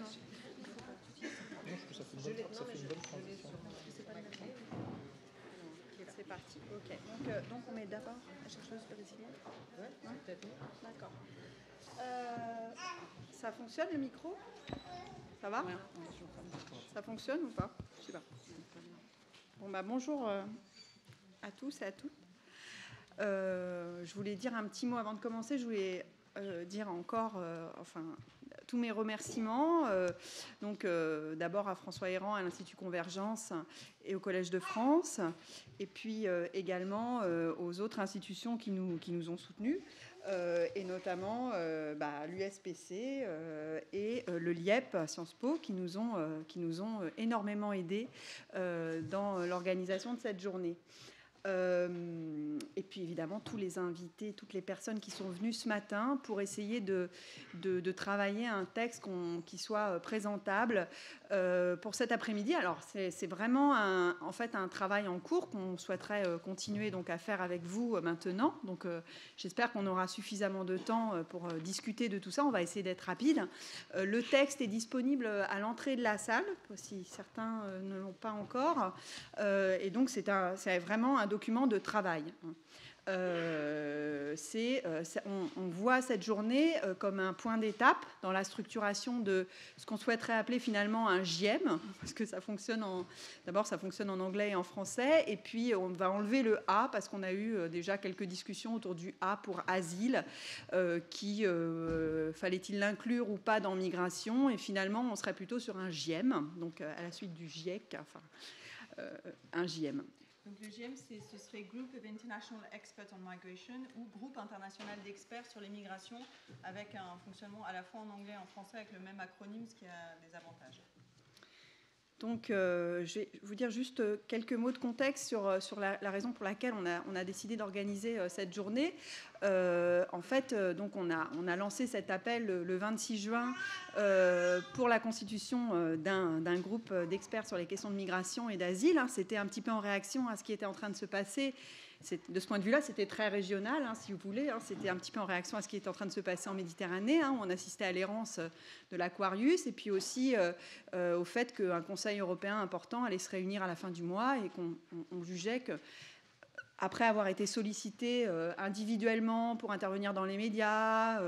Non, je trouve que ça fait une bonne transition. C'est parti. Ok. Donc on met d'abord la chercheuse brésilienne. Ouais, c'est peut-être mieux. D'accord. Ça fonctionne le micro? Ça va? Ouais. Ça fonctionne ou pas? Je sais pas. Bon bah bonjour à tous et à toutes. Je voulais dire un petit mot avant de commencer. Je voulais dire encore, tous mes remerciements. D'abord à François Héran, à l'Institut Convergence et au Collège de France, et puis également aux autres institutions qui nous ont soutenus, et notamment l'USPC et le LIEP Sciences Po qui nous ont énormément aidés dans l'organisation de cette journée. Et puis évidemment tous les invités, toutes les personnes qui sont venues ce matin pour essayer de travailler un texte qui soit présentable pour cet après-midi. Alors c'est vraiment un travail en cours qu'on souhaiterait continuer donc à faire avec vous maintenant. Donc j'espère qu'on aura suffisamment de temps pour discuter de tout ça. On va essayer d'être rapide. Le texte est disponible à l'entrée de la salle, si certains ne l'ont pas encore. Et donc c'est vraiment un document de travail. On voit cette journée comme un point d'étape dans la structuration de ce qu'on souhaiterait appeler finalement un JM, parce que ça fonctionne en anglais et en français, et puis on va enlever le A parce qu'on a eu déjà quelques discussions autour du A pour asile, fallait-il l'inclure ou pas dans migration, et finalement on serait plutôt sur un JM, donc à la suite du GIEC, un JM. Donc le GM, ce serait Group of International Experts on Migration, ou Groupe international d'experts sur les migrations, avec un fonctionnement à la fois en anglais et en français avec le même acronyme, ce qui a des avantages. Donc, je vais vous dire juste quelques mots de contexte sur la raison pour laquelle on a décidé d'organiser cette journée. Donc on a lancé cet appel le 26 juin pour la constitution d'un groupe d'experts sur les questions de migration et d'asile. C'était un petit peu en réaction à ce qui était en train de se passer. De ce point de vue-là, c'était très régional, si vous voulez. C'était un petit peu en réaction à ce qui était en train de se passer en Méditerranée, où on assistait à l'errance de l'Aquarius, et puis aussi au fait qu'un Conseil européen important allait se réunir à la fin du mois, et qu'on jugeait que, après avoir été sollicité individuellement pour intervenir dans les médias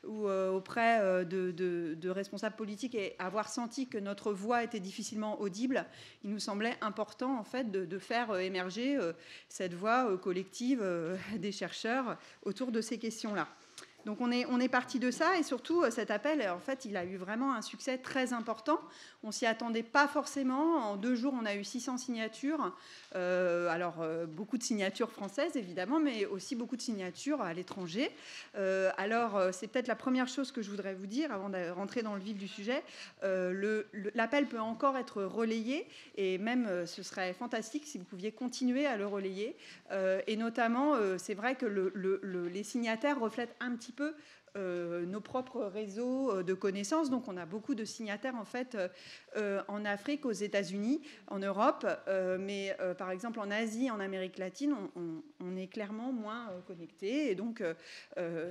ou auprès de responsables politiques et avoir senti que notre voix était difficilement audible, il nous semblait important en fait de faire émerger cette voix collective des chercheurs autour de ces questions-là. Donc on est parti de ça, et surtout cet appel, en fait, il a eu vraiment un succès très important. On s'y attendait pas forcément. En 2 jours, on a eu 600 signatures. Beaucoup de signatures françaises, évidemment, mais aussi beaucoup de signatures à l'étranger. C'est peut-être la première chose que je voudrais vous dire avant de rentrer dans le vif du sujet. L'appel peut encore être relayé, et même ce serait fantastique si vous pouviez continuer à le relayer. Et notamment, c'est vrai que les signataires reflètent un petit peu nos propres réseaux de connaissances. Donc on a beaucoup de signataires en fait en Afrique, aux États-Unis, en Europe, mais par exemple en Asie, en Amérique latine, on est clairement moins connectés, et donc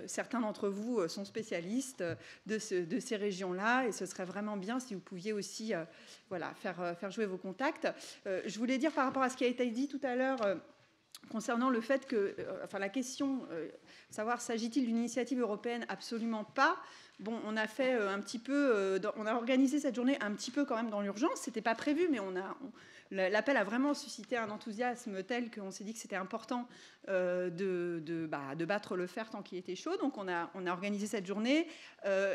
certains d'entre vous sont spécialistes de ces régions-là, et ce serait vraiment bien si vous pouviez aussi faire jouer vos contacts. Je voulais dire par rapport à ce qui a été dit tout à l'heure concernant le fait que, la question, savoir s'agit-il d'une initiative européenne? Absolument pas. Bon, on a fait un petit peu, on a organisé cette journée un petit peu quand même dans l'urgence. C'était pas prévu, mais l'appel a vraiment suscité un enthousiasme tel qu'on s'est dit que c'était important de battre le fer tant qu'il était chaud. Donc on a organisé cette journée,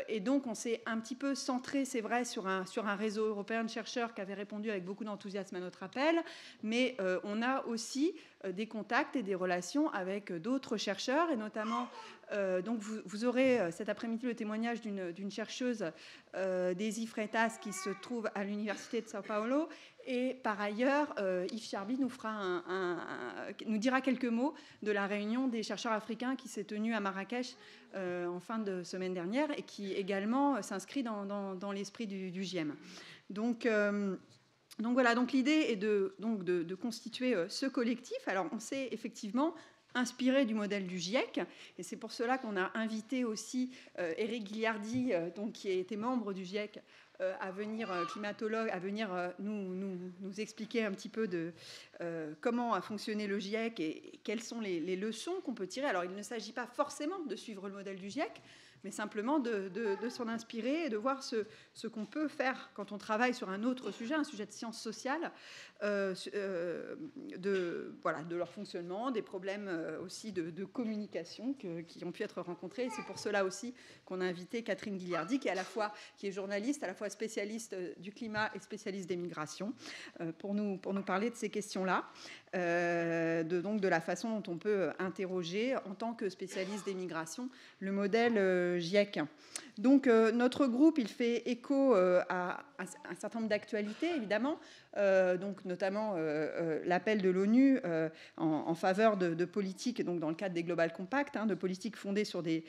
et donc on s'est un petit peu centré, c'est vrai, sur un réseau européen de chercheurs qui avait répondu avec beaucoup d'enthousiasme à notre appel, mais on a aussi des contacts et des relations avec d'autres chercheurs, et notamment donc vous aurez cet après-midi le témoignage d'une chercheuse, Daisy Freitas, qui se trouve à l'université de São Paulo. Et par ailleurs, Yves Charby nous dira quelques mots de la réunion des chercheurs africains qui s'est tenue à Marrakech en fin de semaine dernière, et qui également s'inscrit dans l'esprit du JM. Donc voilà, donc l'idée est de constituer ce collectif. Alors on s'est effectivement inspiré du modèle du GIEC, et c'est pour cela qu'on a invité aussi Éric Guillardi, qui était membre du GIEC, à venir, climatologue, à venir nous expliquer un petit peu de comment a fonctionné le GIEC et quelles sont les leçons qu'on peut tirer. Alors, il ne s'agit pas forcément de suivre le modèle du GIEC, mais simplement de s'en inspirer et de voir ce qu'on peut faire quand on travaille sur un autre sujet, un sujet de sciences sociales, de leur fonctionnement, des problèmes aussi de communication qui ont pu être rencontrés. Et c'est pour cela aussi qu'on a invité Catherine Guilliardi, qui est journaliste, à la fois spécialiste du climat et spécialiste des migrations, pour nous parler de ces questions-là, donc de la façon dont on peut interroger, en tant que spécialiste des migrations, le modèle GIEC. Donc notre groupe, il fait écho à un certain nombre d'actualités, évidemment, donc notamment l'appel de l'ONU en faveur de politiques, donc dans le cadre des Global Compact, de politiques fondées sur des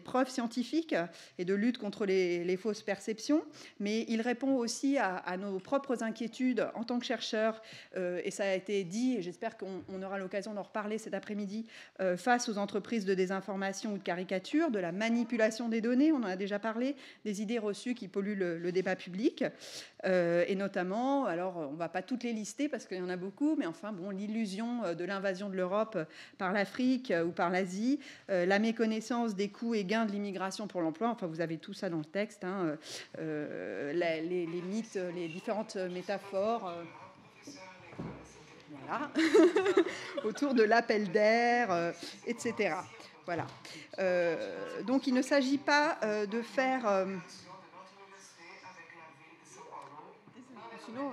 preuves scientifiques et de lutte contre les fausses perceptions. Mais il répond aussi à nos propres inquiétudes en tant que chercheurs, et ça a été dit, et j'espère qu'on aura l'occasion d'en reparler cet après-midi, face aux entreprises de désinformation ou de caricature, de la manipulation des données, on en a déjà parlé, des idées reçues qui polluent le débat public, et notamment, alors on ne va pas toutes les lister parce qu'il y en a beaucoup, mais enfin bon, l'illusion de l'invasion de l'Europe par l'Afrique ou par l'Asie, la méconnaissance des coûts et gains de l'immigration pour l'emploi, enfin vous avez tout ça dans le texte, les mythes, les différentes métaphores, voilà, autour de l'appel d'air, etc. Voilà. Donc il ne s'agit pas de faire... Sinon,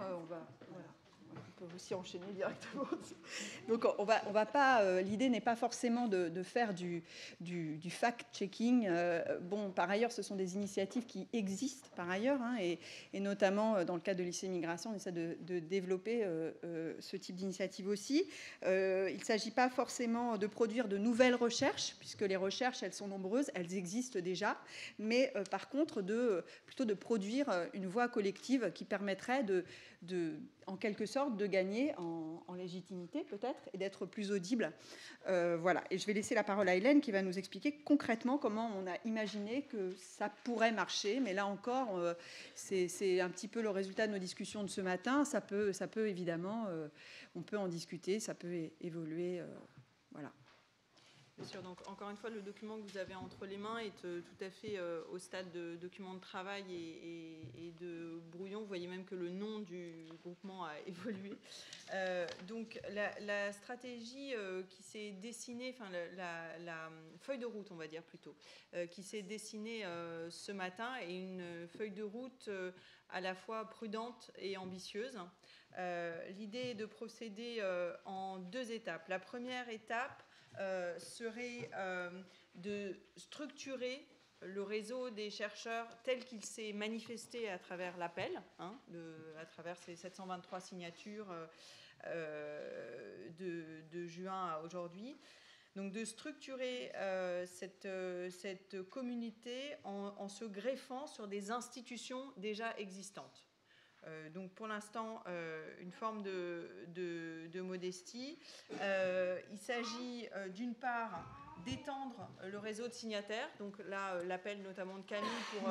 on peut aussi enchaîner directement. Donc, on va pas. L'idée n'est pas forcément de faire du fact-checking. Bon, par ailleurs, ce sont des initiatives qui existent par ailleurs, et notamment dans le cadre de lycée migration, on essaie de développer ce type d'initiative aussi. Il ne s'agit pas forcément de produire de nouvelles recherches, puisque les recherches, elles sont nombreuses, elles existent déjà, mais par contre, plutôt de produire une voix collective qui permettrait en quelque sorte, de gagner en légitimité, peut-être, et d'être plus audible. Voilà. Et je vais laisser la parole à Hélène, qui va nous expliquer concrètement comment on a imaginé que ça pourrait marcher. Mais là encore, c'est un petit peu le résultat de nos discussions de ce matin. Ça peut évidemment, on peut en discuter, ça peut évoluer. Voilà. Bien sûr, donc encore une fois, le document que vous avez entre les mains est tout à fait au stade de document de travail et de brouillon. Vous voyez même que le nom du groupement a évolué. Donc la stratégie qui s'est dessinée, enfin la feuille de route, on va dire plutôt, qui s'est dessinée ce matin est une feuille de route à la fois prudente et ambitieuse. L'idée est de procéder en 2 étapes. La première étape serait de structurer le réseau des chercheurs tel qu'il s'est manifesté à travers l'appel, à travers ces 723 signatures de juin à aujourd'hui. Donc de structurer cette communauté en se greffant sur des institutions déjà existantes. Donc pour l'instant, une forme de modestie. Il s'agit d'une part d'étendre le réseau de signataires. Donc là, l'appel notamment de Camille pour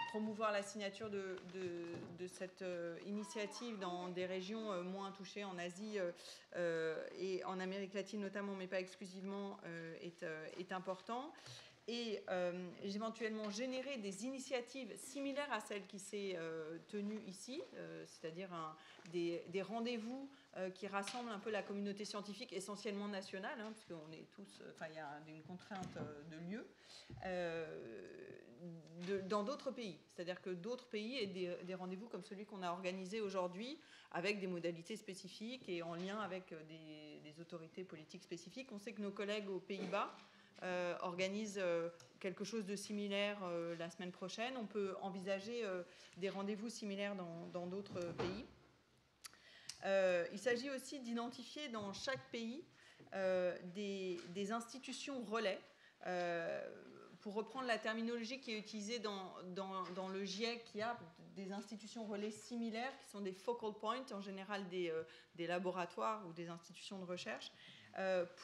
promouvoir la signature de cette initiative dans des régions moins touchées en Asie et en Amérique latine notamment, mais pas exclusivement, est important. Et éventuellement générer des initiatives similaires à celle qui s'est tenue ici, c'est-à-dire des rendez-vous qui rassemblent un peu la communauté scientifique, essentiellement nationale, puisqu'on est tous, il y a une contrainte de lieu, dans d'autres pays. C'est-à-dire que d'autres pays aient des rendez-vous comme celui qu'on a organisé aujourd'hui, avec des modalités spécifiques et en lien avec des autorités politiques spécifiques. On sait que nos collègues aux Pays-Bas organise quelque chose de similaire la semaine prochaine. On peut envisager des rendez-vous similaires dans d'autres pays. Il s'agit aussi d'identifier dans chaque pays des institutions relais. Pour reprendre la terminologie qui est utilisée dans le GIEC, il y a des institutions relais similaires qui sont des focal points, en général des laboratoires ou des institutions de recherche,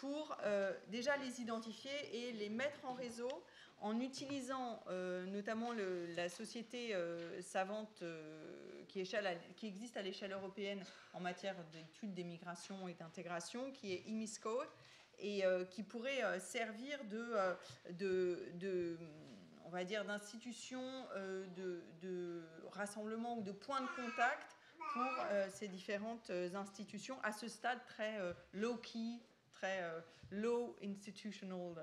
pour déjà les identifier et les mettre en réseau en utilisant notamment la société savante qui existe à l'échelle européenne en matière d'études des migrations et d'intégration, qui est IMISCO, et qui pourrait servir on va dire, d'institution de rassemblement ou de point de contact pour ces différentes institutions à ce stade très low-key, très low institutional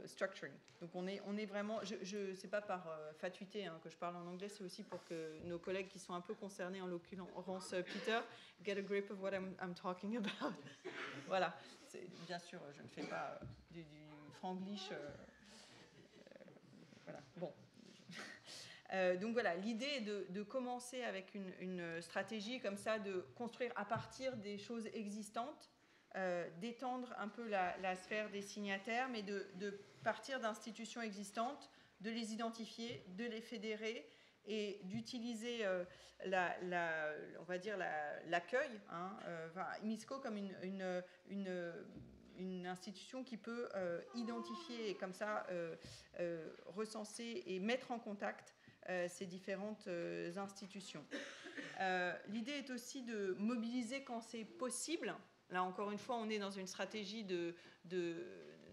structuring. Donc on est vraiment, c'est pas par fatuité que je parle en anglais, c'est aussi pour que nos collègues qui sont un peu concernés, en l'occurrence Peter, get a grip of what I'm talking about. Voilà, bien sûr, je ne fais pas du franglish. Voilà, bon. Donc voilà, l'idée est de commencer avec une stratégie comme ça, de construire à partir des choses existantes, d'étendre un peu la sphère des signataires, mais de partir d'institutions existantes, de les identifier, de les fédérer et d'utiliser on va dire l'accueil, IMISCO comme une institution qui peut identifier et comme ça recenser et mettre en contact ces différentes institutions. L'idée est aussi de mobiliser quand c'est possible. Là, encore une fois, on est dans une stratégie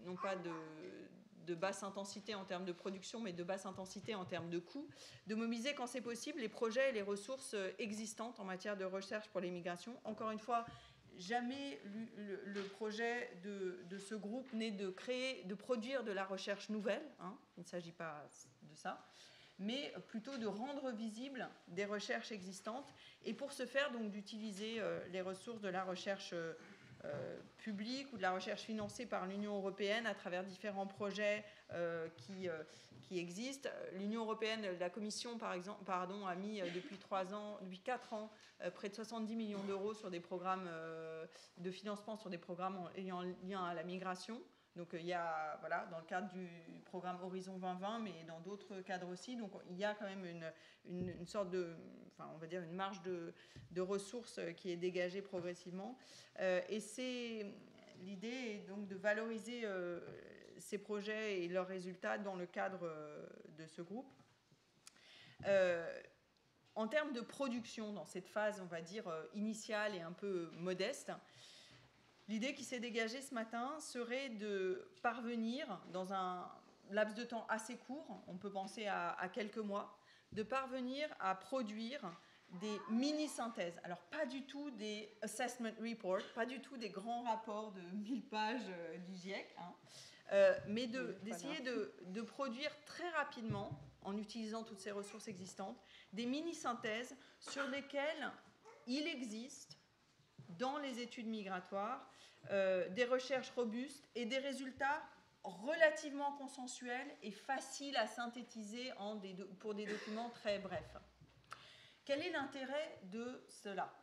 non pas de basse intensité en termes de production, mais de basse intensité en termes de coûts, de mobiliser quand c'est possible les projets et les ressources existantes en matière de recherche pour les migrations. Encore une fois, jamais le projet de ce groupe n'est de produire de la recherche nouvelle, il ne s'agit pas de ça, mais plutôt de rendre visibles des recherches existantes, et pour ce faire, donc, d'utiliser les ressources de la recherche publique ou de la recherche financée par l'Union européenne à travers différents projets qui existent. L'Union européenne, la Commission, a mis depuis 4 ans, près de 70 millions d'euros sur des programmes de financement, sur des programmes ayant lien à la migration. Donc il y a, dans le cadre du programme Horizon 2020, mais dans d'autres cadres aussi. Donc il y a quand même une sorte on va dire une marge de ressources qui est dégagée progressivement. Et l'idée est donc de valoriser ces projets et leurs résultats dans le cadre de ce groupe. En termes de production, dans cette phase, on va dire, initiale et un peu modeste, l'idée qui s'est dégagée ce matin serait de parvenir, dans un laps de temps assez court, on peut penser à quelques mois, de parvenir à produire des mini-synthèses. Alors, pas du tout des assessment reports, pas du tout des grands rapports de 1000 pages du GIEC, mais d'essayer de produire très rapidement, en utilisant toutes ces ressources existantes, des mini-synthèses sur lesquelles il existe, dans les études migratoires, des recherches robustes et des résultats relativement consensuels et faciles à synthétiser pour des documents très brefs. Quel est l'intérêt de cela ?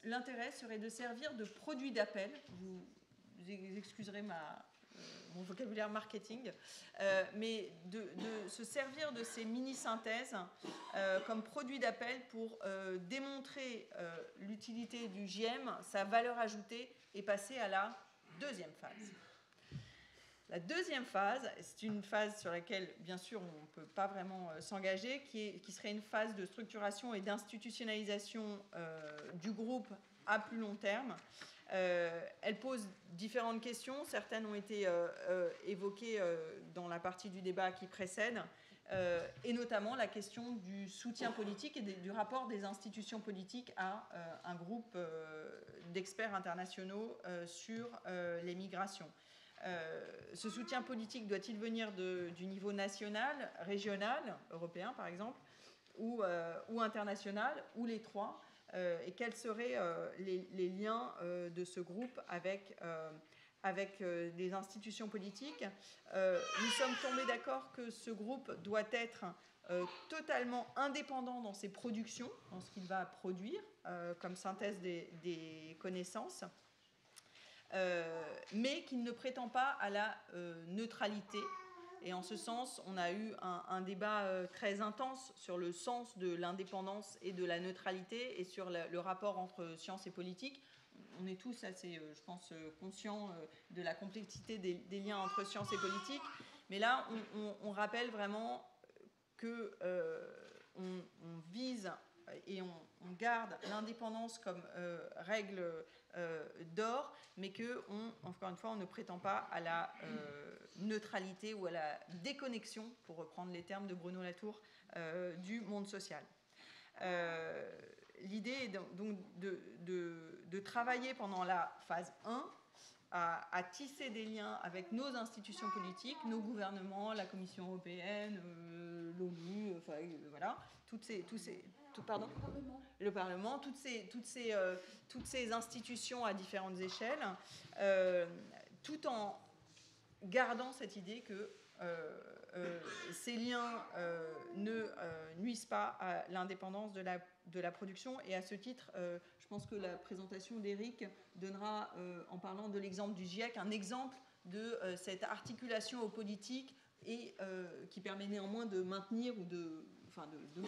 L'intérêt serait de servir de produit d'appel. Vous excuserez mon vocabulaire marketing, mais de se servir de ces mini-synthèses comme produit d'appel pour démontrer l'utilité du GIEM, sa valeur ajoutée, et passer à la deuxième phase. La deuxième phase, c'est une phase sur laquelle, bien sûr, on ne peut pas vraiment s'engager, qui serait une phase de structuration et d'institutionnalisation du groupe à plus long terme. Elle pose différentes questions. Certaines ont été évoquées dans la partie du débat qui précède, et notamment la question du soutien politique et du rapport des institutions politiques à un groupe d'experts internationaux sur les migrations. Ce soutien politique doit-il venir du niveau national, régional, européen par exemple, ou international, ou les trois, et quels seraient les liens de ce groupe avec les institutions politiques. Nous sommes tombés d'accord que ce groupe doit être totalement indépendant dans ses productions, dans ce qu'il va produire comme synthèse des connaissances, mais qu'il ne prétend pas à la neutralité. Et en ce sens, on a eu un débat très intense sur le sens de l'indépendance et de la neutralité et sur le rapport entre science et politique. on est tous assez, je pense, conscients de la complexité des liens entre science et politique. Mais là, on rappelle vraiment que on vise et on garde l'indépendance comme règle d'or, mais que, encore une fois, on ne prétend pas à la neutralité ou à la déconnexion, pour reprendre les termes de Bruno Latour, du monde social. L'idée est donc de travailler pendant la phase 1 à tisser des liens avec nos institutions politiques, nos gouvernements, la Commission européenne, l'ONU, enfin, voilà, le Parlement, toutes ces institutions à différentes échelles, tout en gardant cette idée que ces liens ne nuisent pas à l'indépendance de la production. Et à ce titre, je pense que la présentation d'Éric donnera, en parlant de l'exemple du GIEC, un exemple de cette articulation aux politiques et qui permet néanmoins de maintenir ou de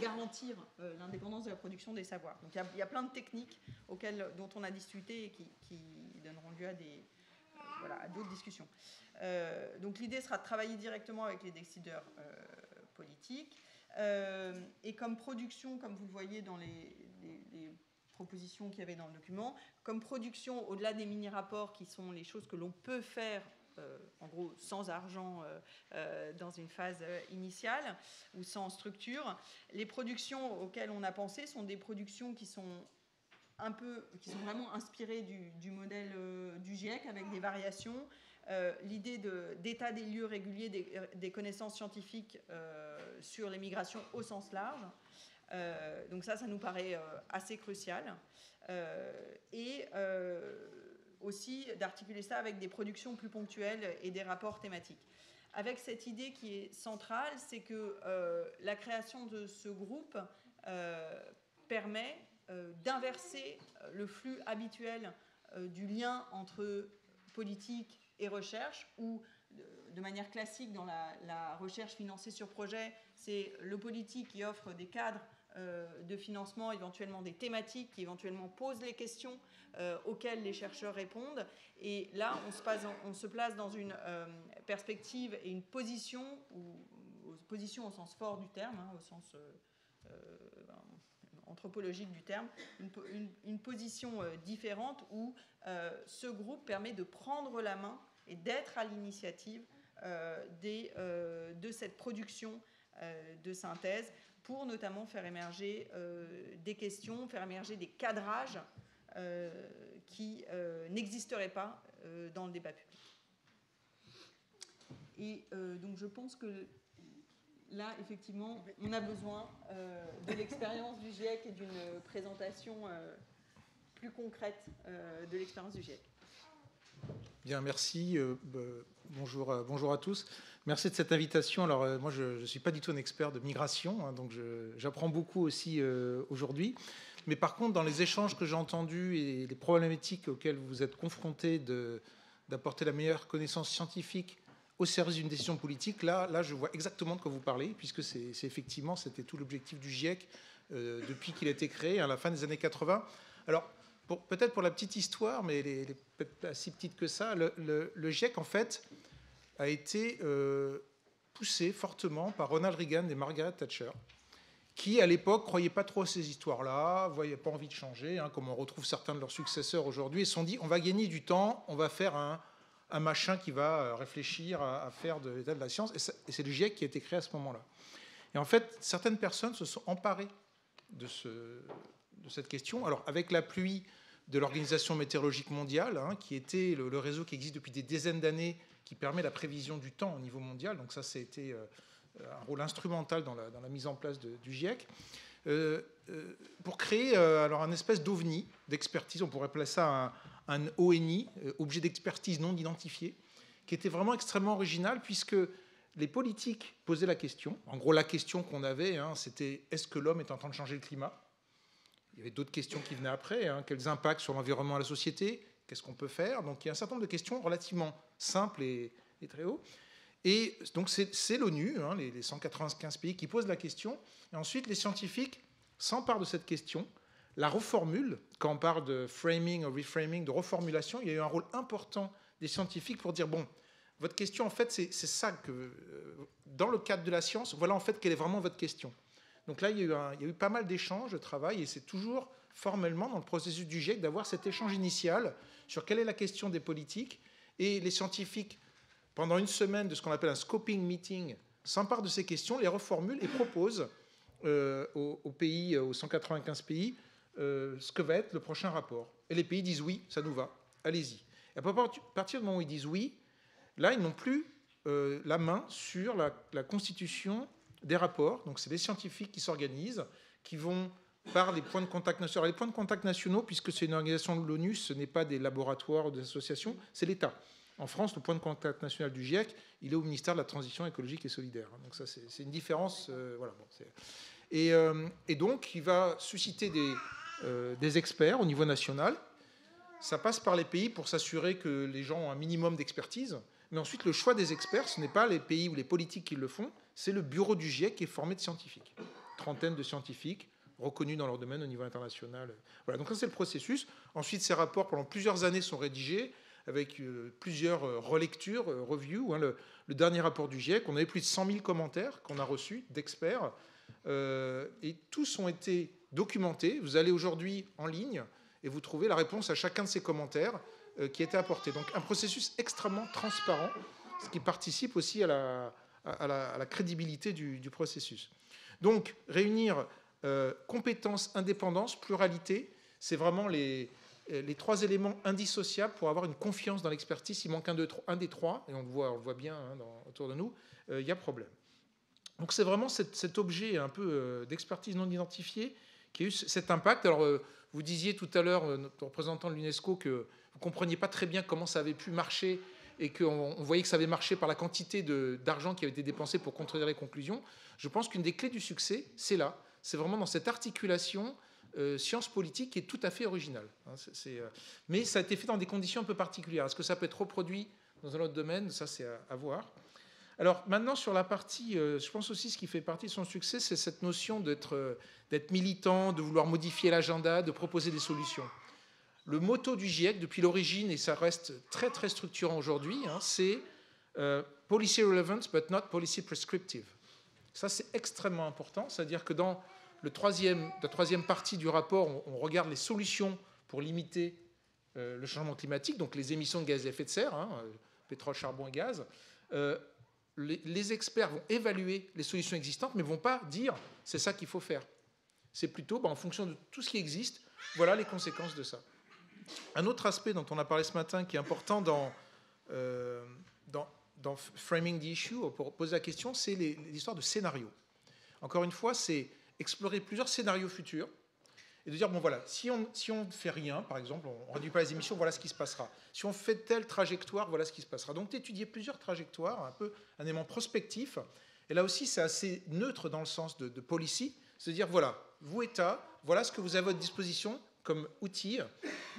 garantir l'indépendance de la production des savoirs. Donc il y a plein de techniques dont on a discuté et qui donneront lieu à d'autres discussions. Donc l'idée sera de travailler directement avec les décideurs politiques. Et comme production, comme vous le voyez dans les propositions qu'il y avait dans le document, comme production, au-delà des mini-rapports qui sont les choses que l'on peut faire en gros sans argent dans une phase initiale ou sans structure, les productions auxquelles on a pensé sont des productions qui sont vraiment inspirées du modèle du GIEC avec des variations. L'idée d'état des lieux réguliers des connaissances scientifiques sur les migrations au sens large. Donc ça nous paraît assez crucial. Et aussi d'articuler ça avec des productions plus ponctuelles et des rapports thématiques. Avec cette idée qui est centrale, c'est que la création de ce groupe permet d'inverser le flux habituel du lien entre politique et recherche, où de manière classique dans la recherche financée sur projet, c'est le politique qui offre des cadres de financement, éventuellement des thématiques, qui éventuellement posent les questions auxquelles les chercheurs répondent. Et là, on se place dans une perspective et une position au sens fort du terme, au sens anthropologique du terme, une position différente où ce groupe permet de prendre la main et d'être à l'initiative de cette production de synthèse pour notamment faire émerger des questions, faire émerger des cadrages qui n'existeraient pas dans le débat public. Et donc je pense que là, effectivement, on a besoin de l'expérience du GIEC et d'une présentation plus concrète de l'expérience du GIEC. Bien, merci. Bonjour à tous. Merci de cette invitation. Alors, moi, je ne suis pas du tout un expert de migration, hein, donc j'apprends beaucoup aussi aujourd'hui. Mais par contre, dans les échanges que j'ai entendus et les problématiques auxquelles vous êtes confrontés d'apporter la meilleure connaissance scientifique au service d'une décision politique, là, je vois exactement de quoi vous parlez, puisque c'est effectivement, c'était tout l'objectif du GIEC depuis qu'il a été créé à la fin des années 80. Alors, peut-être pour la petite histoire, mais elle est peut-être pas si petite que ça, le GIEC, en fait, a été poussé fortement par Ronald Reagan et Margaret Thatcher, qui, à l'époque, ne croyaient pas trop à ces histoires-là, ne voyaient pas envie de changer, hein, comme on retrouve certains de leurs successeurs aujourd'hui, et se sont dit, on va gagner du temps, on va faire un machin qui va réfléchir à faire de l'état de la science, et c'est le GIEC qui a été créé à ce moment-là. Et en fait, certaines personnes se sont emparées de cette question, alors avec l'appui de l'Organisation météorologique mondiale, hein, qui était le réseau qui existe depuis des dizaines d'années, qui permet la prévision du temps au niveau mondial. Donc ça a été un rôle instrumental dans la mise en place du GIEC, pour créer alors un espèce d'ovni d'expertise, on pourrait appeler ça un ONI, objet d'expertise non identifié, qui était vraiment extrêmement original, puisque les politiques posaient la question. En gros, la question qu'on avait, hein, c'était « Est-ce que l'homme est en train de changer le climat ?» Il y avait d'autres questions qui venaient après. Hein, quels impacts sur l'environnement et la société? Qu'est-ce qu'on peut faire? Donc il y a un certain nombre de questions relativement simples et très hauts. Et donc c'est l'ONU, hein, les 195 pays qui posent la question. Et ensuite, les scientifiques s'emparent de cette question, la reformule, quand on parle de framing ou reframing, de reformulation, il y a eu un rôle important des scientifiques pour dire, bon, votre question, en fait, c'est ça que, dans le cadre de la science, voilà en fait quelle est vraiment votre question. Donc là, il y a eu pas mal d'échanges de travail, et c'est toujours formellement dans le processus du GIEC d'avoir cet échange initial sur quelle est la question des politiques, et les scientifiques, pendant une semaine de ce qu'on appelle un scoping meeting, s'emparent de ces questions, les reformulent et proposent aux pays, aux 195 pays, ce que va être le prochain rapport. Et les pays disent oui, ça nous va, allez-y. Et à partir du moment où ils disent oui, là, ils n'ont plus la main sur la constitution des rapports. Donc, c'est les scientifiques qui s'organisent, qui vont par les points de contact nationaux. Alors, les points de contact nationaux, puisque c'est une organisation de l'ONU, ce n'est pas des laboratoires ou des associations, c'est l'État. En France, le point de contact national du GIEC, il est au ministère de la Transition écologique et solidaire. Donc ça, c'est une différence. Voilà, bon, et donc, il va susciter des experts au niveau national. Ça passe par les pays pour s'assurer que les gens ont un minimum d'expertise. Mais ensuite, le choix des experts, ce n'est pas les pays ou les politiques qui le font, c'est le bureau du GIEC qui est formé de scientifiques. Trentaine de scientifiques reconnus dans leur domaine au niveau international. Voilà, donc ça, c'est le processus. Ensuite, ces rapports, pendant plusieurs années, sont rédigés avec plusieurs relectures, reviews. Le dernier rapport du GIEC, on avait plus de 100 000 commentaires qu'on a reçus d'experts. Et tous ont été documentés. Vous allez aujourd'hui en ligne et vous trouvez la réponse à chacun de ces commentaires qui a été apporté. Donc un processus extrêmement transparent, ce qui participe aussi à la crédibilité du processus. Donc réunir compétences, indépendance, pluralité, c'est vraiment les trois éléments indissociables pour avoir une confiance dans l'expertise. S'il manque un des trois, et on le voit bien autour de nous, il y a problème. Donc c'est vraiment cet objet un peu d'expertise non identifiée qui a eu cet impact. Alors vous disiez tout à l'heure, notre représentant de l'UNESCO, que vous ne compreniez pas très bien comment ça avait pu marcher et qu'on voyait que ça avait marché par la quantité d'argent qui avait été dépensé pour contredire les conclusions. Je pense qu'une des clés du succès, c'est là. C'est vraiment dans cette articulation science politique qui est tout à fait originale. Mais ça a été fait dans des conditions un peu particulières. Est-ce que ça peut être reproduit dans un autre domaine? Ça, c'est à voir. Alors maintenant, sur la partie, je pense aussi ce qui fait partie de son succès, c'est cette notion d'être militant, de vouloir modifier l'agenda, de proposer des solutions. Le motto du GIEC, depuis l'origine, et ça reste très, très structurant aujourd'hui, c'est « policy relevant, but not policy prescriptive ». Ça, c'est extrêmement important. C'est-à-dire que dans la troisième partie du rapport, on regarde les solutions pour limiter le changement climatique, donc les émissions de gaz à effet de serre, pétrole, charbon et gaz. Les experts vont évaluer les solutions existantes, mais ne vont pas dire « c'est ça qu'il faut faire ». C'est plutôt, en fonction de tout ce qui existe, voilà les conséquences de ça. Un autre aspect dont on a parlé ce matin, qui est important dans Framing the Issue, pour poser la question, c'est l'histoire de scénarios. Encore une fois, c'est explorer plusieurs scénarios futurs et de dire, bon voilà, si on ne fait rien, par exemple, on ne réduit pas les émissions, voilà ce qui se passera. Si on fait telle trajectoire, voilà ce qui se passera. Donc d'étudier plusieurs trajectoires, un peu un élément prospectif. Et là aussi, c'est assez neutre dans le sens de policy, c'est de dire, voilà, vous État, voilà ce que vous avez à votre disposition comme outil.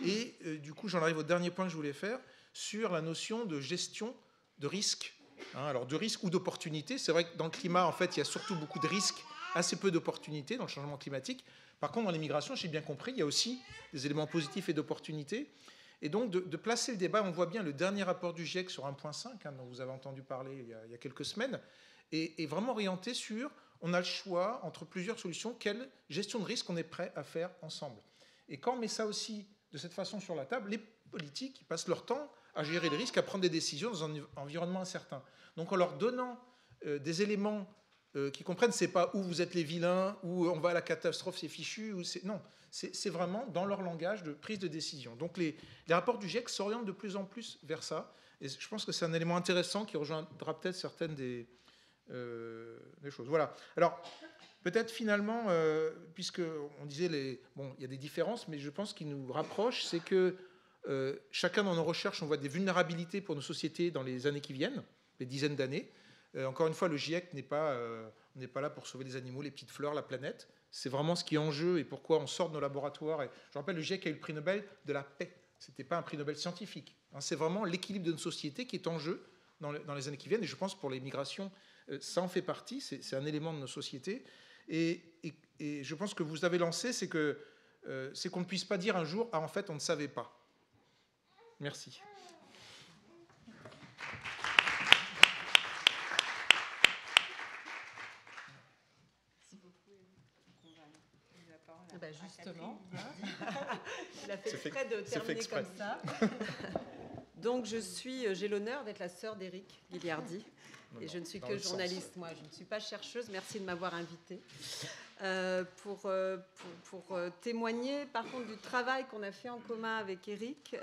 Et du coup, j'en arrive au dernier point que je voulais faire, sur la notion de gestion de risque. Alors de risque ou d'opportunité. C'est vrai que dans le climat, en fait, il y a surtout beaucoup de risques, assez peu d'opportunités dans le changement climatique. Par contre, dans les migrations, j'ai bien compris, il y a aussi des éléments positifs et d'opportunités. Et donc, de placer le débat, on voit bien le dernier rapport du GIEC sur 1.5, dont vous avez entendu parler il y a quelques semaines, est vraiment orienté sur, on a le choix entre plusieurs solutions, quelle gestion de risque on est prêt à faire ensemble. Et quand on met ça aussi de cette façon sur la table, les politiques ils passent leur temps à gérer les risques, à prendre des décisions dans un environnement incertain. Donc en leur donnant des éléments qui comprennent, c'est pas où vous êtes les vilains, où on va à la catastrophe, c'est fichu, non, c'est vraiment dans leur langage de prise de décision. Donc les rapports du GIEC s'orientent de plus en plus vers ça, et je pense que c'est un élément intéressant qui rejoindra peut-être certaines des choses. Voilà. Alors, peut-être finalement, puisqu'on disait, il y a des différences, mais je pense qu'il nous rapproche, c'est que chacun dans nos recherches, on voit des vulnérabilités pour nos sociétés dans les années qui viennent, les dizaines d'années. Encore une fois, le GIEC n'est pas là pour sauver les animaux, les petites fleurs, la planète. C'est vraiment ce qui est en jeu et pourquoi on sort de nos laboratoires. Et je rappelle, le GIEC a eu le prix Nobel de la paix. Ce n'était pas un prix Nobel scientifique. C'est vraiment l'équilibre de nos sociétés qui est en jeu dans les années qui viennent. Et je pense pour les migrations, ça en fait partie. C'est un élément de nos sociétés. Et je pense que vous avez lancé, c'est que c'est qu'on ne puisse pas dire un jour « Ah, en fait, on ne savait pas ». Merci. Ben justement, il a fait exprès de terminer comme ça. Donc j'ai l'honneur d'être la sœur d'Éric Ghigliardi. Et je ne suis que journaliste, moi, je ne suis pas chercheuse. Merci de m'avoir invitée. Pour témoigner, par contre, du travail qu'on a fait en commun avec Éric,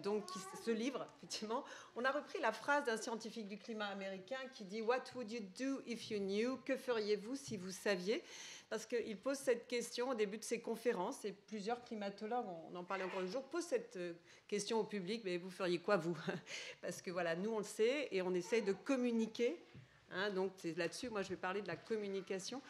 donc ce livre, effectivement, on a repris la phrase d'un scientifique du climat américain qui dit « What would you do if you knew » Que feriez-vous si vous saviez ? Parce qu'il pose cette question au début de ses conférences, et plusieurs climatologues, on en parlait encore un jour, posent cette question au public, mais vous feriez quoi, vous ? Parce que voilà, nous on le sait, et on essaye de communiquer, hein, donc c'est là-dessus, moi je vais parler de la communication,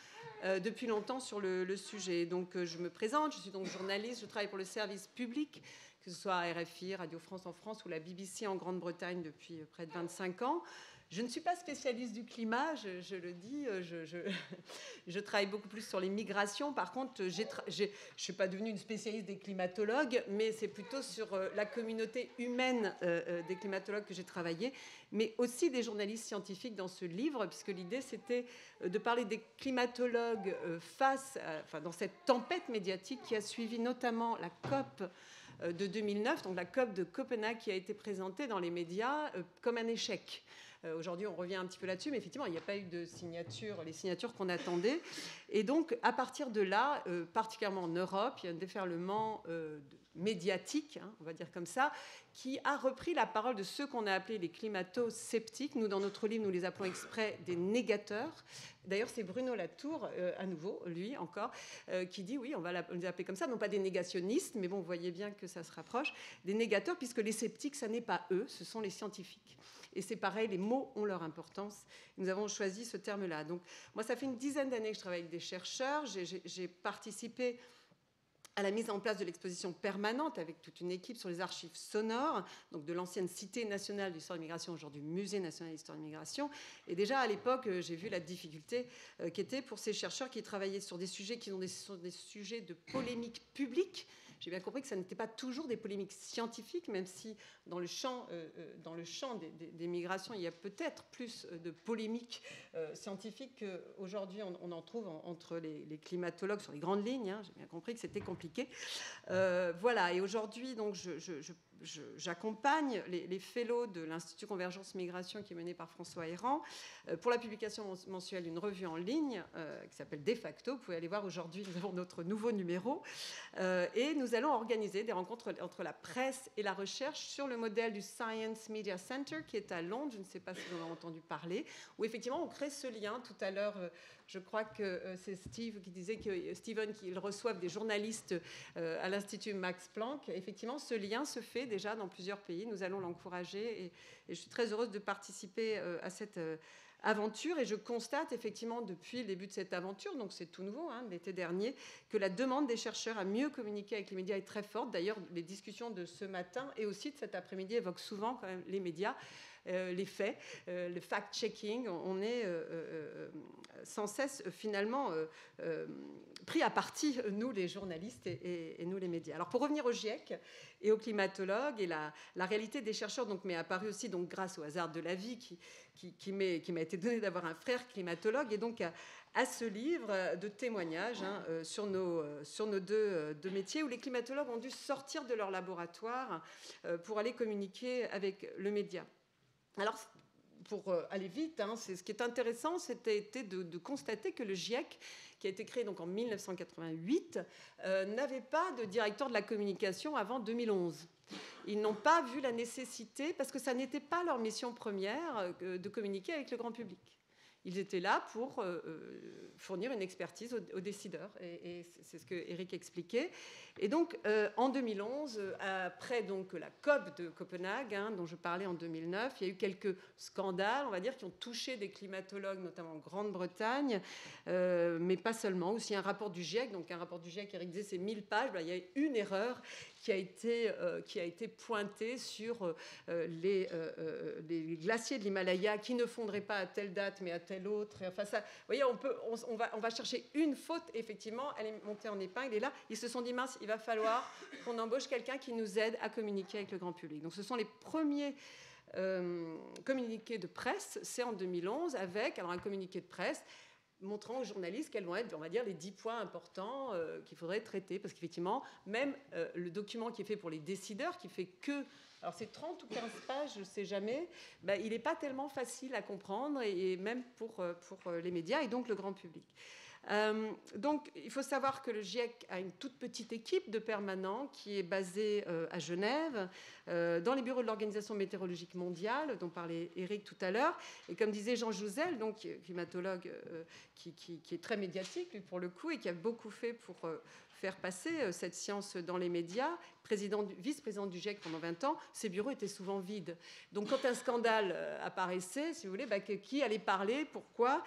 depuis longtemps sur le sujet. Donc je me présente, je suis donc journaliste, je travaille pour le service public, que ce soit RFI, Radio France en France ou la BBC en Grande-Bretagne depuis près de 25 ans. Je ne suis pas spécialiste du climat, je le dis, je travaille beaucoup plus sur les migrations. Par contre, je ne suis pas devenue une spécialiste des climatologues, mais c'est plutôt sur la communauté humaine des climatologues que j'ai travaillé, mais aussi des journalistes scientifiques dans ce livre, puisque l'idée, c'était de parler des climatologues dans cette tempête médiatique qui a suivi notamment la COP de 2009, donc la COP de Copenhague, qui a été présentée dans les médias comme un échec. Aujourd'hui, on revient un petit peu là-dessus, mais effectivement, il n'y a pas eu de signature, les signatures qu'on attendait. Et donc, à partir de là, particulièrement en Europe, il y a un déferlement médiatique, hein, on va dire comme ça, qui a repris la parole de ceux qu'on a appelés les climato-sceptiques. Nous, dans notre livre, nous les appelons exprès des négateurs. D'ailleurs, c'est Bruno Latour, à nouveau, lui encore, qui dit, oui, on va les appeler comme ça, non pas des négationnistes, mais bon, vous voyez bien que ça se rapproche, des négateurs, puisque les sceptiques, ça n'est pas eux, ce sont les scientifiques. Et c'est pareil, les mots ont leur importance. Nous avons choisi ce terme-là. Donc, moi, ça fait une dizaine d'années que je travaille avec des chercheurs. J'ai participé à la mise en place de l'exposition permanente avec toute une équipe sur les archives sonores, donc de l'ancienne Cité nationale d'histoire de l'immigration, aujourd'hui Musée national d'histoire de l'immigration. Et déjà, à l'époque, j'ai vu la difficulté qu'était pour ces chercheurs qui travaillaient sur des sujets qui sont des sujets de polémique publique. J'ai bien compris que ça n'était pas toujours des polémiques scientifiques, même si dans le champ des migrations, il y a peut-être plus de polémiques scientifiques qu'aujourd'hui on en trouve entre les climatologues sur les grandes lignes. Hein. J'ai bien compris que c'était compliqué. Voilà, et aujourd'hui, donc, j'accompagne les fellows de l'Institut Convergence Migration qui est mené par François Héran pour la publication mensuelle d'une revue en ligne qui s'appelle De facto. Vous pouvez aller voir aujourd'hui, nous avons notre nouveau numéro. Et nous allons organiser des rencontres entre la presse et la recherche sur le modèle du Science Media Center qui est à Londres. Je ne sais pas si vous en avez entendu parler, où effectivement on crée ce lien. Tout à l'heure, je crois que c'est Steven qui disait qu'ils reçoivent des journalistes à l'Institut Max Planck. Effectivement, ce lien se fait déjà dans plusieurs pays. Nous allons l'encourager et je suis très heureuse de participer à cette aventure. Et je constate effectivement depuis le début de cette aventure, donc c'est tout nouveau, hein, l'été dernier, que la demande des chercheurs à mieux communiquer avec les médias est très forte. D'ailleurs, les discussions de ce matin et aussi de cet après-midi évoquent souvent quand même les médias. Les faits, le fact-checking, on est sans cesse finalement pris à partie, nous les journalistes et nous les médias. Alors pour revenir au GIEC et aux climatologues, et la réalité des chercheurs donc, m'est apparue aussi donc, grâce au hasard de la vie qui m'a été donné d'avoir un frère climatologue, et donc à ce livre de témoignages sur nos deux métiers, où les climatologues ont dû sortir de leur laboratoire pour aller communiquer avec le média. Alors, pour aller vite, ce qui est intéressant, c'était de constater que le GIEC, qui a été créé donc en 1988, n'avait pas de directeur de la communication avant 2011. Ils n'ont pas vu la nécessité, parce que ça n'était pas leur mission première, de communiquer avec le grand public. Ils étaient là pour fournir une expertise aux décideurs. Et c'est ce que Éric expliquait. Et donc, en 2011, après donc, la COP de Copenhague, dont je parlais en 2009, il y a eu quelques scandales, on va dire, qui ont touché des climatologues, notamment en Grande-Bretagne, mais pas seulement. Aussi un rapport du GIEC. Donc, un rapport du GIEC, Éric disait, c'est 1000 pages. Il y a eu une erreur qui a été pointée sur les glaciers de l'Himalaya qui ne fondraient pas à telle date, mais à telle après l'autre. Enfin, ça, vous voyez, on va chercher une faute, effectivement, elle est montée en épingle, et là, ils se sont dit, mince, il va falloir qu'on embauche quelqu'un qui nous aide à communiquer avec le grand public. Donc, ce sont les premiers communiqués de presse, c'est en 2011, avec un communiqué de presse montrant aux journalistes quels vont être, on va dire, les 10 points importants qu'il faudrait traiter. Parce qu'effectivement, même le document qui est fait pour les décideurs, qui fait que... Alors, c'est 30 ou 15 pages, je ne sais jamais. Ben, il n'est pas tellement facile à comprendre, et même pour les médias et donc le grand public. Donc, il faut savoir que le GIEC a une toute petite équipe de permanents qui est basée à Genève, dans les bureaux de l'Organisation météorologique mondiale, dont parlait Eric tout à l'heure. Et comme disait Jean Jouzel, donc climatologue qui est très médiatique, lui, pour le coup, et qui a beaucoup fait pour faire passer cette science dans les médias, vice-président du GIEC pendant 20 ans, ses bureaux étaient souvent vides. Donc, quand un scandale apparaissait, si vous voulez, qui allait parler, pourquoi ?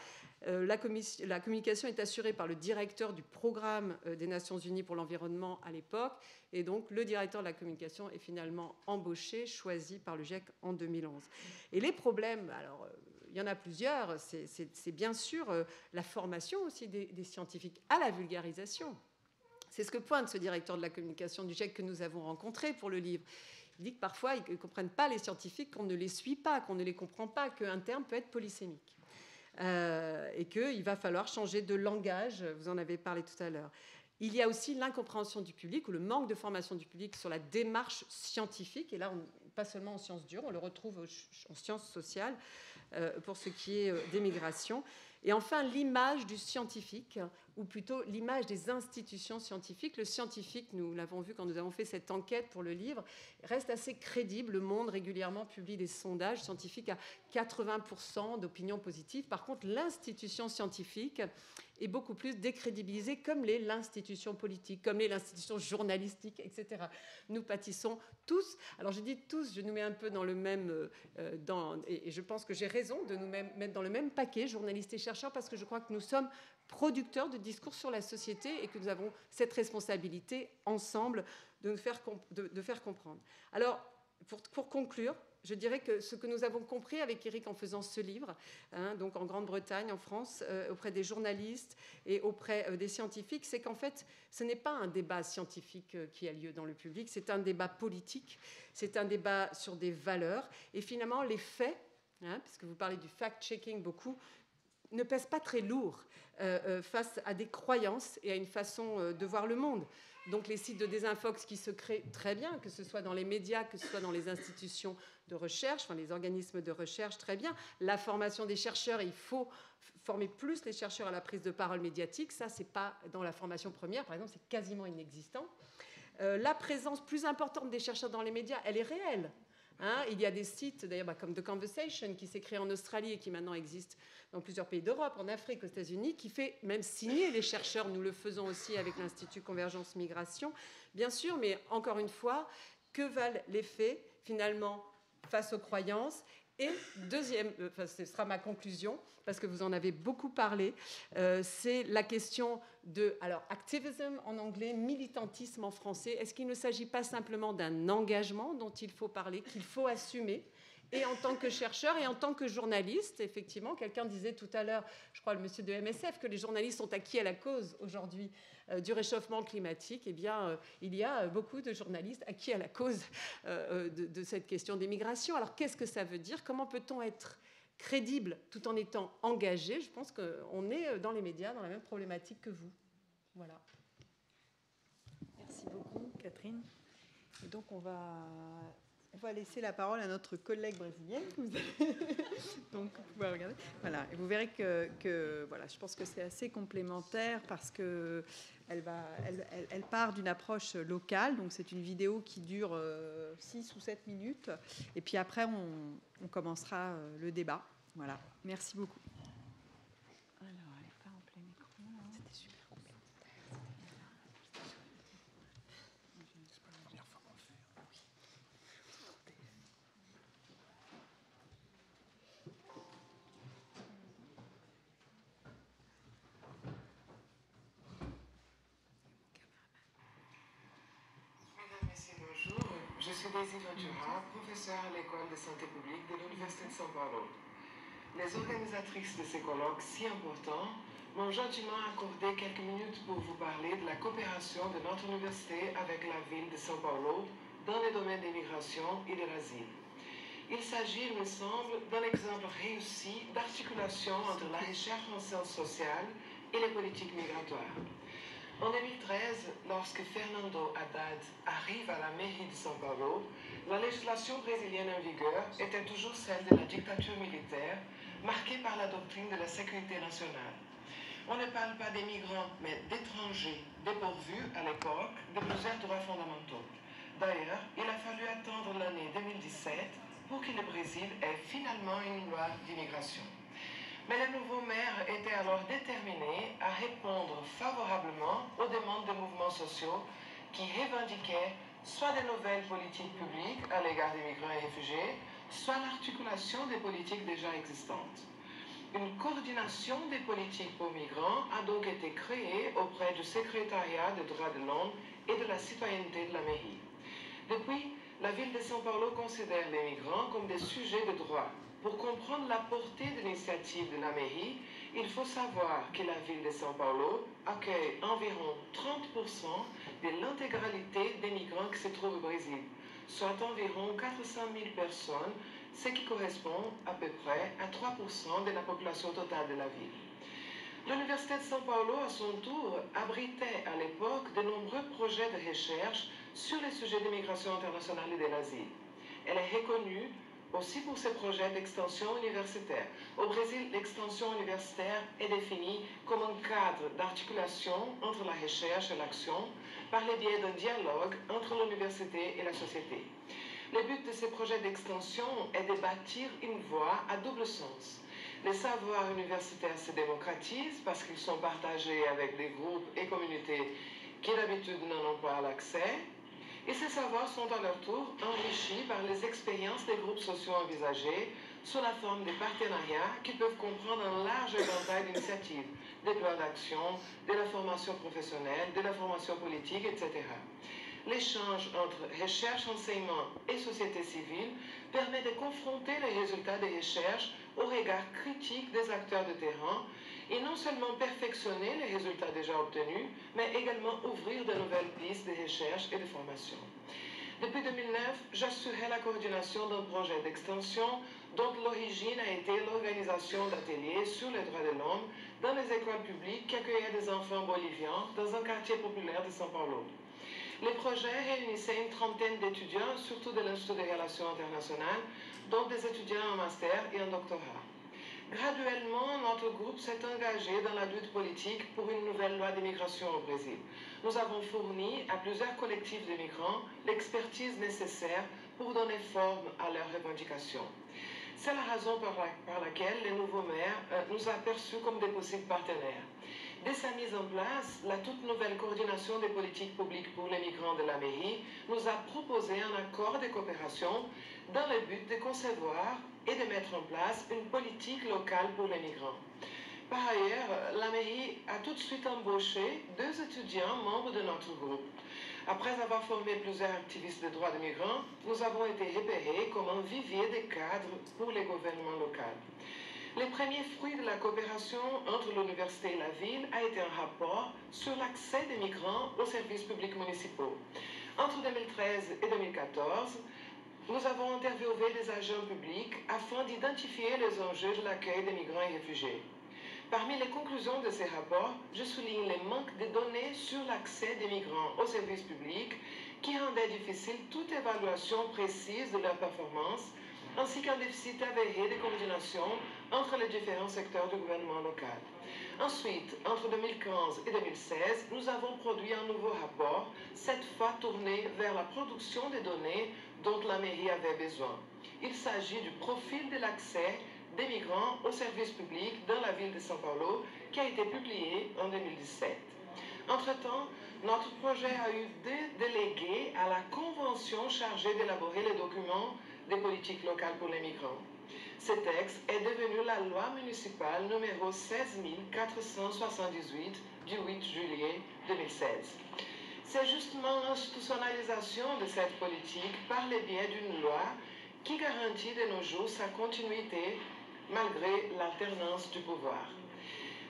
La communication est assurée par le directeur du programme des Nations Unies pour l'environnement à l'époque, et donc le directeur de la communication est finalement embauché, choisi par le GIEC en 2011. Et les problèmes, alors il y en a plusieurs, c'est bien sûr la formation aussi des scientifiques à la vulgarisation. C'est ce que pointe ce directeur de la communication du GIEC que nous avons rencontré pour le livre. Il dit que parfois ils ne comprennent pas les scientifiques, qu'on ne les suit pas, qu'on ne les comprend pas, qu'un terme peut être polysémique. Et qu'il va falloir changer de langage, vous en avez parlé tout à l'heure. Il y a aussi l'incompréhension du public ou le manque de formation du public sur la démarche scientifique, et là, pas seulement en sciences dures, on le retrouve en sciences sociales pour ce qui est des migrations. Et enfin, l'image du scientifique, ou plutôt l'image des institutions scientifiques. Le scientifique, nous l'avons vu quand nous avons fait cette enquête pour le livre, reste assez crédible. Le Monde régulièrement publie des sondages scientifiques à 80% d'opinion positive. Par contre, l'institution scientifique est beaucoup plus décrédibilisée, comme l'est l'institution politique, comme l'est l'institution journalistique, etc. Nous pâtissons tous, alors je dis tous, je nous mets un peu dans le même, et je pense que j'ai raison de nous mettre dans le même paquet, journalistes et chercheurs, parce que je crois que nous sommes producteurs de discours sur la société et que nous avons cette responsabilité ensemble de faire comprendre. Alors, pour conclure, je dirais que ce que nous avons compris avec Eric en faisant ce livre, donc en Grande-Bretagne, en France, auprès des journalistes et auprès des scientifiques, c'est qu'en fait, ce n'est pas un débat scientifique qui a lieu dans le public, c'est un débat politique, c'est un débat sur des valeurs. Et finalement, les faits, puisque vous parlez du fact-checking beaucoup, ne pèsent pas très lourd face à des croyances et à une façon de voir le monde. Donc les sites de désinfox qui se créent très bien, que ce soit dans les médias, que ce soit dans les institutions de recherche, enfin les organismes de recherche, très bien. La formation des chercheurs, il faut former plus les chercheurs à la prise de parole médiatique. Ça, c'est pas dans la formation première, par exemple, c'est quasiment inexistant. La présence plus importante des chercheurs dans les médias, elle est réelle. Il y a des sites, d'ailleurs, comme The Conversation, qui s'est créé en Australie et qui maintenant existe dans plusieurs pays d'Europe, en Afrique, aux États-Unis, qui fait même signer les chercheurs. Nous le faisons aussi avec l'Institut Convergence Migration, bien sûr, mais encore une fois, que valent les faits, finalement, face aux croyances? Et deuxième, ce sera ma conclusion, parce que vous en avez beaucoup parlé, c'est la question de, alors, activism en anglais, militantisme en français. Est-ce qu'il ne s'agit pas simplement d'un engagement dont il faut parler, qu'il faut assumer? Et en tant que chercheur et en tant que journaliste, effectivement, quelqu'un disait tout à l'heure, je crois le monsieur de MSF, que les journalistes sont acquis à la cause aujourd'hui du réchauffement climatique. Eh bien, il y a beaucoup de journalistes acquis à la cause de cette question des migrations. Alors, qu'est-ce que ça veut dire? Comment peut-on être crédible tout en étant engagé? Je pense qu'on est dans les médias dans la même problématique que vous. Voilà. Merci beaucoup, Catherine. Et donc, on va laisser la parole à notre collègue brésilienne. Donc, vous pouvez regarder. Voilà. Et vous verrez que voilà, je pense que c'est assez complémentaire parce que elle part d'une approche locale. Donc, c'est une vidéo qui dure 6 ou 7 minutes. Et puis après, on commencera le débat. Voilà. Merci beaucoup. Alors, elle n'est pas en plein écran. C'était super complémentaire. Je suis Daisy Ventura, professeure à l'école de santé publique de l'Université de São Paulo. les organisatrices de ces colloques si importants m'ont gentiment accordé quelques minutes pour vous parler de la coopération de notre université avec la ville de São Paulo dans les domaines des migrations et de l'asile. Il s'agit, il me semble, d'un exemple réussi d'articulation entre la recherche en sciences sociales et les politiques migratoires. En 2013, lorsque Fernando Haddad arrive à la mairie de São Paulo, la législation brésilienne en vigueur était toujours celle de la dictature militaire, marquée par la doctrine de la sécurité nationale. On ne parle pas des migrants, mais d'étrangers dépourvus à l'époque de plusieurs droits fondamentaux. D'ailleurs, il a fallu attendre l'année 2017 pour que le Brésil ait finalement une loi d'immigration. Mais le nouveau maire était alors déterminé à répondre favorablement aux demandes des mouvements sociaux qui revendiquaient soit des nouvelles politiques publiques à l'égard des migrants et réfugiés, soit l'articulation des politiques déjà existantes. Une coordination des politiques pour migrants a donc été créée auprès du secrétariat des droits de l'homme et de la citoyenneté de la mairie. Depuis, la ville de São Paulo considère les migrants comme des sujets de droit. Pour comprendre la portée de l'initiative de la mairie, il faut savoir que la ville de São Paulo accueille environ 30% de l'intégralité des migrants qui se trouvent au Brésil, soit environ 400 000 personnes, ce qui correspond à peu près à 3% de la population totale de la ville. L'Université de São Paulo, à son tour, abritait à l'époque de nombreux projets de recherche sur les sujets de migration internationale et de l'asile. Elle est reconnue aussi pour ses projets d'extension universitaire. Au Brésil, l'extension universitaire est définie comme un cadre d'articulation entre la recherche et l'action par le biais d'un dialogue entre l'université et la société. Le but de ces projets d'extension est de bâtir une voie à double sens. Les savoirs universitaires se démocratisent parce qu'ils sont partagés avec des groupes et communautés qui d'habitude n'en ont pas l'accès. Et ces savoirs sont à leur tour enrichis par les expériences des groupes sociaux envisagés sous la forme de partenariats qui peuvent comprendre un large éventail d'initiatives, des plans d'action, de la formation professionnelle, de la formation politique, etc. L'échange entre recherche, enseignement et société civile permet de confronter les résultats des recherches au regard critique des acteurs de terrain et non seulement perfectionner les résultats déjà obtenus, mais également ouvrir de nouvelles pistes de recherche et de formation. Depuis 2009, j'assurais la coordination d'un projet d'extension dont l'origine a été l'organisation d'ateliers sur les droits de l'homme dans les écoles publiques qui accueillaient des enfants boliviens dans un quartier populaire de São Paulo. Les projets réunissaient une trentaine d'étudiants, surtout de l'Institut des Relations internationales, dont des étudiants en master et en doctorat. Graduellement, notre groupe s'est engagé dans la lutte politique pour une nouvelle loi d'immigration au Brésil. Nous avons fourni à plusieurs collectifs de migrants l'expertise nécessaire pour donner forme à leurs revendications. C'est la raison par laquelle le nouveau maire nous a perçus comme des possibles partenaires. Dès sa mise en place, la toute nouvelle coordination des politiques publiques pour les migrants de la mairie nous a proposé un accord de coopération dans le but de concevoir et de mettre en place une politique locale pour les migrants. Par ailleurs, la mairie a tout de suite embauché 2 étudiants membres de notre groupe. Après avoir formé plusieurs activistes de droits de migrants, nous avons été repérés comme un vivier de cadres pour les gouvernements locaux. Les premiers fruits de la coopération entre l'université et la ville a été un rapport sur l'accès des migrants aux services publics municipaux. Entre 2013 et 2014, nous avons interviewé des agents publics afin d'identifier les enjeux de l'accueil des migrants et réfugiés. Parmi les conclusions de ces rapports, je souligne les manques de données sur l'accès des migrants aux services publics qui rendaient difficile toute évaluation précise de leur performance, ainsi qu'un déficit avéré de coordination entre les différents secteurs du gouvernement local. Ensuite, entre 2015 et 2016, nous avons produit un nouveau rapport, cette fois tourné vers la production des données dont la mairie avait besoin. Il s'agit du profil de l'accès des migrants aux services publics dans la ville de São Paulo, qui a été publié en 2017. Entre-temps, notre projet a eu 2 délégués à la convention chargée d'élaborer les documents des politiques locales pour les migrants. Ce texte est devenu la loi municipale numéro 16478 du 8 juillet 2016. C'est justement l'institutionnalisation de cette politique par le biais d'une loi qui garantit de nos jours sa continuité malgré l'alternance du pouvoir.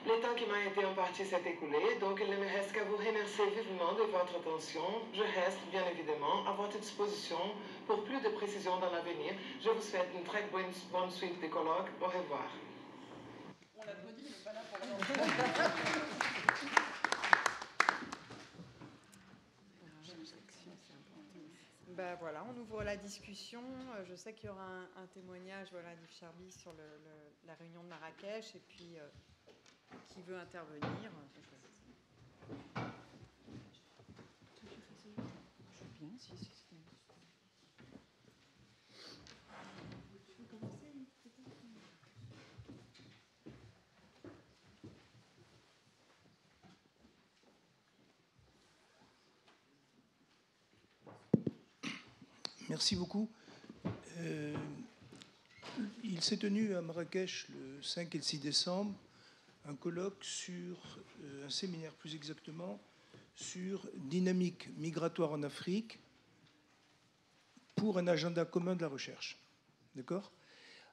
Le temps qui m'a été imparti s'est écoulé, donc il ne me reste qu'à vous remercier vivement de votre attention. Je reste, bien évidemment, à votre disposition pour plus de précisions dans l'avenir. Je vous souhaite une très bonne suite des colloques. Au revoir. On applaudit, mais pas là pour Ben voilà, on ouvre la discussion. Je sais qu'il y aura un témoignage d'Yves Charby sur la réunion de Marrakech et puis qui veut intervenir. Merci beaucoup. Il s'est tenu à Marrakech le 5 et le 6 décembre un colloque sur, un séminaire plus exactement, sur dynamique migratoire en Afrique pour un agenda commun de la recherche. D'accord ?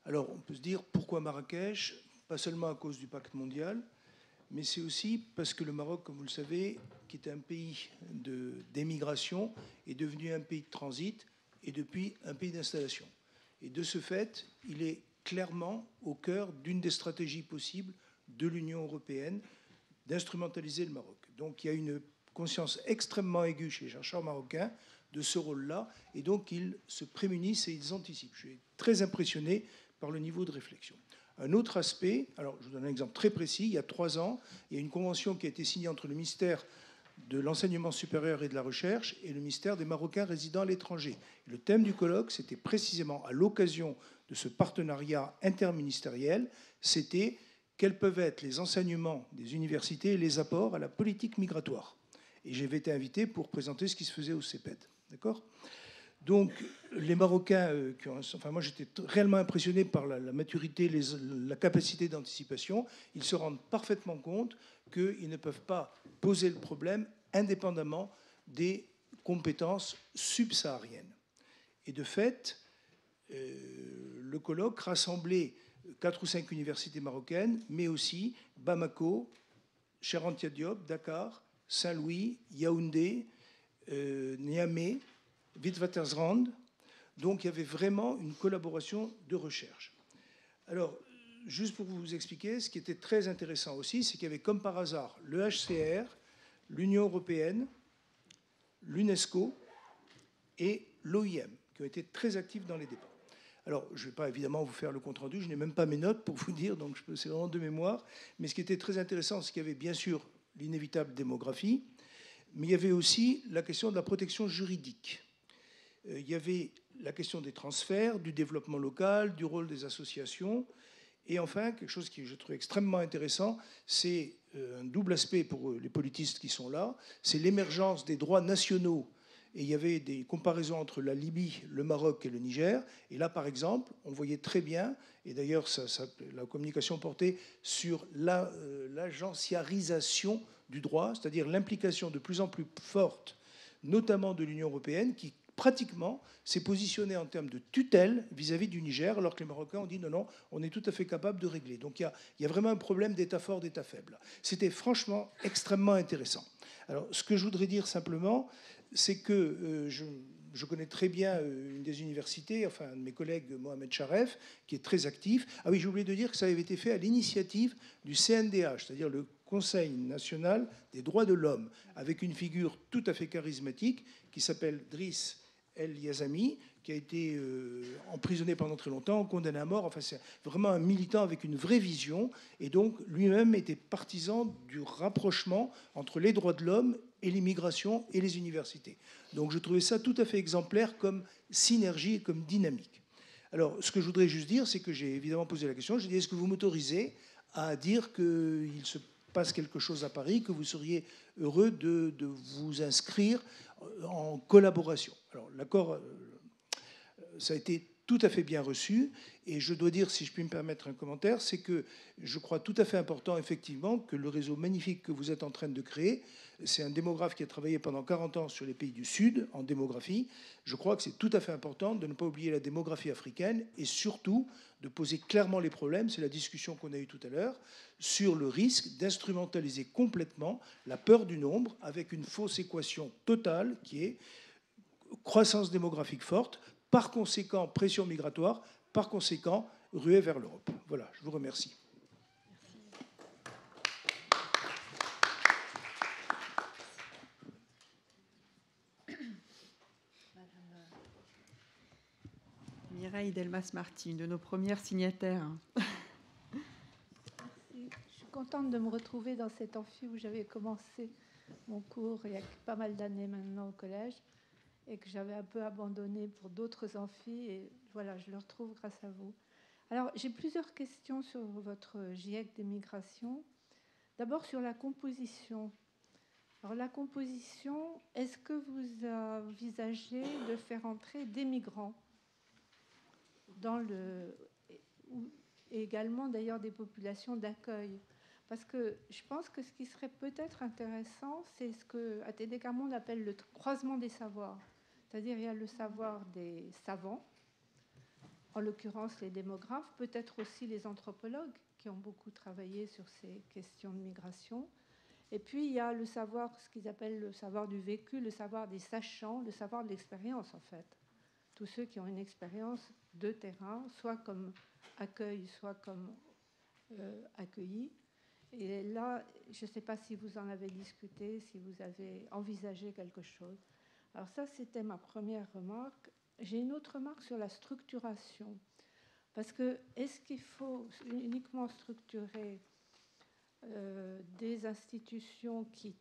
Alors, on peut se dire pourquoi Marrakech ? Pas seulement à cause du pacte mondial, mais c'est aussi parce que le Maroc, comme vous le savez, qui était un pays d'émigration, est devenu un pays de transit et depuis un pays d'installation. Et de ce fait, il est clairement au cœur d'une des stratégies possibles de l'Union européenne d'instrumentaliser le Maroc. Donc il y a une conscience extrêmement aiguë chez les chercheurs marocains de ce rôle-là, et donc ils se prémunissent et ils anticipent. Je suis très impressionné par le niveau de réflexion. Un autre aspect, alors je vous donne un exemple très précis, il y a 3 ans, il y a une convention qui a été signée entre le ministère de l'enseignement supérieur et de la recherche et le ministère des Marocains résidant à l'étranger. Le thème du colloque, c'était précisément à l'occasion de ce partenariat interministériel, c'était quels peuvent être les enseignements des universités et les apports à la politique migratoire. Et j'avais été invité pour présenter ce qui se faisait au CEPED. D'accord ? Donc, les Marocains, moi j'étais réellement impressionné par la maturité, la capacité d'anticipation. Ils se rendent parfaitement compte qu'ils ne peuvent pas poser le problème indépendamment des compétences subsahariennes. Et de fait, le colloque rassemblait 4 ou 5 universités marocaines, mais aussi Bamako, Cherantia Diop, Dakar, Saint-Louis, Yaoundé, Niamey, Witwatersrand. Donc il y avait vraiment une collaboration de recherche. Alors, juste pour vous expliquer, ce qui était très intéressant aussi, c'est qu'il y avait comme par hasard le HCR, l'Union européenne, l'UNESCO et l'OIM, qui ont été très actifs dans les débats. Alors, je ne vais pas évidemment vous faire le compte-rendu, je n'ai même pas mes notes pour vous dire, donc c'est vraiment de mémoire. Mais ce qui était très intéressant, c'est qu'il y avait bien sûr l'inévitable démographie, mais il y avait aussi la question de la protection juridique. Il y avait la question des transferts, du développement local, du rôle des associations. Et enfin, quelque chose qui je trouve extrêmement intéressant, c'est un double aspect pour les politistes qui sont là, c'est l'émergence des droits nationaux. Et il y avait des comparaisons entre la Libye, le Maroc et le Niger. Et là, par exemple, on voyait très bien, et d'ailleurs la communication portait sur l'agenciarisation du droit, c'est-à-dire l'implication de plus en plus forte, notamment de l'Union européenne, qui pratiquement s'est positionnée en termes de tutelle vis-à-vis du Niger, alors que les Marocains ont dit non, non, on est tout à fait capable de régler. Donc il y a vraiment un problème d'État fort, d'État faible. C'était franchement extrêmement intéressant. Alors ce que je voudrais dire simplement, c'est que je connais très bien une des universités, enfin un de mes collègues, Mohamed Charef, qui est très actif. Ah oui, j'ai oublié de dire que ça avait été fait à l'initiative du CNDH, c'est-à-dire le Conseil national des droits de l'homme, avec une figure tout à fait charismatique qui s'appelle Driss El Yazami, qui a été emprisonné pendant très longtemps, condamné à mort. Enfin, c'est vraiment un militant avec une vraie vision. Et donc, lui-même était partisan du rapprochement entre les droits de l'homme et l'immigration et les universités. Donc, je trouvais ça tout à fait exemplaire comme synergie et comme dynamique. Alors, ce que je voudrais juste dire, c'est que j'ai évidemment posé la question. J'ai dit, est-ce que vous m'autorisez à dire qu'il se passe quelque chose à Paris, que vous seriez heureux de vous inscrire en collaboration? Alors, l'accord... ça a été tout à fait bien reçu. Et je dois dire, si je puis me permettre un commentaire, c'est que je crois tout à fait important, effectivement, que le réseau magnifique que vous êtes en train de créer, c'est un démographe qui a travaillé pendant 40 ans sur les pays du Sud en démographie. Je crois que c'est tout à fait important de ne pas oublier la démographie africaine et surtout de poser clairement les problèmes. C'est la discussion qu'on a eue tout à l'heure sur le risque d'instrumentaliser complètement la peur du nombre avec une fausse équation totale qui est croissance démographique forte, par conséquent pression migratoire, par conséquent ruée vers l'Europe. Voilà, je vous remercie. Mireille Delmas-Marty, une de nos premières signataires. Merci. Je suis contente de me retrouver dans cet amphi où j'avais commencé mon cours il y a pas mal d'années maintenant au collège et que j'avais un peu abandonné pour d'autres amphis. Et voilà, je le retrouve grâce à vous. Alors, j'ai plusieurs questions sur votre GIEC des migrations. D'abord, sur la composition. Alors, la composition, est-ce que vous envisagez de faire entrer des migrants dans le... et également d'ailleurs des populations d'accueil? Parce que je pense que ce qui serait peut-être intéressant, c'est ce que ATD Quart Monde appelle le croisement des savoirs. C'est-à-dire il y a le savoir des savants, en l'occurrence les démographes, peut-être aussi les anthropologues qui ont beaucoup travaillé sur ces questions de migration. Et puis il y a le savoir, ce qu'ils appellent le savoir du vécu, le savoir des sachants, le savoir de l'expérience en fait. Tous ceux qui ont une expérience de terrain, soit comme accueil, soit comme accueillis. Et là, je ne sais pas si vous en avez discuté, si vous avez envisagé quelque chose. Alors ça, c'était ma première remarque. J'ai une autre remarque sur la structuration. Parce que est-ce qu'il faut uniquement structurer des institutions qui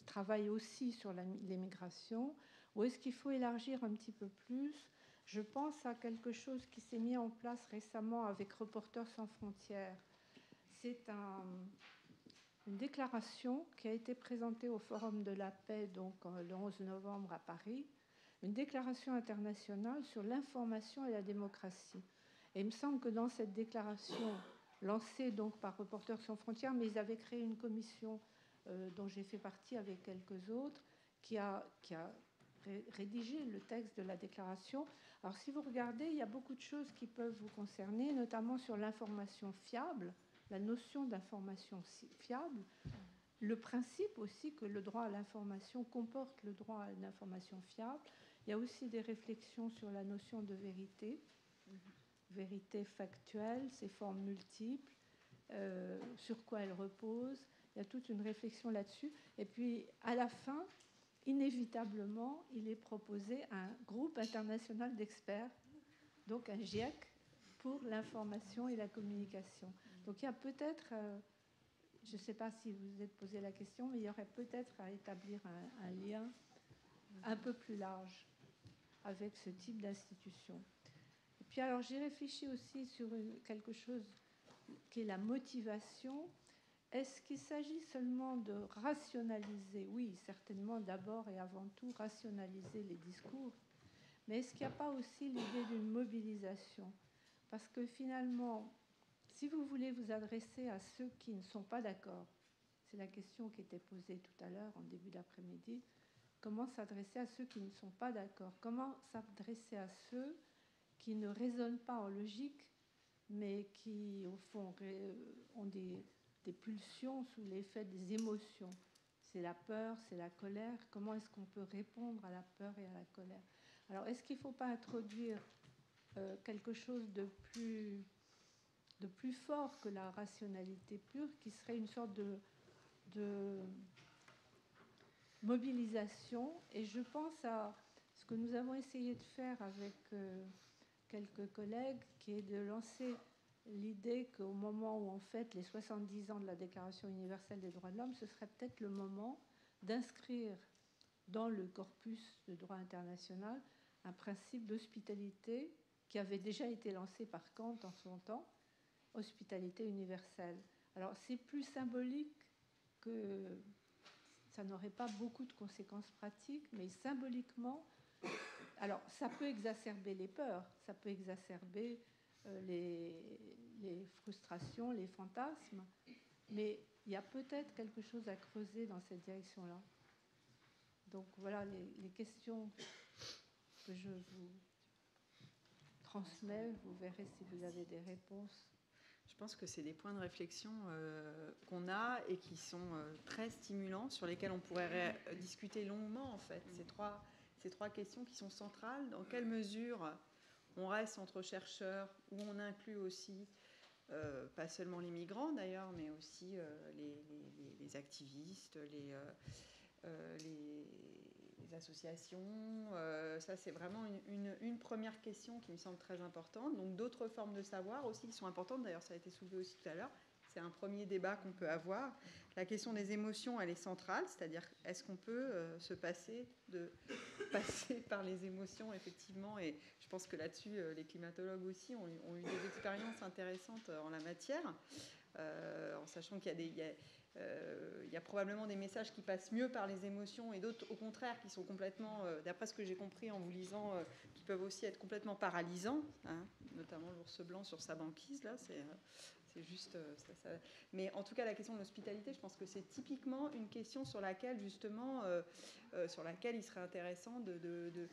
travaillent aussi sur les migrations, ou est-ce qu'il faut élargir un petit peu plus? Je pense à quelque chose qui s'est mis en place récemment avec Reporters sans frontières. C'est une déclaration qui a été présentée au Forum de la paix donc, le 11 novembre à Paris, une déclaration internationale sur l'information et la démocratie. Et il me semble que dans cette déclaration, lancée donc par Reporters sans frontières, mais ils avaient créé une commission dont j'ai fait partie avec quelques autres, qui a rédigé le texte de la déclaration. Alors si vous regardez, il y a beaucoup de choses qui peuvent vous concerner, notamment sur l'information fiable, la notion d'information fiable, le principe aussi que le droit à l'information comporte le droit à une information fiable. Il y a aussi des réflexions sur la notion de vérité, vérité factuelle, ses formes multiples, sur quoi elle repose. Il y a toute une réflexion là-dessus. Et puis, à la fin, inévitablement, il est proposé un groupe international d'experts, donc un GIEC, pour l'information et la communication. Donc il y a peut-être, je ne sais pas si vous vous êtes posé la question, mais il y aurait peut-être à établir un lien un peu plus large avec ce type d'institution. Et puis alors j'ai réfléchi aussi sur quelque chose qui est la motivation. Est-ce qu'il s'agit seulement de rationaliser? Oui, certainement d'abord et avant tout rationaliser les discours, mais est-ce qu'il n'y a pas aussi l'idée d'une mobilisation? Parce que finalement, si vous voulez vous adresser à ceux qui ne sont pas d'accord, c'est la question qui était posée tout à l'heure en début d'après-midi, comment s'adresser à ceux qui ne sont pas d'accord? Comment s'adresser à ceux qui ne raisonnent pas en logique, mais qui, au fond, ont des pulsions sous l'effet des émotions? C'est la peur, c'est la colère. Comment est-ce qu'on peut répondre à la peur et à la colère? Alors, est-ce qu'il ne faut pas introduire quelque chose de plus fort que la rationalité pure, qui serait une sorte de mobilisation? Et je pense à ce que nous avons essayé de faire avec quelques collègues, qui est de lancer l'idée qu'au moment où on fête les 70 ans de la Déclaration universelle des droits de l'homme, ce serait peut-être le moment d'inscrire dans le corpus de droit international un principe d'hospitalité qui avait déjà été lancé par Kant en son temps, hospitalité universelle. Alors c'est plus symbolique que ça n'aurait pas beaucoup de conséquences pratiques, mais symboliquement, Alors, ça peut exacerber les peurs, ça peut exacerber les frustrations, les fantasmes, mais il y a peut-être quelque chose à creuser dans cette direction-là. Donc voilà les questions que je vous transmets. Vous verrez si vous avez des réponses. Je pense que c'est des points de réflexion qu'on a et qui sont très stimulants, sur lesquels on pourrait discuter longuement, en fait. Ces trois questions qui sont centrales. Dans quelle mesure on reste entre chercheurs, où on inclut aussi, pas seulement les migrants d'ailleurs, mais aussi les activistes, les associations. Ça, c'est vraiment une première question qui me semble très importante. Donc, d'autres formes de savoir aussi qui sont importantes. D'ailleurs, ça a été soulevé aussi tout à l'heure. C'est un premier débat qu'on peut avoir. La question des émotions, elle est centrale, c'est-à-dire est-ce qu'on peut se passer par les émotions, effectivement. Et je pense que là-dessus, les climatologues aussi ont eu des expériences intéressantes en la matière, en sachant qu'il y a probablement des messages qui passent mieux par les émotions et d'autres, au contraire, qui sont complètement, d'après ce que j'ai compris en vous lisant, qui peuvent aussi être complètement paralysants, hein, notamment l'ours blanc sur sa banquise, là, c'est juste ça. Mais en tout cas, la question de l'hospitalité, je pense que c'est typiquement une question sur laquelle, justement, il serait intéressant de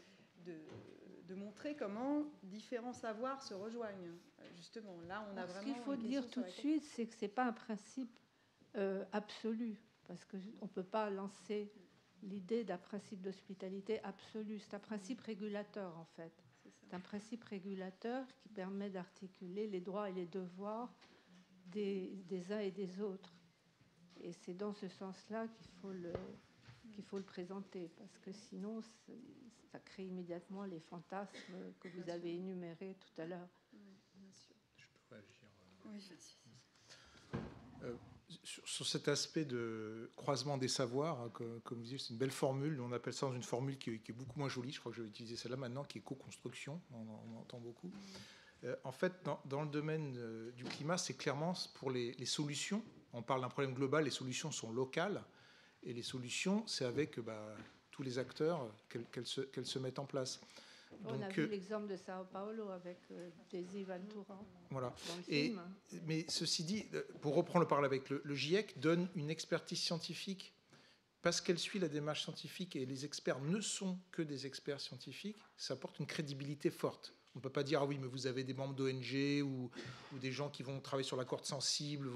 montrer comment différents savoirs se rejoignent. Justement, là, on a vraiment... Ce qu'il faut dire tout de suite, c'est que ce n'est pas un principe absolu, parce qu'on ne peut pas lancer l'idée d'un principe d'hospitalité absolu. C'est un principe régulateur, en fait. C'est un principe régulateur qui permet d'articuler les droits et les devoirs des uns et des autres. Et c'est dans ce sens-là qu'il faut le présenter, parce que sinon, ça crée immédiatement les fantasmes que vous avez énumérés tout à l'heure. Je peux réagir. Oui, sur cet aspect de croisement des savoirs, hein, comme vous dites, c'est une belle formule. On appelle ça dans une formule qui est beaucoup moins jolie. Je crois que je vais utiliser celle-là maintenant, qui est co-construction. On entend beaucoup. En fait, dans le domaine du climat, c'est clairement pour les solutions. On parle d'un problème global, les solutions sont locales. Et les solutions, c'est avec tous les acteurs qu'elles se mettent en place. On a vu l'exemple de Sao Paulo avec Daisy Ventura. Voilà. Mais ceci dit, pour reprendre le parallèle avec le GIEC, donne une expertise scientifique parce qu'elle suit la démarche scientifique et les experts ne sont que des experts scientifiques, ça apporte une crédibilité forte. On ne peut pas dire, ah oui, mais vous avez des membres d'ONG ou des gens qui vont travailler sur la corde sensible.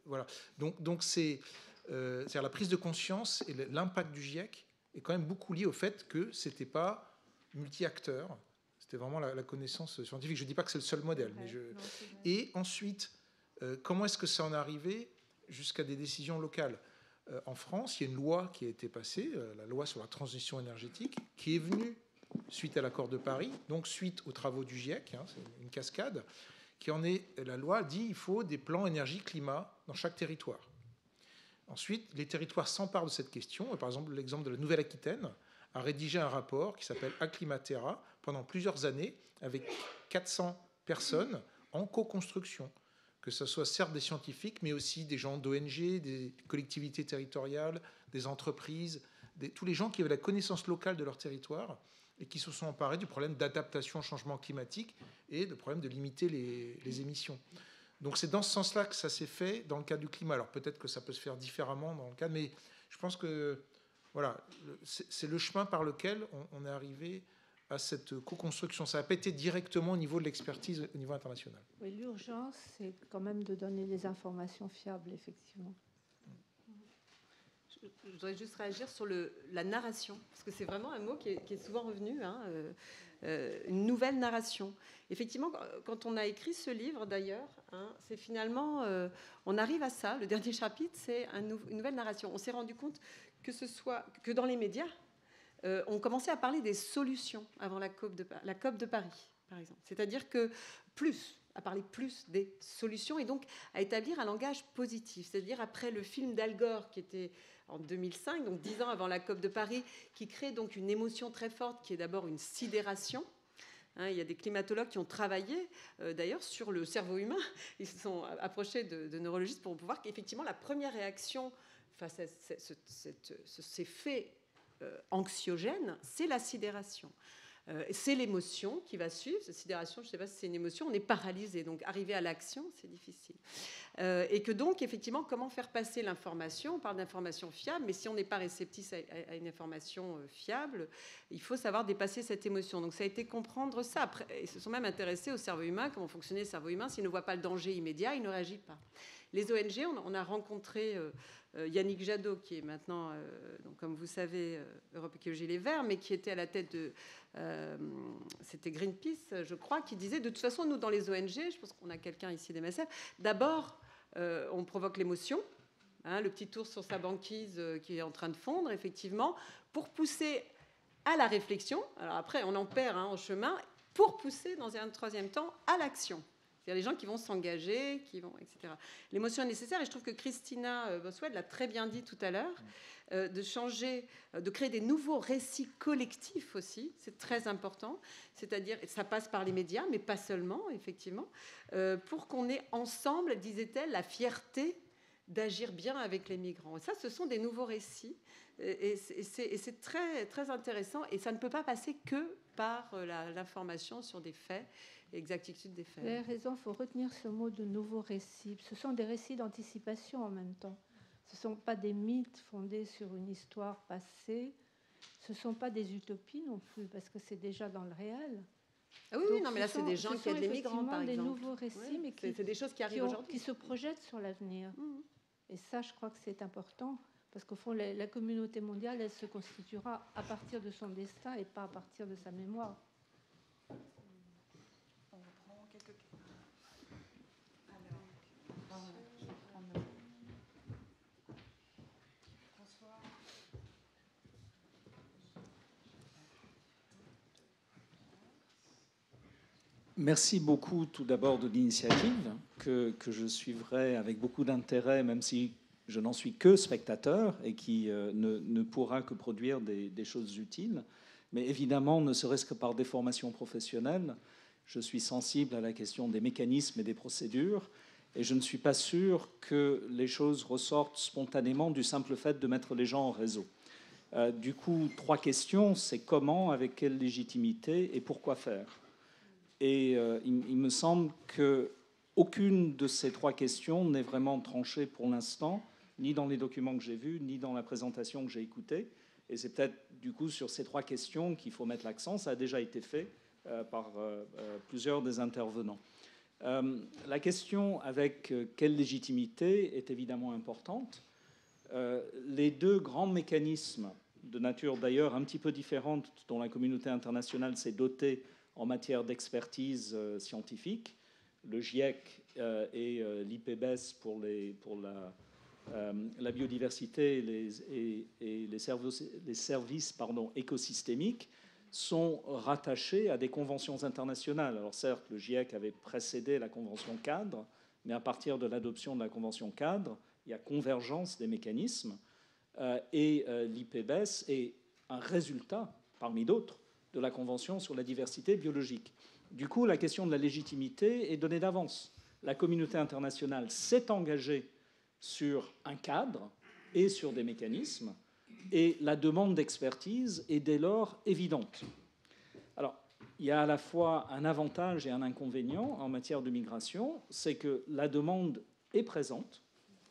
Voilà. Donc c'est-à-dire la prise de conscience et l'impact du GIEC est quand même beaucoup lié au fait que ce n'était pas multi-acteurs, c'était vraiment la connaissance scientifique. Je ne dis pas que c'est le seul modèle. Et ensuite, comment est-ce que ça en est arrivé jusqu'à des décisions locales ? En France, il y a une loi qui a été passée, la loi sur la transition énergétique, qui est venue suite à l'accord de Paris, donc suite aux travaux du GIEC, hein, c'est une cascade, la loi dit qu'il faut des plans énergie-climat dans chaque territoire. Ensuite, les territoires s'emparent de cette question. Par exemple, l'exemple de la Nouvelle-Aquitaine a rédigé un rapport qui s'appelle Acclimatera pendant plusieurs années avec 400 personnes en co-construction, que ce soit certes des scientifiques, mais aussi des gens d'ONG, des collectivités territoriales, des entreprises, tous les gens qui avaient la connaissance locale de leur territoire et qui se sont emparés du problème d'adaptation au changement climatique et du problème de limiter les émissions. Donc c'est dans ce sens-là que ça s'est fait dans le cadre du climat. Alors peut-être que ça peut se faire différemment dans le cadre, mais je pense que voilà, c'est le chemin par lequel on est arrivé à cette co-construction. Ça n'a pas été directement au niveau de l'expertise au niveau international. Oui, l'urgence, c'est quand même de donner des informations fiables, effectivement. Je voudrais juste réagir sur la narration, parce que c'est vraiment un mot qui est souvent revenu, hein, une nouvelle narration. Effectivement, quand on a écrit ce livre, d'ailleurs, hein, c'est finalement, on arrive à ça. Le dernier chapitre, c'est une nouvelle narration. On s'est rendu compte que dans les médias, on commençait à parler des solutions avant la COP de Paris, par exemple. C'est-à-dire que à parler plus des solutions et donc à établir un langage positif. C'est-à-dire après le film d'Al Gore qui était en 2005, donc 10 ans avant la COP de Paris, qui crée donc une émotion très forte qui est d'abord une sidération. Hein, il y a des climatologues qui ont travaillé d'ailleurs sur le cerveau humain. Ils se sont approchés de neurologistes pour voir qu'effectivement la première réaction face à ces faits anxiogènes, c'est la sidération. C'est l'émotion qui va suivre. Cette sidération, je ne sais pas si c'est une émotion, on est paralysé. Donc, arriver à l'action, c'est difficile. Et que donc, effectivement, comment faire passer l'information? On parle d'information fiable, mais si on n'est pas réceptif à une information fiable, il faut savoir dépasser cette émotion. Donc, ça a été comprendre ça. Après, ils se sont même intéressés au cerveau humain, comment fonctionnait le cerveau humain. S'il ne voit pas le danger immédiat, il ne réagit pas. Les ONG, on a rencontré Yannick Jadot, qui est maintenant, donc, comme vous savez, Europe Écologie Les Verts, mais qui était à la tête de... c'était Greenpeace, je crois, qui disait, de toute façon, nous, dans les ONG, je pense qu'on a quelqu'un ici des MSF, d'abord, on provoque l'émotion, hein, le petit ours sur sa banquise qui est en train de fondre, effectivement, pour pousser à la réflexion. Alors après, on en perd en chemin, pour pousser, dans un troisième temps, à l'action. C'est-à-dire les gens qui vont s'engager, qui vont, etc. L'émotion est nécessaire, et je trouve que Christina Boswell l'a très bien dit tout à l'heure, de changer, de créer des nouveaux récits collectifs aussi, c'est très important. C'est-à-dire, ça passe par les médias, mais pas seulement, effectivement, pour qu'on ait ensemble, disait-elle, la fierté d'agir bien avec les migrants. Et ça, ce sont des nouveaux récits, et c'est très, très intéressant, et ça ne peut pas passer que par l'information sur des faits, exactitude des faits. Vous avez raison, il faut retenir ce mot de nouveaux récits. Ce sont des récits d'anticipation en même temps. Ce ne sont pas des mythes fondés sur une histoire passée. Ce ne sont pas des utopies non plus, parce que c'est déjà dans le réel. Ah oui, non, mais là, c'est des gens qui aident les migrants, par exemple. Ce sont des nouveaux récits, mais c'est des choses qui arrivent aujourd'hui. Qui se projettent sur l'avenir. Et ça, je crois que c'est important, parce qu'au fond, la communauté mondiale, elle se constituera à partir de son destin et pas à partir de sa mémoire. Merci beaucoup tout d'abord de l'initiative que je suivrai avec beaucoup d'intérêt, même si je n'en suis que spectateur et qui ne pourra que produire des choses utiles. Mais évidemment, ne serait-ce que par des formations professionnelles, je suis sensible à la question des mécanismes et des procédures, et je ne suis pas sûr que les choses ressortent spontanément du simple fait de mettre les gens en réseau. Du coup, 3 questions, c'est comment, avec quelle légitimité et pourquoi faire. Et il me semble qu'aucune de ces 3 questions n'est vraiment tranchée pour l'instant, ni dans les documents que j'ai vus, ni dans la présentation que j'ai écoutée. Et c'est peut-être du coup sur ces 3 questions qu'il faut mettre l'accent. Ça a déjà été fait par plusieurs des intervenants. La question avec quelle légitimité est évidemment importante. Les 2 grands mécanismes de nature d'ailleurs un petit peu différente dont la communauté internationale s'est dotée en matière d'expertise scientifique, le GIEC et l'IPBES pour la biodiversité et les services écosystémiques, sont rattachés à des conventions internationales. Alors certes, le GIEC avait précédé la convention cadre, mais à partir de l'adoption de la convention cadre, il y a convergence des mécanismes, et l'IPBES est un résultat, parmi d'autres, de la Convention sur la diversité biologique. Du coup, la question de la légitimité est donnée d'avance. La communauté internationale s'est engagée sur un cadre et sur des mécanismes, et la demande d'expertise est dès lors évidente. Alors, il y a à la fois un avantage et un inconvénient en matière de migration, c'est que la demande est présente,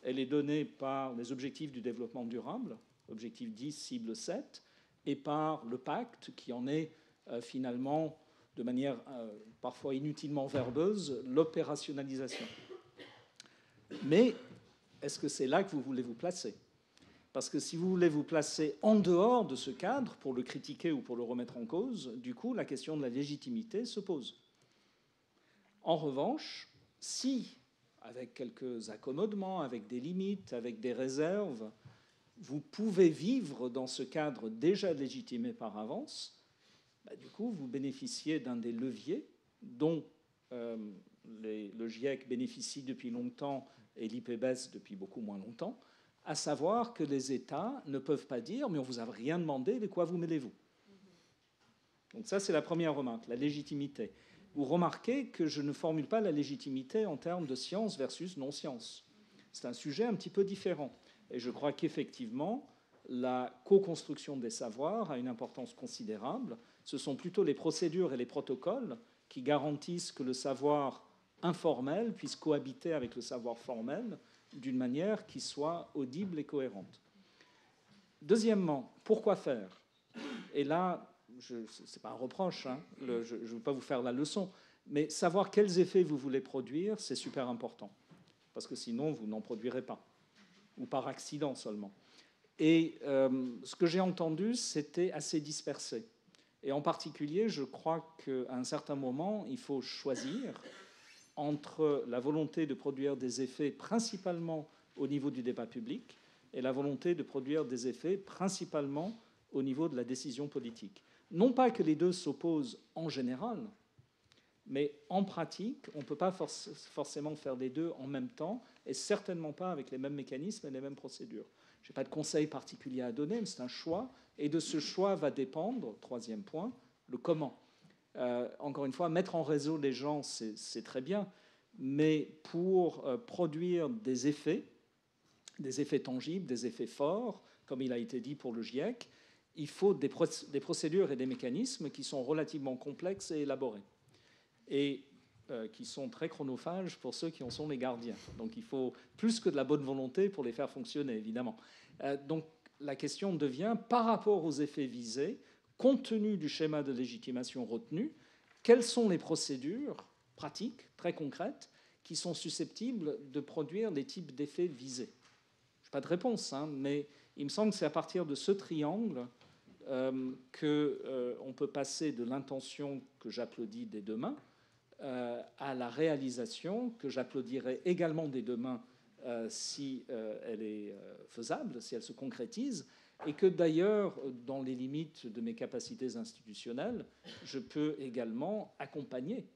elle est donnée par les objectifs du développement durable, objectif 10, cible 7, et par le pacte qui en est finalement, de manière parfois inutilement verbeuse, l'opérationnalisation. Mais est-ce que c'est là que vous voulez vous placer? Parce que si vous voulez vous placer en dehors de ce cadre pour le critiquer ou pour le remettre en cause, du coup, la question de la légitimité se pose. En revanche, si, avec quelques accommodements, avec des limites, avec des réserves, vous pouvez vivre dans ce cadre déjà légitimé par avance, du coup, vous bénéficiez d'un des leviers dont le GIEC bénéficie depuis longtemps et l'IPBES depuis beaucoup moins longtemps, à savoir que les États ne peuvent pas dire « mais on ne vous a rien demandé, de quoi vous mêlez-vous » Donc ça, c'est la première remarque, la légitimité. Vous remarquez que je ne formule pas la légitimité en termes de science versus non-science. C'est un sujet un petit peu différent. Et je crois qu'effectivement, la co-construction des savoirs a une importance considérable. Ce sont plutôt les procédures et les protocoles qui garantissent que le savoir informel puisse cohabiter avec le savoir formel d'une manière qui soit audible et cohérente. Deuxièmement, pourquoi faire? Et là, ce n'est pas un reproche, hein, je ne veux pas vous faire la leçon, mais savoir quels effets vous voulez produire, c'est super important, parce que sinon, vous n'en produirez pas, ou par accident seulement. Et ce que j'ai entendu, c'était assez dispersé. Et en particulier, je crois qu'à un certain moment, il faut choisir entre la volonté de produire des effets principalement au niveau du débat public et la volonté de produire des effets principalement au niveau de la décision politique. Non pas que les deux s'opposent en général, mais en pratique, on ne peut pas forcément faire les deux en même temps, et certainement pas avec les mêmes mécanismes et les mêmes procédures. Je n'ai pas de conseil particulier à donner, mais c'est un choix, et de ce choix va dépendre, troisième point, le comment. Encore une fois, mettre en réseau les gens, c'est très bien, mais pour produire des effets tangibles, des effets forts, comme il a été dit pour le GIEC, il faut des procédures et des mécanismes qui sont relativement complexes et élaborés, et qui sont très chronophages pour ceux qui en sont les gardiens. Donc il faut plus que de la bonne volonté pour les faire fonctionner, évidemment. Donc la question devient, par rapport aux effets visés, compte tenu du schéma de légitimation retenu, quelles sont les procédures pratiques, très concrètes, qui sont susceptibles de produire les types d'effets visés? Je n'ai pas de réponse, hein, mais il me semble que c'est à partir de ce triangle qu'on peut passer de l'intention que j'applaudis dès demain à la réalisation que j'applaudirai également dès demain si elle est faisable, si elle se concrétise, et que d'ailleurs, dans les limites de mes capacités institutionnelles, je peux également accompagner,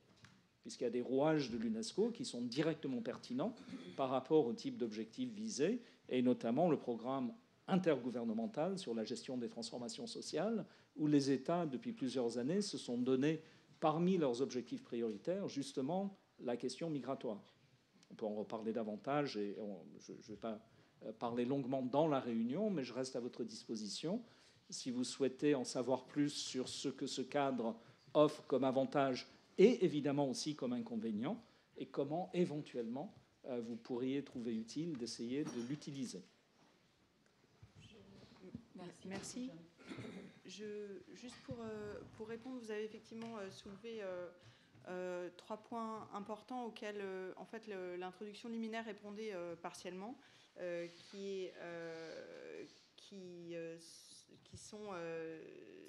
puisqu'il y a des rouages de l'UNESCO qui sont directement pertinents par rapport au type d'objectifs visés, et notamment le programme intergouvernemental sur la gestion des transformations sociales, où les États, depuis plusieurs années, se sont donnés parmi leurs objectifs prioritaires, justement, la question migratoire. On peut en reparler davantage, et je ne vais pas parler longuement dans la réunion, mais je reste à votre disposition si vous souhaitez en savoir plus sur ce que ce cadre offre comme avantage et évidemment aussi comme inconvénient, et comment éventuellement vous pourriez trouver utile d'essayer de l'utiliser. Merci. Juste pour répondre, vous avez effectivement soulevé 3 points importants auxquels en fait, l'introduction liminaire répondait partiellement, qui sont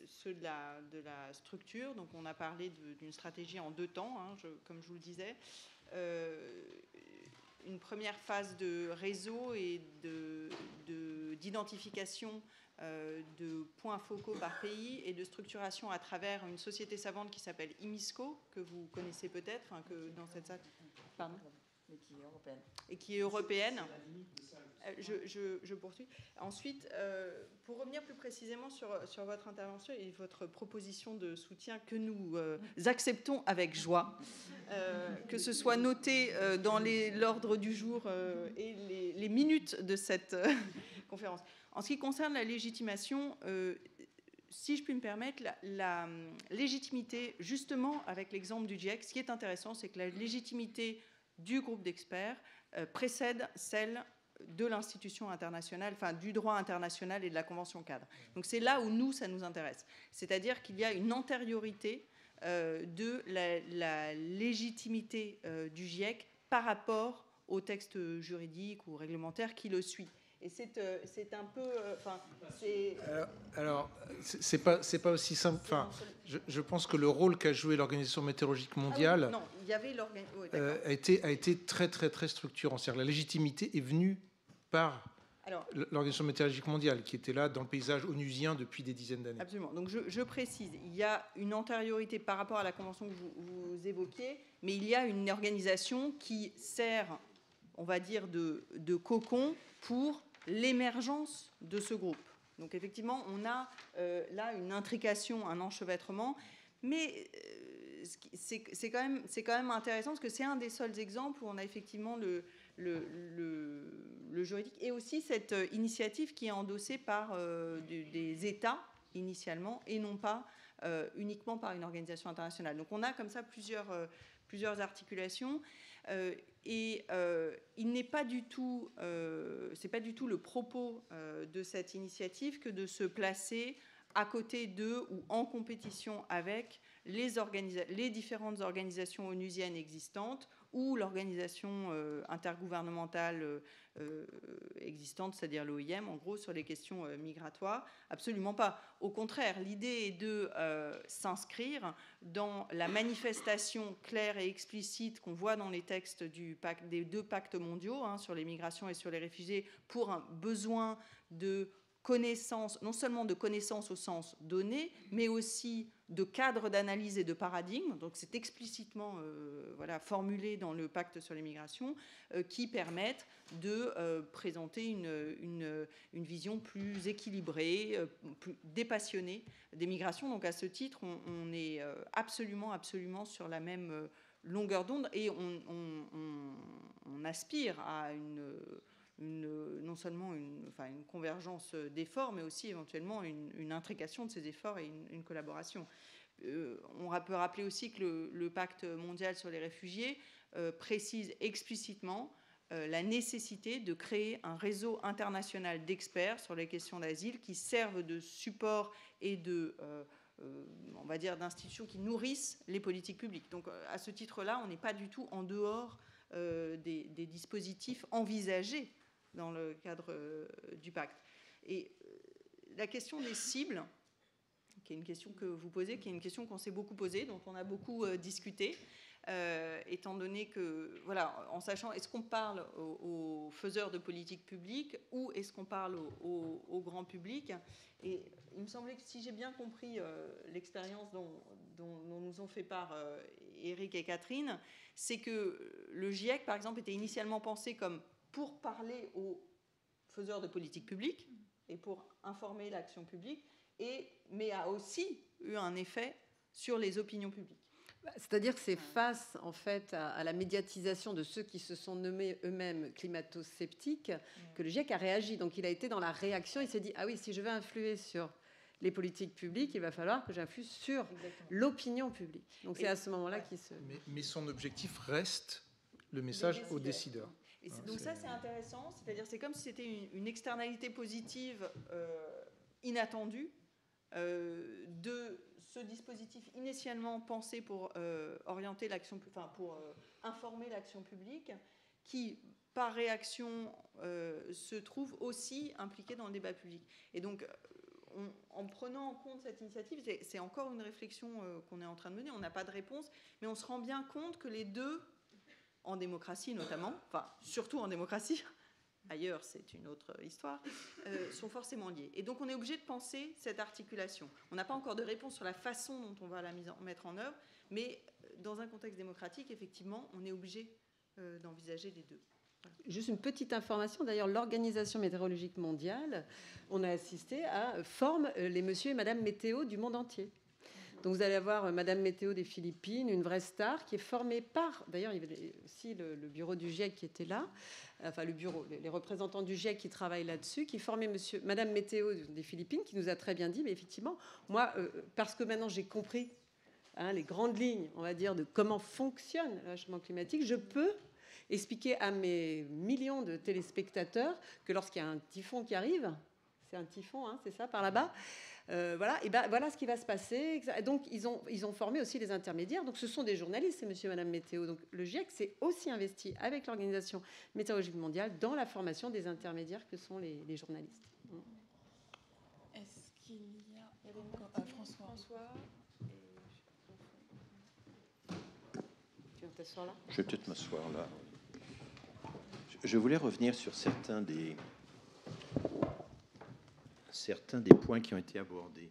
ceux de la structure. Donc on a parlé d'une stratégie en 2 temps, hein, comme je vous le disais. Une première phase de réseau et d'identification de points focaux par pays et de structuration à travers une société savante qui s'appelle IMISCO, que vous connaissez peut-être, hein, que dans cette salle. Pardon ? Mais qui est européenne. Et qui est européenne. Je poursuis. Ensuite, pour revenir plus précisément sur votre intervention et votre proposition de soutien que nous acceptons avec joie, que ce soit noté dans l'ordre du jour et les minutes de cette conférence. En ce qui concerne la légitimation, si je puis me permettre, la légitimité, justement avec l'exemple du GIEC, ce qui est intéressant, c'est que la légitimité du groupe d'experts précède celle de l'institution internationale, enfin du droit international et de la Convention cadre. Donc c'est là où nous, ça nous intéresse. C'est-à-dire qu'il y a une antériorité de la légitimité du GIEC par rapport au texte juridique ou réglementaire qui le suit. Et c'est un peu... Alors, c'est pas aussi simple. Enfin, je pense que le rôle qu'a joué l'Organisation météorologique mondiale a été très, très, très structurant. C'est-à-dire la légitimité est venue par l'Organisation météorologique mondiale, qui était là dans le paysage onusien depuis des dizaines d'années. Absolument. Donc je précise, il y a une antériorité par rapport à la convention que vous évoquiez, mais il y a une organisation qui sert, on va dire, de cocon pour l'émergence de ce groupe. Donc effectivement, on a là une intrication, un enchevêtrement, mais c'est quand même intéressant parce que c'est un des seuls exemples où on a effectivement le juridique, et aussi cette initiative qui est endossée par des États initialement, et non pas uniquement par une organisation internationale. Donc on a comme ça plusieurs articulations, et il n'est pas du tout, c'est pas du tout le propos de cette initiative que de se placer à côté d'eux ou en compétition avec les différentes organisations onusiennes existantes ou l'organisation intergouvernementale existante, c'est-à-dire l'OIM, en gros, sur les questions migratoires. Absolument pas. Au contraire, l'idée est de s'inscrire dans la manifestation claire et explicite qu'on voit dans les textes des 2 pactes mondiaux, hein, sur les migrations et sur les réfugiés, pour un besoin de connaissance, non seulement de connaissance au sens donné, mais aussi de cadre d'analyse et de paradigme. Donc c'est explicitement formulé dans le pacte sur les migrations, qui permettent de présenter une vision plus équilibrée, plus dépassionnée des migrations. Donc à ce titre, on est absolument sur la même longueur d'onde, et on aspire à non seulement une convergence d'efforts, mais aussi éventuellement une intrication de ces efforts et une collaboration. On peut rappeler aussi que le pacte mondial sur les réfugiés précise explicitement la nécessité de créer un réseau international d'experts sur les questions d'asile qui servent de support et on va dire, d'institutions qui nourrissent les politiques publiques. Donc à ce titre-là, on n'est pas du tout en dehors des dispositifs envisagés dans le cadre du pacte. Et la question des cibles, qui est une question que vous posez, qui est une question qu'on s'est beaucoup posée, dont on a beaucoup discuté, étant donné que, voilà, en sachant, est-ce qu'on parle aux faiseurs de politique publique ou est-ce qu'on parle au grand public? Et il me semblait que, si j'ai bien compris l'expérience dont nous ont fait part Éric et Catherine, c'est que le GIEC, par exemple, était initialement pensé comme pour parler aux faiseurs de politique publique et pour informer l'action publique, mais a aussi eu un effet sur les opinions publiques. C'est-à-dire que c'est face, en fait, à la médiatisation de ceux qui se sont nommés eux-mêmes climato-sceptiques que le GIEC a réagi. Donc il a été dans la réaction, il s'est dit, ah oui, si je veux influer sur les politiques publiques, il va falloir que j'influe sur l'opinion publique. Donc c'est à ce moment-là qu'il se... Mais son objectif reste le message aux décideurs. Et donc ça, c'est intéressant. C'est-à-dire, c'est comme si c'était une externalité positive inattendue de ce dispositif initialement pensé pour orienter l'action, pour informer l'action publique, qui, par réaction, se trouve aussi impliqué dans le débat public. Et donc, en prenant en compte cette initiative, c'est encore une réflexion qu'on est en train de mener. On n'a pas de réponse, mais on se rend bien compte que les deux, en démocratie notamment, enfin surtout en démocratie, ailleurs c'est une autre histoire, sont forcément liés. Et donc on est obligé de penser cette articulation. On n'a pas encore de réponse sur la façon dont on va la mettre en œuvre, mais dans un contexte démocratique, effectivement, on est obligé d'envisager les deux. Voilà. Juste une petite information, d'ailleurs, l'Organisation météorologique mondiale, on a assisté à forme les monsieur et madame météo du monde entier. Donc vous allez avoir Madame Météo des Philippines, une vraie star, qui est formée par... D'ailleurs, il y avait aussi le bureau du GIEC qui était là, enfin le bureau, les représentants du GIEC qui travaillent là-dessus, qui formaient Madame Météo des Philippines, qui nous a très bien dit, mais effectivement, moi, parce que maintenant j'ai compris les grandes lignes, on va dire, de comment fonctionne le changement climatique, je peux expliquer à mes millions de téléspectateurs que lorsqu'il y a un typhon qui arrive, c'est un typhon, c'est ça, par là-bas, voilà, et ben voilà ce qui va se passer. Donc ils ont formé aussi les intermédiaires. Donc ce sont des journalistes, c'est Monsieur et Madame Météo. Donc le GIEC s'est aussi investi avec l'Organisation météorologique mondiale dans la formation des intermédiaires que sont les journalistes. Est-ce qu'il y a François Tu veux t'asseoir là? Je vais peut-être m'asseoir là. Je voulais revenir sur certains des points qui ont été abordés.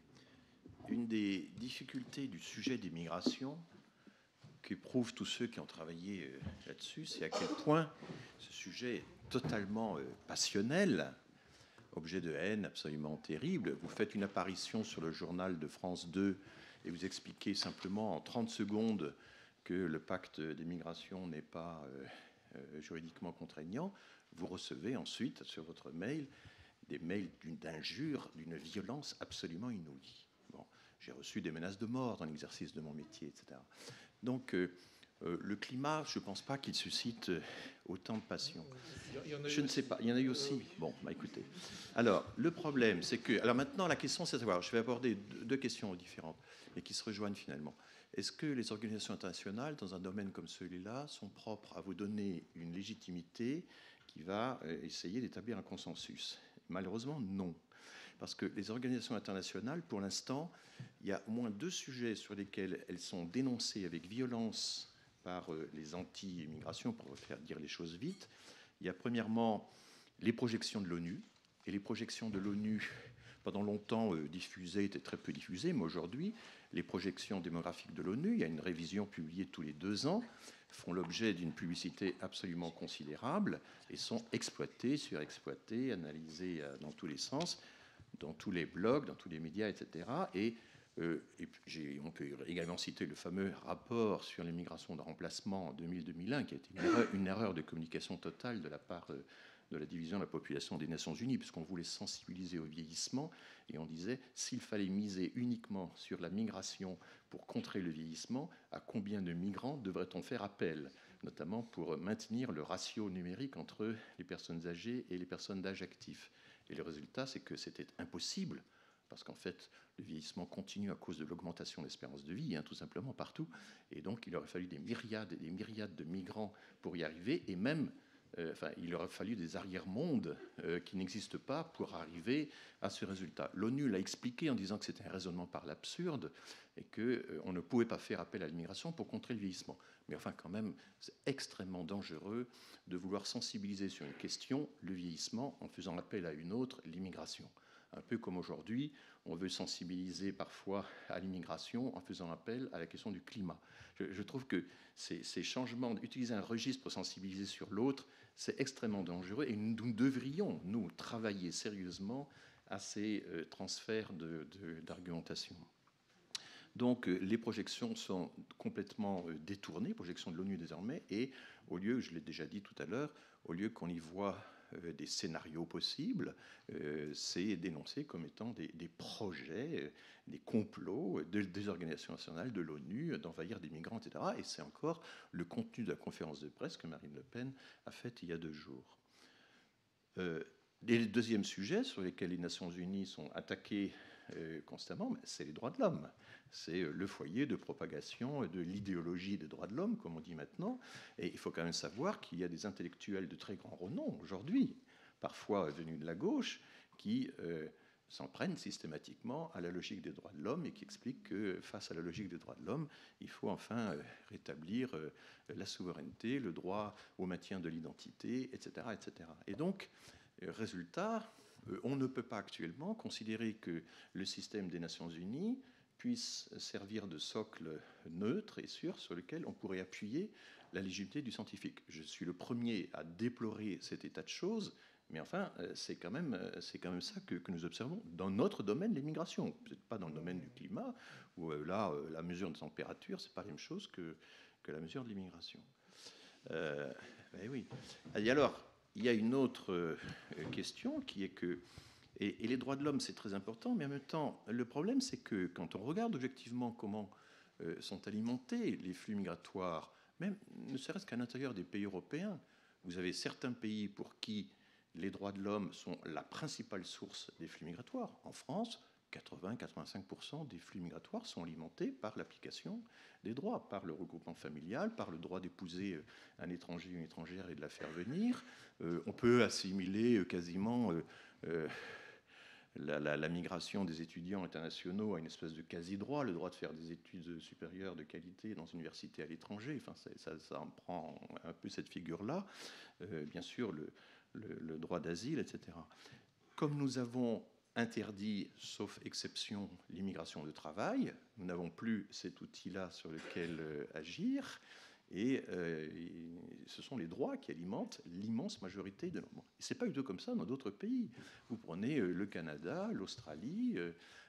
Une des difficultés du sujet des migrations, qu'éprouvent tous ceux qui ont travaillé là-dessus, c'est à quel point ce sujet est totalement passionnel, objet de haine absolument terrible. Vous faites une apparition sur le journal de France 2 et vous expliquez simplement en 30 secondes que le pacte des migrations n'est pas juridiquement contraignants, vous recevez ensuite sur votre mail des mails d'injures, d'une violence absolument inouïe. Bon, j'ai reçu des menaces de mort dans l'exercice de mon métier, etc. Donc, le climat, je ne pense pas qu'il suscite autant de passion. Je ne sais pas. Il y en a eu aussi. Bon, bah écoutez. Alors, le problème, c'est que... Alors maintenant, la question, c'est de savoir... Je vais aborder deux questions différentes et qui se rejoignent finalement. Est-ce que les organisations internationales, dans un domaine comme celui-là, sont propres à vous donner une légitimité qui va essayer d'établir un consensus? Malheureusement, non. Parce que les organisations internationales, pour l'instant, il y a au moins 2 sujets sur lesquels elles sont dénoncées avec violence par les anti-immigration, pour faire dire les choses vite. Il y a premièrement les projections de l'ONU. Et les projections de l'ONU, pendant longtemps diffusées, étaient très peu diffusées, mais aujourd'hui, les projections démographiques de l'ONU, il y a une révision publiée tous les 2 ans, font l'objet d'une publicité absolument considérable et sont exploitées, surexploitées, analysées dans tous les sens, dans tous les blogs, dans tous les médias, etc. Et on peut également citer le fameux rapport sur l'immigration de remplacement en 2000-2001, qui a été une erreur de communication totale de la part de la division de la population des Nations Unies, puisqu'on voulait sensibiliser au vieillissement, et on disait, s'il fallait miser uniquement sur la migration pour contrer le vieillissement, à combien de migrants devrait-on faire appel, notamment pour maintenir le ratio numérique entre les personnes âgées et les personnes d'âge actif. Et le résultat, c'est que c'était impossible, parce qu'en fait, le vieillissement continue à cause de l'augmentation de l'espérance de vie, tout simplement partout. Et donc, il aurait fallu des myriades et des myriades de migrants pour y arriver, et même, il aurait fallu des arrière-mondes qui n'existent pas pour arriver à ce résultat. L'ONU l'a expliqué en disant que c'était un raisonnement par l'absurde et qu'on ne pouvait pas faire appel à l'immigration pour contrer le vieillissement. Mais enfin, quand même, c'est extrêmement dangereux de vouloir sensibiliser sur une question, le vieillissement, en faisant appel à une autre, l'immigration. Un peu comme aujourd'hui, on veut sensibiliser parfois à l'immigration en faisant appel à la question du climat. Je trouve que ces changements, d'utiliser un registre pour sensibiliser sur l'autre, c'est extrêmement dangereux et nous devrions, nous, travailler sérieusement à ces transferts d'argumentation. Donc les projections sont complètement détournées, projections de l'ONU désormais, et au lieu, je l'ai déjà dit tout à l'heure, au lieu qu'on y voit des scénarios possibles, c'est dénoncé comme étant des projets, des complots des organisations nationales, de l'ONU, d'envahir des migrants, etc. Et c'est encore le contenu de la conférence de presse que Marine Le Pen a faite il y a 2 jours. Les deuxièmes sujets sur lesquels les Nations Unies sont attaquées constamment, c'est les droits de l'homme. C'est le foyer de propagation de l'idéologie des droits de l'homme, comme on dit maintenant. Et il faut quand même savoir qu'il y a des intellectuels de très grand renom aujourd'hui, parfois venus de la gauche, qui s'en prennent systématiquement à la logique des droits de l'homme et qui expliquent que face à la logique des droits de l'homme, il faut enfin rétablir la souveraineté, le droit au maintien de l'identité, etc., etc. Et donc, résultat, on ne peut pas actuellement considérer que le système des Nations Unies puisse servir de socle neutre et sûr sur lequel on pourrait appuyer la légitimité du scientifique. Je suis le premier à déplorer cet état de choses, mais enfin, c'est quand même ça que nous observons dans notre domaine, les migrations. Peut-être pas dans le domaine du climat, où là, la mesure de température, c'est pas la même chose que la mesure de l'immigration. Oui. Et alors, il y a une autre question qui est que, et les droits de l'homme, c'est très important, mais en même temps, le problème, c'est que quand on regarde objectivement comment sont alimentés les flux migratoires, même ne serait-ce qu'à l'intérieur des pays européens, vous avez certains pays pour qui les droits de l'homme sont la principale source des flux migratoires. En France, 80-85% des flux migratoires sont alimentés par l'application des droits, par le regroupement familial, par le droit d'épouser un étranger ou une étrangère et de la faire venir. On peut assimiler quasiment la migration des étudiants internationaux à une espèce de quasi-droit, le droit de faire des études supérieures de qualité dans une université à l'étranger. Enfin, ça en prend un peu cette figure-là. Bien sûr, le droit d'asile, etc. Comme nous avons interdit, sauf exception, l'immigration de travail, nous n'avons plus cet outil-là sur lequel agir, Et ce sont les droits qui alimentent l'immense majorité de nos... Bon, ce n'est pas du tout comme ça dans d'autres pays. Vous prenez le Canada, l'Australie,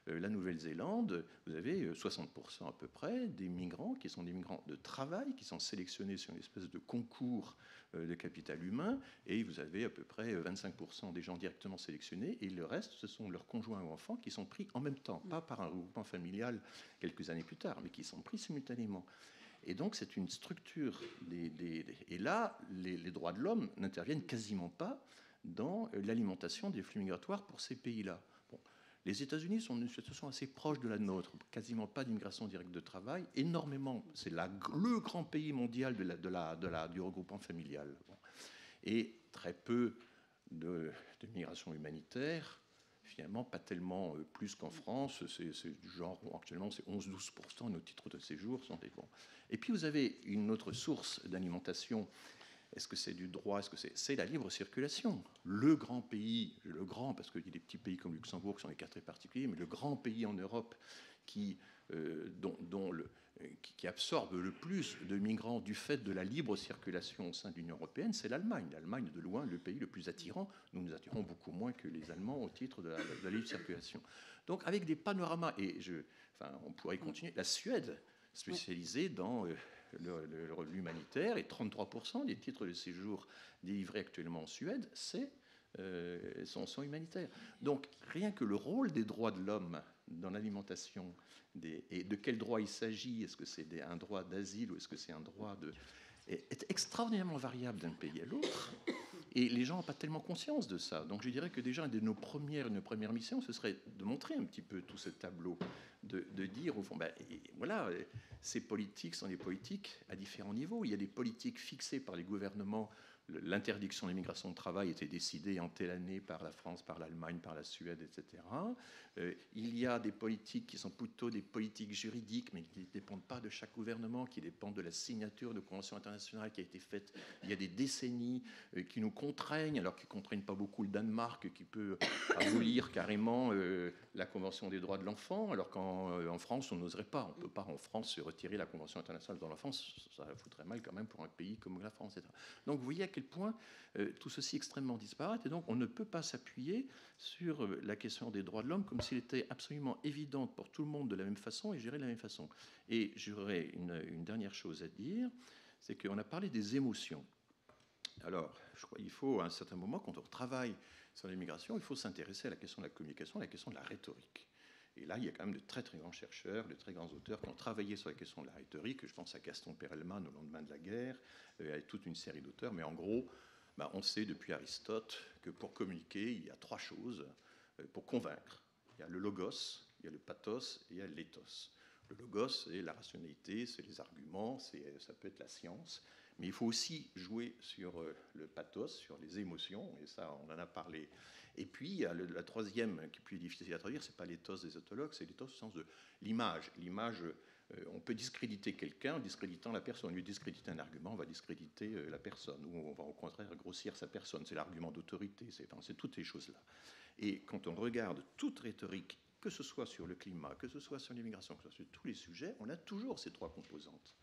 la Nouvelle-Zélande, vous avez 60% à peu près des migrants qui sont des migrants de travail, qui sont sélectionnés sur une espèce de concours de capital humain, et vous avez à peu près 25% des gens directement sélectionnés, et le reste, ce sont leurs conjoints ou enfants qui sont pris en même temps, pas par un regroupement familial quelques années plus tard, mais qui sont pris simultanément. Et donc, c'est une structure. Et là, les droits de l'homme n'interviennent quasiment pas dans l'alimentation des flux migratoires pour ces pays-là. Bon, les États-Unis sont dans une situation assez proche de la nôtre, quasiment pas d'immigration directe de travail, énormément. C'est le grand pays mondial du regroupement familial. Bon. Et très peu de migration humanitaire. Finalement, pas tellement plus qu'en France. C'est du genre, bon, actuellement, c'est 11-12% de nos titres de séjour sont des bons. Et puis, vous avez une autre source d'alimentation. Est-ce que c'est du droit? Est-ce que c'est la libre circulation? Le grand pays, le grand, parce qu'il y a des petits pays comme Luxembourg qui sont des cas très particuliers, mais le grand pays en Europe qui absorbe le plus de migrants du fait de la libre circulation au sein de l'Union européenne, c'est l'Allemagne. L'Allemagne est de loin le pays le plus attirant. Nous nous attirons beaucoup moins que les Allemands au titre de la libre circulation. Donc avec des panoramas, on pourrait continuer, la Suède, spécialisée dans l'humanitaire, et 33% des titres de séjour délivrés actuellement en Suède, sont humanitaires. Donc rien que le rôle des droits de l'homme dans l'alimentation, et de quel droit il s'agit, est-ce que c'est un droit d'asile ou est-ce que c'est un droit est extraordinairement variable d'un pays à l'autre, et les gens n'ont pas tellement conscience de ça. Donc je dirais que déjà une de nos premières missions, ce serait de montrer un petit peu tout ce tableau, de dire au fond, voilà, ces politiques sont des politiques à différents niveaux. Il y a des politiques fixées par les gouvernements. L'interdiction de l'immigration de travail était décidée en telle année par la France, par l'Allemagne, par la Suède, etc. Il y a des politiques qui sont plutôt des politiques juridiques, mais qui ne dépendent pas de chaque gouvernement, qui dépendent de la signature de conventions internationales qui a été faite il y a des décennies, qui nous contraignent, alors qu'ils ne contraignent pas beaucoup le Danemark, qui peut abolir carrément la Convention des droits de l'enfant, alors qu'en France, on n'oserait pas. On ne peut pas en France se retirer la Convention internationale de l'enfance. Ça foutrait mal quand même pour un pays comme la France, etc. Donc vous voyez à quel point tout ceci est extrêmement disparate, et donc on ne peut pas s'appuyer sur la question des droits de l'homme comme s'il était absolument évidente pour tout le monde de la même façon et géré de la même façon. Et j'aurais une dernière chose à dire, c'est qu'on a parlé des émotions. Alors, je crois qu'il faut, à un certain moment, quand on travaille sur l'immigration, il faut s'intéresser à la question de la communication, à la question de la rhétorique. Et là, il y a quand même de très très grands chercheurs, de très grands auteurs qui ont travaillé sur la question de la rhétorique. Je pense à Gaston Perelman au lendemain de la guerre, avec toute une série d'auteurs. Mais en gros, on sait depuis Aristote que pour communiquer, il y a trois choses pour convaincre. Il y a le logos, il y a le pathos et il y a l'éthos. Le logos, c'est la rationalité, c'est les arguments, ça peut être la science. Mais il faut aussi jouer sur le pathos, sur les émotions, et ça, on en a parlé. Et puis, il y a la troisième, qui est plus difficile à traduire, c'est pas l'éthos des éthologues, c'est l'éthos au sens de l'image. L'image, on peut discréditer quelqu'un en discréditant la personne. Au lieu de discréditer un argument, on va discréditer la personne, ou on va au contraire grossir sa personne. C'est l'argument d'autorité, c'est toutes ces choses-là. Et quand on regarde toute rhétorique, que ce soit sur le climat, que ce soit sur l'immigration, que ce soit sur tous les sujets, on a toujours ces trois composantes.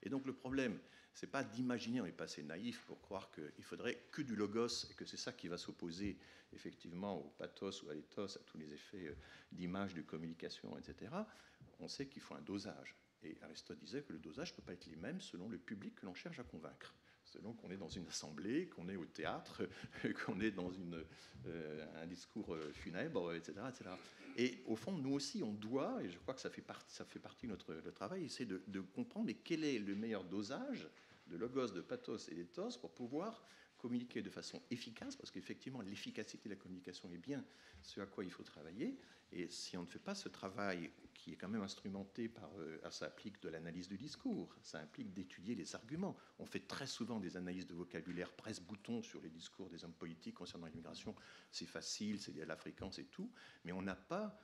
Et donc le problème, c'est pas d'imaginer, on n'est pas assez naïf pour croire qu'il faudrait que du logos et que c'est ça qui va s'opposer effectivement au pathos ou à l'éthos, à tous les effets d'image, de communication, etc. On sait qu'il faut un dosage. Et Aristote disait que le dosage ne peut pas être les mêmes selon le public que l'on cherche à convaincre. Selon qu'on est dans une assemblée, qu'on est au théâtre, qu'on est dans un discours funèbre, etc., etc. Et au fond, nous aussi, on doit, et je crois que ça fait partie de notre travail, c'est de comprendre quel est le meilleur dosage de logos, de pathos et d'éthos pour pouvoir communiquer de façon efficace, parce qu'effectivement, l'efficacité de la communication est bien ce à quoi il faut travailler. Et si on ne fait pas ce travail qui est quand même instrumenté par... ça implique de l'analyse du discours, ça implique d'étudier les arguments. On fait très souvent des analyses de vocabulaire presse-bouton sur les discours des hommes politiques concernant l'immigration. C'est facile, c'est de la fréquence et tout, mais on n'a pas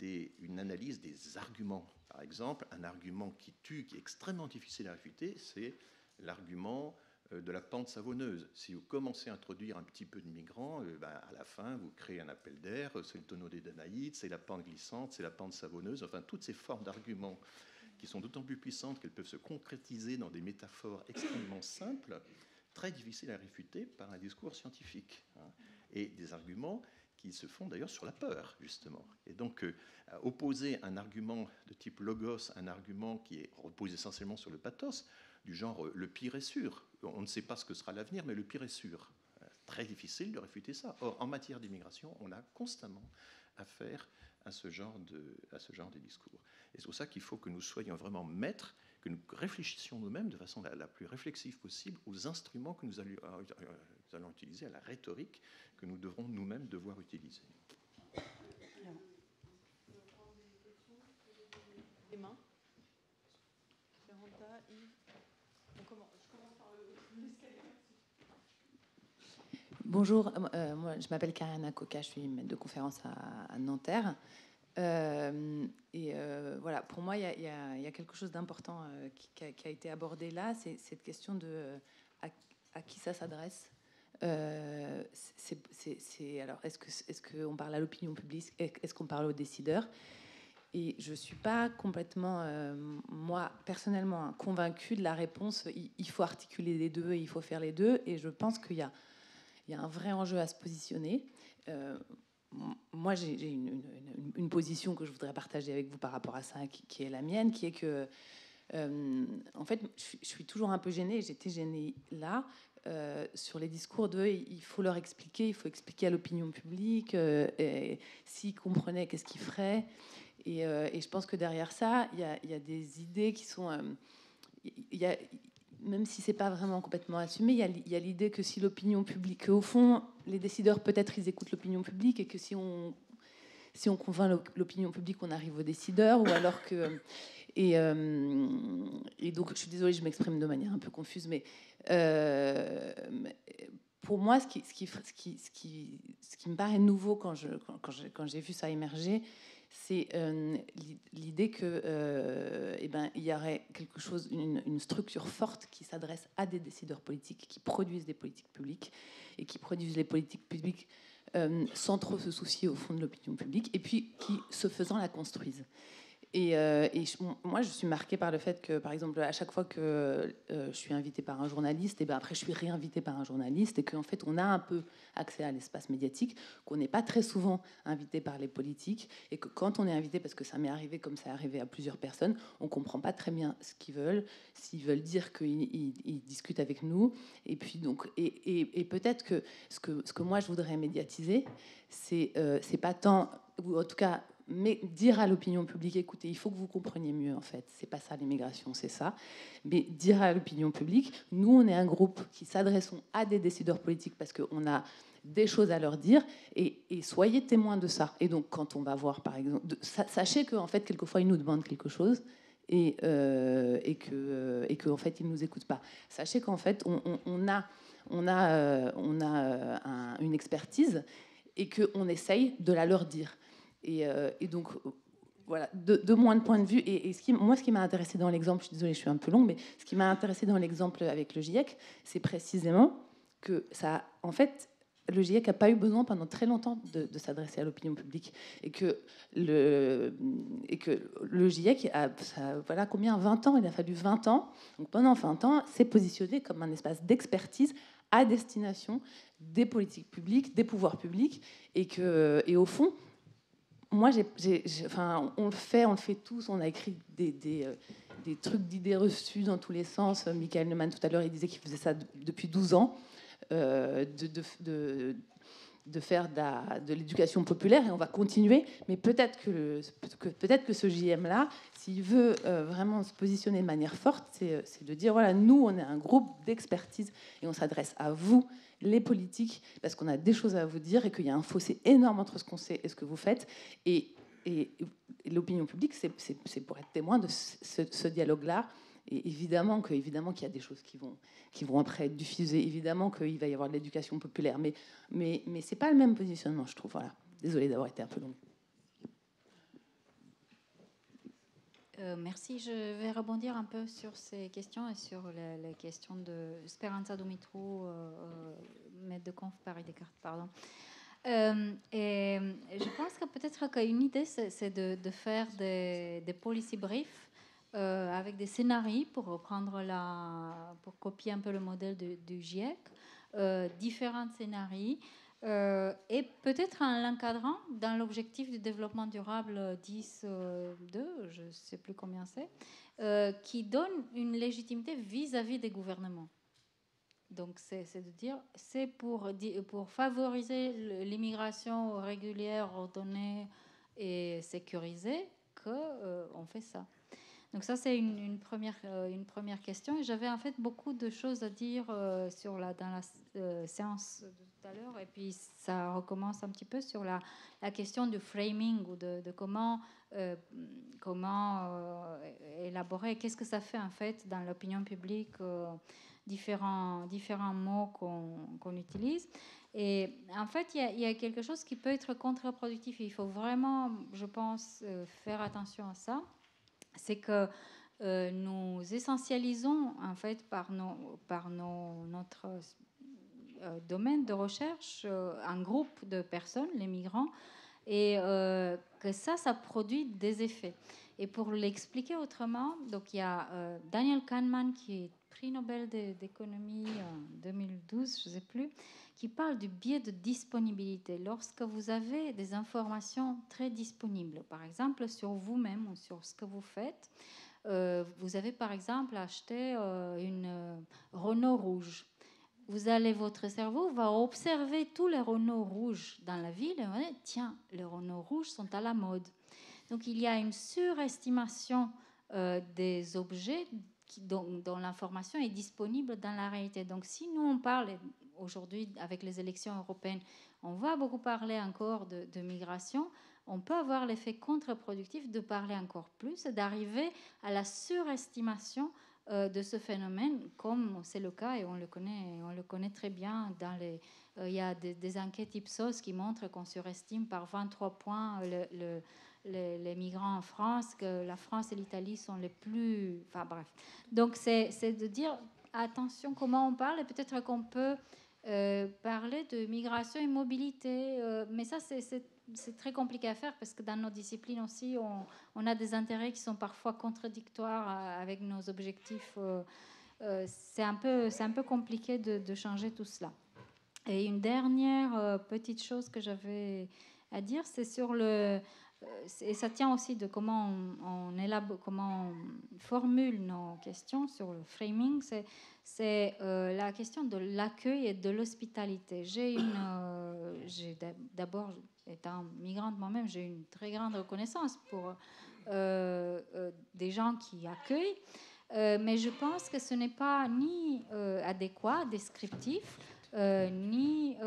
une analyse des arguments. Par exemple, un argument qui tue, qui est extrêmement difficile à réfuter, c'est l'argument de la pente savonneuse. Si vous commencez à introduire un petit peu de migrants, à la fin, vous créez un appel d'air, c'est le tonneau des Danaïdes, c'est la pente glissante, c'est la pente savonneuse, enfin, toutes ces formes d'arguments qui sont d'autant plus puissantes qu'elles peuvent se concrétiser dans des métaphores extrêmement simples, très difficiles à réfuter par un discours scientifique, hein, et des arguments qui se font d'ailleurs sur la peur, justement. Et donc, opposer un argument de type logos, un argument qui repose essentiellement sur le pathos, du genre « le pire est sûr », on ne sait pas ce que sera l'avenir, mais le pire est sûr. Très difficile de réfuter ça. Or, en matière d'immigration, on a constamment affaire à ce genre de discours. Et c'est pour ça qu'il faut que nous soyons vraiment maîtres, que nous réfléchissions nous-mêmes de façon la plus réflexive possible aux instruments que nous allons utiliser, à la rhétorique que nous devrons nous-mêmes devoir utiliser. Les mains. Je commence par l'escalier. Bonjour, moi je m'appelle Kariana Koka, je suis maître de conférence à Nanterre. Voilà, pour moi, il y a quelque chose d'important qui a été abordé là, c'est cette question de à qui ça s'adresse. Alors, est-ce qu'on parle à l'opinion publique, est-ce qu'on parle aux décideurs? Et je ne suis pas complètement, moi, personnellement, convaincue de la réponse. Il faut articuler les deux, il faut faire les deux. Et je pense qu'il y a un vrai enjeu à se positionner. Moi, j'ai une position que je voudrais partager avec vous par rapport à ça, qui est la mienne, qui est que, en fait, je suis toujours un peu gênée, j'étais gênée là, sur les discours de il faut leur expliquer, il faut expliquer à l'opinion publique, s'ils comprenaient, qu'est-ce qu'ils feraient. Et je pense que derrière ça, il y a des idées qui sont... même si c'est pas vraiment complètement assumé, il y a l'idée que si l'opinion publique, au fond, les décideurs, peut-être, ils écoutent l'opinion publique, et que si on convainc l'opinion publique, on arrive aux décideurs, ou alors que... Et donc, je suis désolée, je m'exprime de manière un peu confuse, mais pour moi, ce qui me paraît nouveau quand j'ai vu ça émerger, c'est l'idée que il y aurait quelque chose, une structure forte qui s'adresse à des décideurs politiques, qui produisent des politiques publiques et qui produisent les politiques publiques sans trop se soucier au fond de l'opinion publique, et puis qui, ce faisant, la construisent. Moi, je suis marquée par le fait que, par exemple, à chaque fois que je suis invitée par un journaliste, et après je suis réinvitée par un journaliste, et qu'en fait on a un peu accès à l'espace médiatique, qu'on n'est pas très souvent invité par les politiques, et que quand on est invité, parce que ça m'est arrivé comme ça est arrivé à plusieurs personnes, on comprend pas très bien ce qu'ils veulent, s'ils veulent dire qu'ils discutent avec nous, et puis donc et peut-être que ce que moi je voudrais médiatiser, c'est pas tant, ou en tout cas, mais dire à l'opinion publique, écoutez, il faut que vous compreniez mieux, en fait, c'est pas ça l'immigration, c'est ça. Mais dire à l'opinion publique, nous, on est un groupe qui s'adressons à des décideurs politiques parce qu'on a des choses à leur dire, et soyez témoins de ça. Et donc, quand on va voir, par exemple, sachez qu'en fait, quelquefois, ils nous demandent quelque chose, et que en fait, ils nous écoutent pas. Sachez qu'en fait, on a une expertise, et qu'on essaye de la leur dire. Et donc, voilà, de mon point de vue, ce qui m'a intéressé dans l'exemple, je suis désolée, je suis un peu longue, mais ce qui m'a intéressé dans l'exemple avec le GIEC, c'est précisément que ça, en fait, le GIEC n'a pas eu besoin pendant très longtemps de s'adresser à l'opinion publique, et que le GIEC, voilà combien, 20 ans, il a fallu 20 ans, donc pendant 20 ans, s'est positionné comme un espace d'expertise à destination des politiques publiques, des pouvoirs publics, et au fond, moi, on le fait tous. On a écrit des trucs d'idées reçues dans tous les sens. Michael Neumann, tout à l'heure, il disait qu'il faisait ça depuis 12 ans, de faire de l'éducation populaire, et on va continuer. Mais peut-être que ce JM-là, s'il veut vraiment se positionner de manière forte, c'est de dire, voilà, nous, on est un groupe d'expertise, et on s'adresse à vous, les politiques, parce qu'on a des choses à vous dire, et qu'il y a un fossé énorme entre ce qu'on sait et ce que vous faites. Et l'opinion publique, c'est pour être témoin de ce dialogue-là. Et évidemment qu'il y a des choses qui vont après être diffusées. Évidemment qu'il va y avoir de l'éducation populaire. Mais c'est pas le même positionnement, je trouve. Voilà. Désolée d'avoir été un peu longue. Merci. Je vais rebondir un peu sur ces questions et sur les questions de Speranza Dumitru, maître de conf Paris Descartes, pardon. Et je pense que peut-être qu'une idée, c'est de faire des policy briefs avec des scénarios pour pour copier un peu le modèle du GIEC, différents scénarios, et peut-être en l'encadrant dans l'objectif du développement durable 10.2, je ne sais plus combien c'est, qui donne une légitimité vis-à-vis des gouvernements. Donc c'est de dire, c'est pour favoriser l'immigration régulière, ordonnée et sécurisée qu'on fait ça. Donc ça, c'est une première question. Et j'avais en fait beaucoup de choses à dire dans la séance de tout à l'heure. Et puis ça recommence un petit peu sur la question du framing ou de comment élaborer, qu'est-ce que ça fait en fait dans l'opinion publique, différents mots qu'on utilise. Et en fait, il y a quelque chose qui peut être contre-productif. Il faut vraiment, je pense, faire attention à ça. C'est que nous essentialisons en fait par notre domaine de recherche un groupe de personnes, les migrants, et que ça produit des effets. Et pour l'expliquer autrement, donc il y a Daniel Kahneman qui est prix Nobel d'économie en 2012, je ne sais plus, qui parle du biais de disponibilité. Lorsque vous avez des informations très disponibles, par exemple sur vous-même ou sur ce que vous faites, vous avez par exemple acheté une Renault rouge. Votre cerveau va observer tous les Renault rouges dans la ville et va dire, tiens, les Renault rouges sont à la mode. Donc il y a une surestimation des objets dont l'information est disponible dans la réalité. Donc si nous on parle aujourd'hui avec les élections européennes, on va beaucoup parler encore de migration, on peut avoir l'effet contre-productif de parler encore plus et d'arriver à la surestimation de ce phénomène, comme c'est le cas et on le connaît très bien il y a des enquêtes Ipsos qui montrent qu'on surestime par 23 points les migrants en France, que la France et l'Italie sont les plus... Enfin bref. Donc c'est de dire, attention comment on parle, et peut-être qu'on peut parler de migration et mobilité. Mais ça, c'est très compliqué à faire parce que dans nos disciplines aussi, on a des intérêts qui sont parfois contradictoires avec nos objectifs. C'est un peu compliqué de changer tout cela. Et une dernière petite chose que j'avais à dire, c'est sur et ça tient aussi de comment comment on formule nos questions sur le framing, c'est la question de l'accueil et de l'hospitalité. D'abord, étant migrante moi-même, j'ai une très grande reconnaissance pour des gens qui accueillent, mais je pense que ce n'est pas ni adéquat, descriptif, ni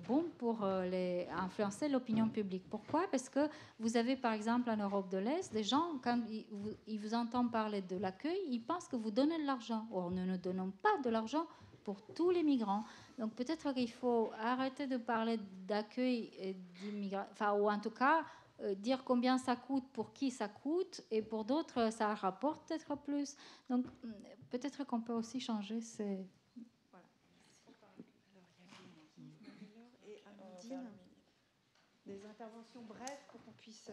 bon pour influencer l'opinion publique. Pourquoi? Parce que vous avez par exemple en Europe de l'Est des gens, quand ils vous entendent parler de l'accueil, ils pensent que vous donnez de l'argent. Or, nous ne donnons pas de l'argent pour tous les migrants. Donc peut-être qu'il faut arrêter de parler d'accueil et d'immigration, ou en tout cas dire combien ça coûte, pour qui ça coûte, et pour d'autres ça rapporte peut-être plus. Donc peut-être qu'on peut aussi changer ces... Des interventions brèves pour qu'on puisse...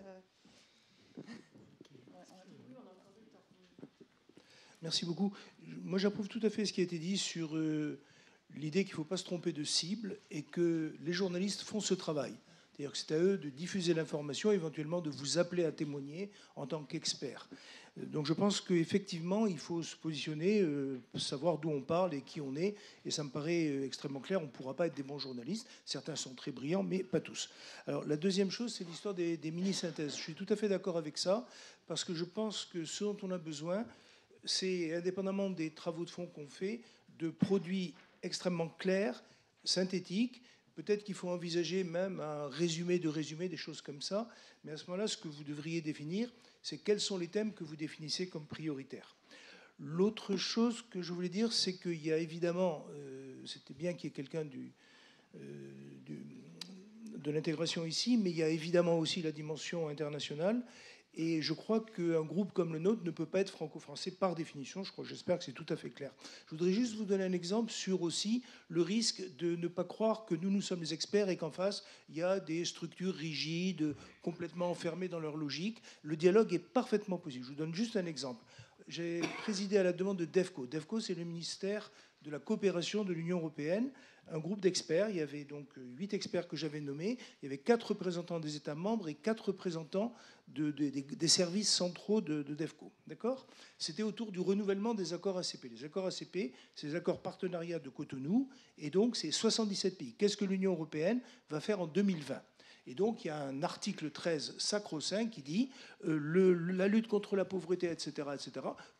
Merci beaucoup. Moi, j'approuve tout à fait ce qui a été dit sur l'idée qu'il ne faut pas se tromper de cible et que les journalistes font ce travail. C'est-à-dire que c'est à eux de diffuser l'information, éventuellement de vous appeler à témoigner en tant qu'expert. Donc je pense qu'effectivement, il faut se positionner, savoir d'où on parle et qui on est. Et ça me paraît extrêmement clair. On ne pourra pas être des bons journalistes. Certains sont très brillants, mais pas tous. Alors la deuxième chose, c'est l'histoire des mini-synthèses. Je suis tout à fait d'accord avec ça, parce que je pense que ce dont on a besoin, c'est, indépendamment des travaux de fond qu'on fait, de produits extrêmement clairs, synthétiques. Peut-être qu'il faut envisager même un résumé de résumé, des choses comme ça. Mais à ce moment-là, ce que vous devriez définir, c'est quels sont les thèmes que vous définissez comme prioritaires. L'autre chose que je voulais dire, c'est qu'il y a évidemment, c'était bien qu'il y ait quelqu'un de l'intégration ici, mais il y a évidemment aussi la dimension internationale. Et je crois qu'un groupe comme le nôtre ne peut pas être franco-français par définition. J'espère que c'est tout à fait clair. Je voudrais juste vous donner un exemple sur aussi le risque de ne pas croire que nous sommes les experts et qu'en face, il y a des structures rigides, complètement enfermées dans leur logique. Le dialogue est parfaitement possible. Je vous donne juste un exemple. J'ai présidé à la demande de DEFCO. DEFCO, c'est le ministère de la coopération de l'Union européenne, un groupe d'experts. Il y avait donc 8 experts que j'avais nommés. Il y avait 4 représentants des États membres et 4 représentants des services centraux de DEFCO. D'accord ? C'était autour du renouvellement des accords ACP. Les accords ACP, c'est les accords partenariat de Cotonou, et donc c'est 77 pays. Qu'est-ce que l'Union européenne va faire en 2020 ? Et donc, il y a un article 13 sacro-saint qui dit la lutte contre la pauvreté, etc.,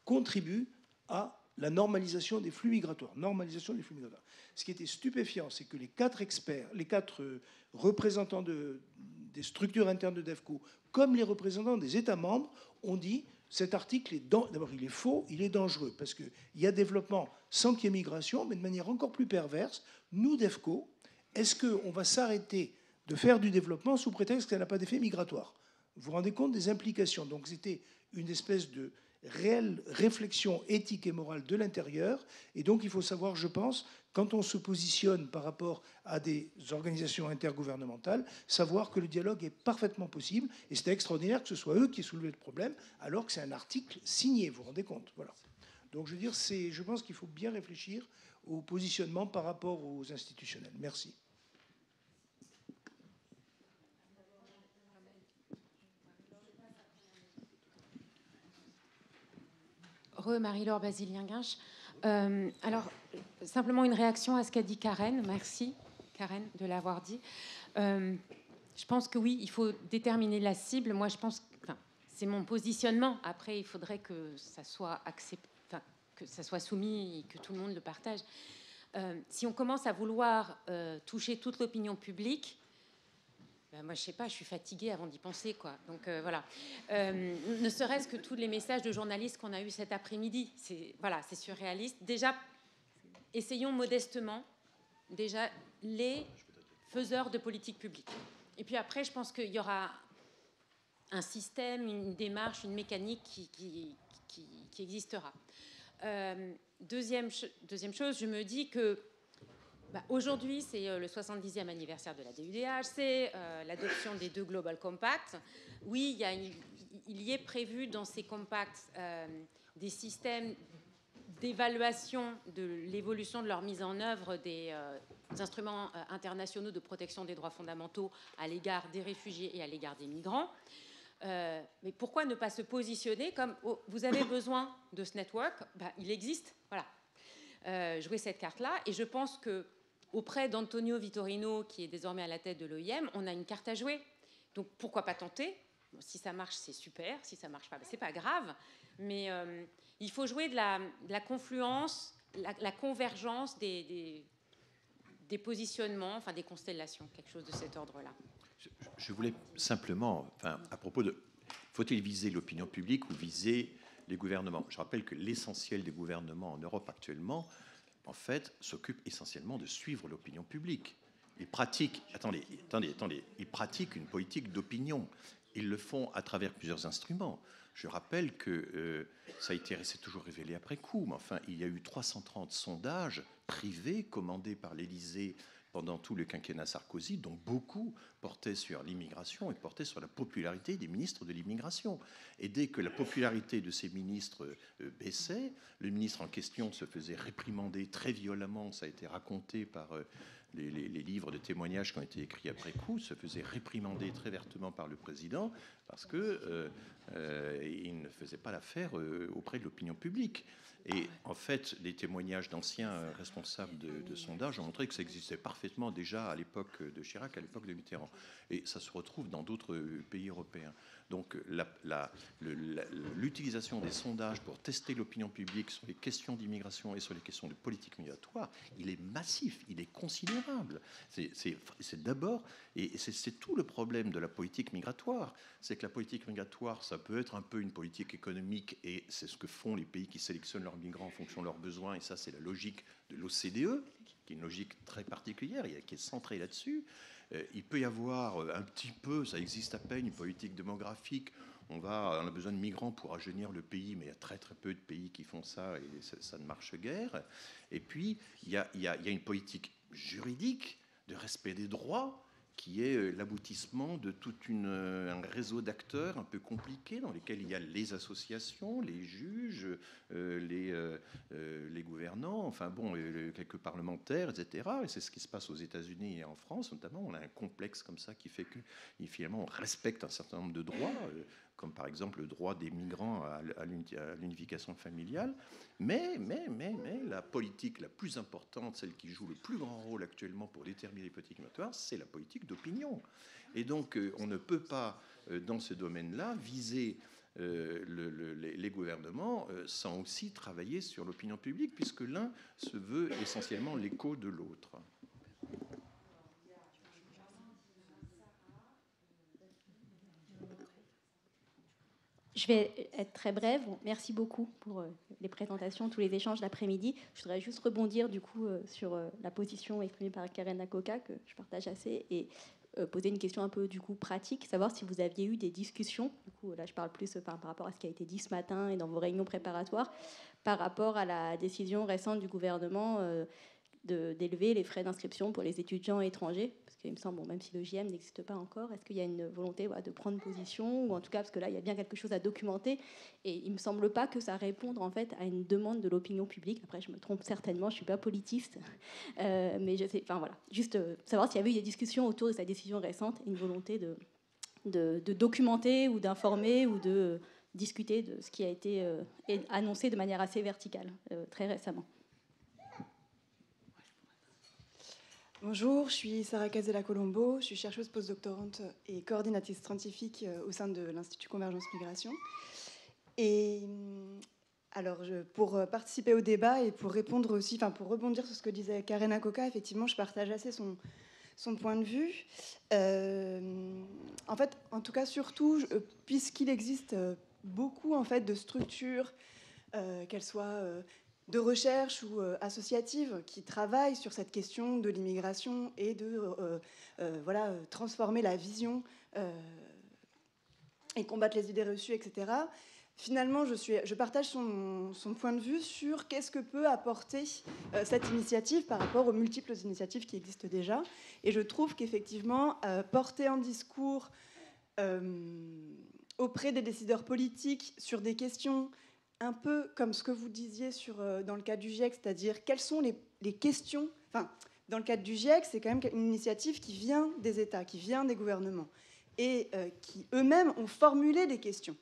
contribue à la normalisation des flux migratoires. Normalisation des flux migratoires. Ce qui était stupéfiant, c'est que les 4 experts, les 4 représentants des structures internes de DEFCO, comme les représentants des États membres, ont dit cet article d'abord il est faux, il est dangereux, parce qu'il y a développement sans qu'il y ait migration, mais de manière encore plus perverse. Nous, DEFCO, est-ce qu'on va s'arrêter de faire du développement sous prétexte qu'elle n'a pas d'effet migratoire? Vous vous rendez compte des implications? Donc c'était une espèce de réelle réflexion éthique et morale de l'intérieur. Et donc il faut savoir, je pense, quand on se positionne par rapport à des organisations intergouvernementales, savoir que le dialogue est parfaitement possible. Et c'était extraordinaire que ce soit eux qui aient soulevé le problème, alors que c'est un article signé, vous vous rendez compte? Voilà. Donc je veux dire, je pense qu'il faut bien réfléchir au positionnement par rapport aux institutionnels. Merci. Marie-Laure Basilien-Guinche. Alors, simplement une réaction à ce qu'a dit Karen. Merci, Karen, de l'avoir dit. Je pense que oui, il faut déterminer la cible. Moi, je pense que c'est mon positionnement. Après, il faudrait que ça soit accepté, que ça soit soumis et que tout le monde le partage. Si on commence à vouloir toucher toute l'opinion publique, moi, je sais pas, je suis fatiguée avant d'y penser, quoi. Donc voilà. Ne serait-ce que tous les messages de journalistes qu'on a eus cet après-midi, c'est surréaliste. Déjà, essayons modestement, déjà les faiseurs de politique publique. Et puis après, je pense qu'il y aura un système, une démarche, une mécanique qui existera. Deuxième chose, je me dis que aujourd'hui, c'est le 70e anniversaire de la DUDH, c'est l'adoption des 2 Global Compacts. Oui, il y est prévu dans ces compacts des systèmes d'évaluation de l'évolution de leur mise en œuvre des instruments internationaux de protection des droits fondamentaux à l'égard des réfugiés et à l'égard des migrants. Mais pourquoi ne pas se positionner comme vous avez besoin de ce network, il existe, voilà. Jouer cette carte-là, et je pense que auprès d'Antonio Vitorino, qui est désormais à la tête de l'OIM, on a une carte à jouer. Donc pourquoi pas tenter? Si ça marche, c'est super. Si ça marche pas, c'est pas grave. Mais il faut jouer de la confluence, la convergence des positionnements, des constellations, quelque chose de cet ordre-là. Je voulais simplement, à propos de faut-il viser l'opinion publique ou viser les gouvernements? Je rappelle que l'essentiel des gouvernements en Europe actuellement, en fait, s'occupe essentiellement de suivre l'opinion publique. Ils pratiquent, ils pratiquent une politique d'opinion. Ils le font à travers plusieurs instruments. Je rappelle que c'est toujours révélé après coup, mais enfin, il y a eu 330 sondages privés commandés par l'Élysée pendant tout le quinquennat Sarkozy, dont beaucoup portaient sur l'immigration et portaient sur la popularité des ministres de l'immigration. Et dès que la popularité de ces ministres baissait, le ministre en question se faisait réprimander très violemment, ça a été raconté par les livres de témoignages qui ont été écrits après coup, se faisait réprimander très vertement par le président parce qu'il ne faisait pas l'affaire auprès de l'opinion publique. Et en fait, les témoignages d'anciens responsables de sondages ont montré que ça existait parfaitement déjà à l'époque de Chirac, à l'époque de Mitterrand. Et ça se retrouve dans d'autres pays européens. Donc l'utilisation des sondages pour tester l'opinion publique sur les questions d'immigration et sur les questions de politique migratoire, il est massif, il est considérable. C'est d'abord, et c'est tout le problème de la politique migratoire, c'est que la politique migratoire, ça peut être un peu une politique économique, et c'est ce que font les pays qui sélectionnent leurs migrants en fonction de leurs besoins, et ça c'est la logique de l'OCDE, qui est une logique très particulière et qui est centrée là-dessus. Il peut y avoir un petit peu, ça existe à peine, une politique démographique. on a besoin de migrants pour rajeunir le pays, mais il y a très très peu de pays qui font ça, et ça ne marche guère. Et puis, il y a une politique juridique de respect des droits, qui est l'aboutissement de tout un réseau d'acteurs un peu compliqués, dans lesquels il y a les associations, les juges, les gouvernants, enfin bon, quelques parlementaires, etc. Et c'est ce qui se passe aux États-Unis et en France, notamment. On a un complexe comme ça qui fait que finalement on respecte un certain nombre de droits, comme par exemple le droit des migrants à l'unification familiale. Mais la politique la plus importante, celle qui joue le plus grand rôle actuellement pour déterminer les politiques migratoires, c'est la politique d'opinion. Et donc on ne peut pas, dans ce domaine-là, viser les gouvernements sans aussi travailler sur l'opinion publique, puisque l'un se veut essentiellement l'écho de l'autre. Je vais être très brève. Merci beaucoup pour les présentations, tous les échanges l'après-midi. Je voudrais juste rebondir du coup sur la position exprimée par Karen Akoka, que je partage assez, et poser une question un peu du coup pratique, savoir si vous aviez eu des discussions, du coup là je parle plus par rapport à ce qui a été dit ce matin et dans vos réunions préparatoires, par rapport à la décision récente du gouvernement d'élever les frais d'inscription pour les étudiants étrangers, parce qu'il me semble, même si le JM n'existe pas encore, est-ce qu'il y a une volonté de prendre position, ou en tout cas, parce que là, il y a bien quelque chose à documenter, et il ne me semble pas que ça réponde en fait à une demande de l'opinion publique. Après, je me trompe certainement, je ne suis pas politiste, mais je sais, enfin voilà, juste savoir s'il y avait eu des discussions autour de sa décision récente, et une volonté de documenter, ou d'informer, ou de discuter de ce qui a été annoncé de manière assez verticale, très récemment. Bonjour, je suis Sarah Casella-Colombo, je suis chercheuse postdoctorante et coordinatrice scientifique au sein de l'Institut Convergence Migration. Et alors, pour participer au débat et pour répondre aussi, enfin pour rebondir sur ce que disait Karen Akoka, effectivement, je partage assez son point de vue. En fait, en tout cas, surtout, puisqu'il existe beaucoup en fait de structures, qu'elles soient de recherche ou associatives, qui travaillent sur cette question de l'immigration et de transformer la vision et combattre les idées reçues, etc. Finalement, je partage son point de vue sur qu'est-ce que peut apporter cette initiative par rapport aux multiples initiatives qui existent déjà. Et je trouve qu'effectivement, porter un discours auprès des décideurs politiques sur des questions un peu comme ce que vous disiez dans le cadre du GIEC, c'est-à-dire quelles sont les questions... Enfin, dans le cadre du GIEC, c'est quand même une initiative qui vient des États, qui vient des gouvernements, et qui eux-mêmes ont formulé des questions.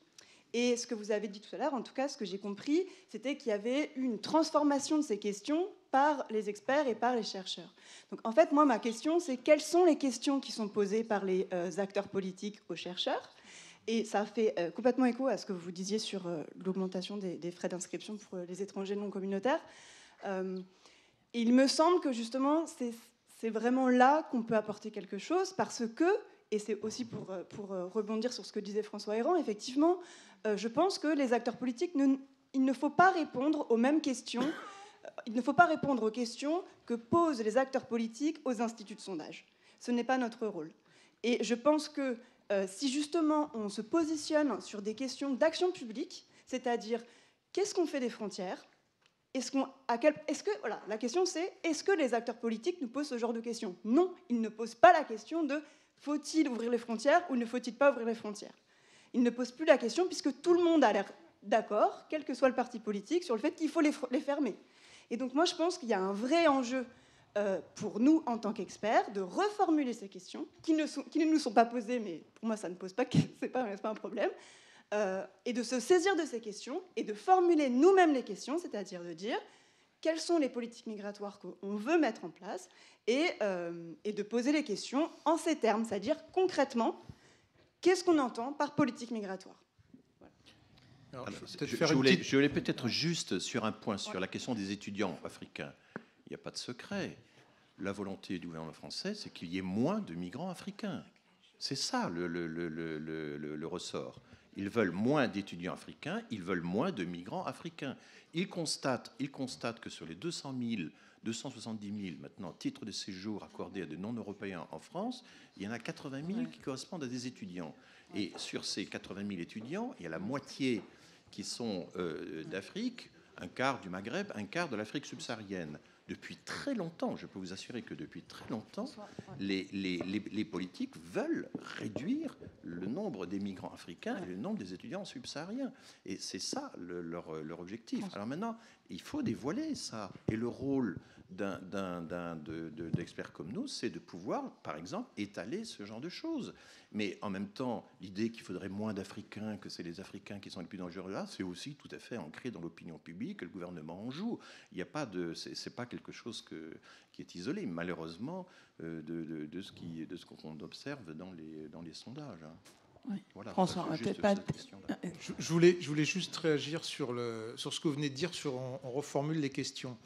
Et ce que vous avez dit tout à l'heure, en tout cas, ce que j'ai compris, c'était qu'il y avait une transformation de ces questions par les experts et par les chercheurs. Donc, en fait, moi, ma question, c'est quelles sont les questions qui sont posées par les acteurs politiques aux chercheurs ? Et ça fait complètement écho à ce que vous disiez sur l'augmentation des frais d'inscription pour les étrangers non communautaires. Et il me semble que justement, c'est vraiment là qu'on peut apporter quelque chose, parce que, et c'est aussi pour rebondir sur ce que disait François Héran, effectivement, je pense que les acteurs politiques, il ne faut pas répondre aux mêmes questions, il ne faut pas répondre aux questions que posent les acteurs politiques aux instituts de sondage. Ce n'est pas notre rôle. Et je pense que si justement on se positionne sur des questions d'action publique, c'est-à-dire qu'est-ce qu'on fait des frontières, la question c'est est-ce que les acteurs politiques nous posent ce genre de questions ? Non, ils ne posent pas la question de faut-il ouvrir les frontières ou ne faut-il pas ouvrir les frontières. Ils ne posent plus la question puisque tout le monde a l'air d'accord, quel que soit le parti politique, sur le fait qu'il faut les fermer. Et donc moi je pense qu'il y a un vrai enjeu pour nous, en tant qu'experts, de reformuler ces questions, qui ne nous sont pas posées, mais pour moi, ça ne pose pas, c'est pas un problème, et de se saisir de ces questions, et de formuler nous-mêmes les questions, c'est-à-dire de dire quelles sont les politiques migratoires qu'on veut mettre en place, et de poser les questions en ces termes, c'est-à-dire concrètement, qu'est-ce qu'on entend par politique migratoire ? Alors, je voulais peut-être juste sur un point, sur la question des étudiants africains. Il n'y a pas de secret. La volonté du gouvernement français, c'est qu'il y ait moins de migrants africains. C'est ça le ressort. Ils veulent moins d'étudiants africains, ils veulent moins de migrants africains. Ils constatent que sur les 270 000 maintenant titres de séjour accordés à des non-européens en France, il y en a 80 000 qui correspondent à des étudiants. Et sur ces 80 000 étudiants, il y a la moitié qui sont d'Afrique, un quart du Maghreb, un quart de l'Afrique subsaharienne. Depuis très longtemps, je peux vous assurer que depuis très longtemps, les politiques veulent réduire le nombre des migrants africains et le nombre des étudiants subsahariens. Et c'est ça leur objectif. Alors maintenant, il faut dévoiler ça. Et le rôle d'experts comme nous, c'est de pouvoir, par exemple, étaler ce genre de choses. Mais en même temps, l'idée qu'il faudrait moins d'Africains, que c'est les Africains qui sont les plus dangereux là, c'est aussi tout à fait ancré dans l'opinion publique, que le gouvernement en joue. Il n'y a pas de, c'est pas quelque chose qui est isolé, malheureusement, de ce qu'on observe dans les sondages. Oui. Voilà, François, peut-être pas. Je voulais juste réagir sur ce que vous venez de dire. On reformule les questions.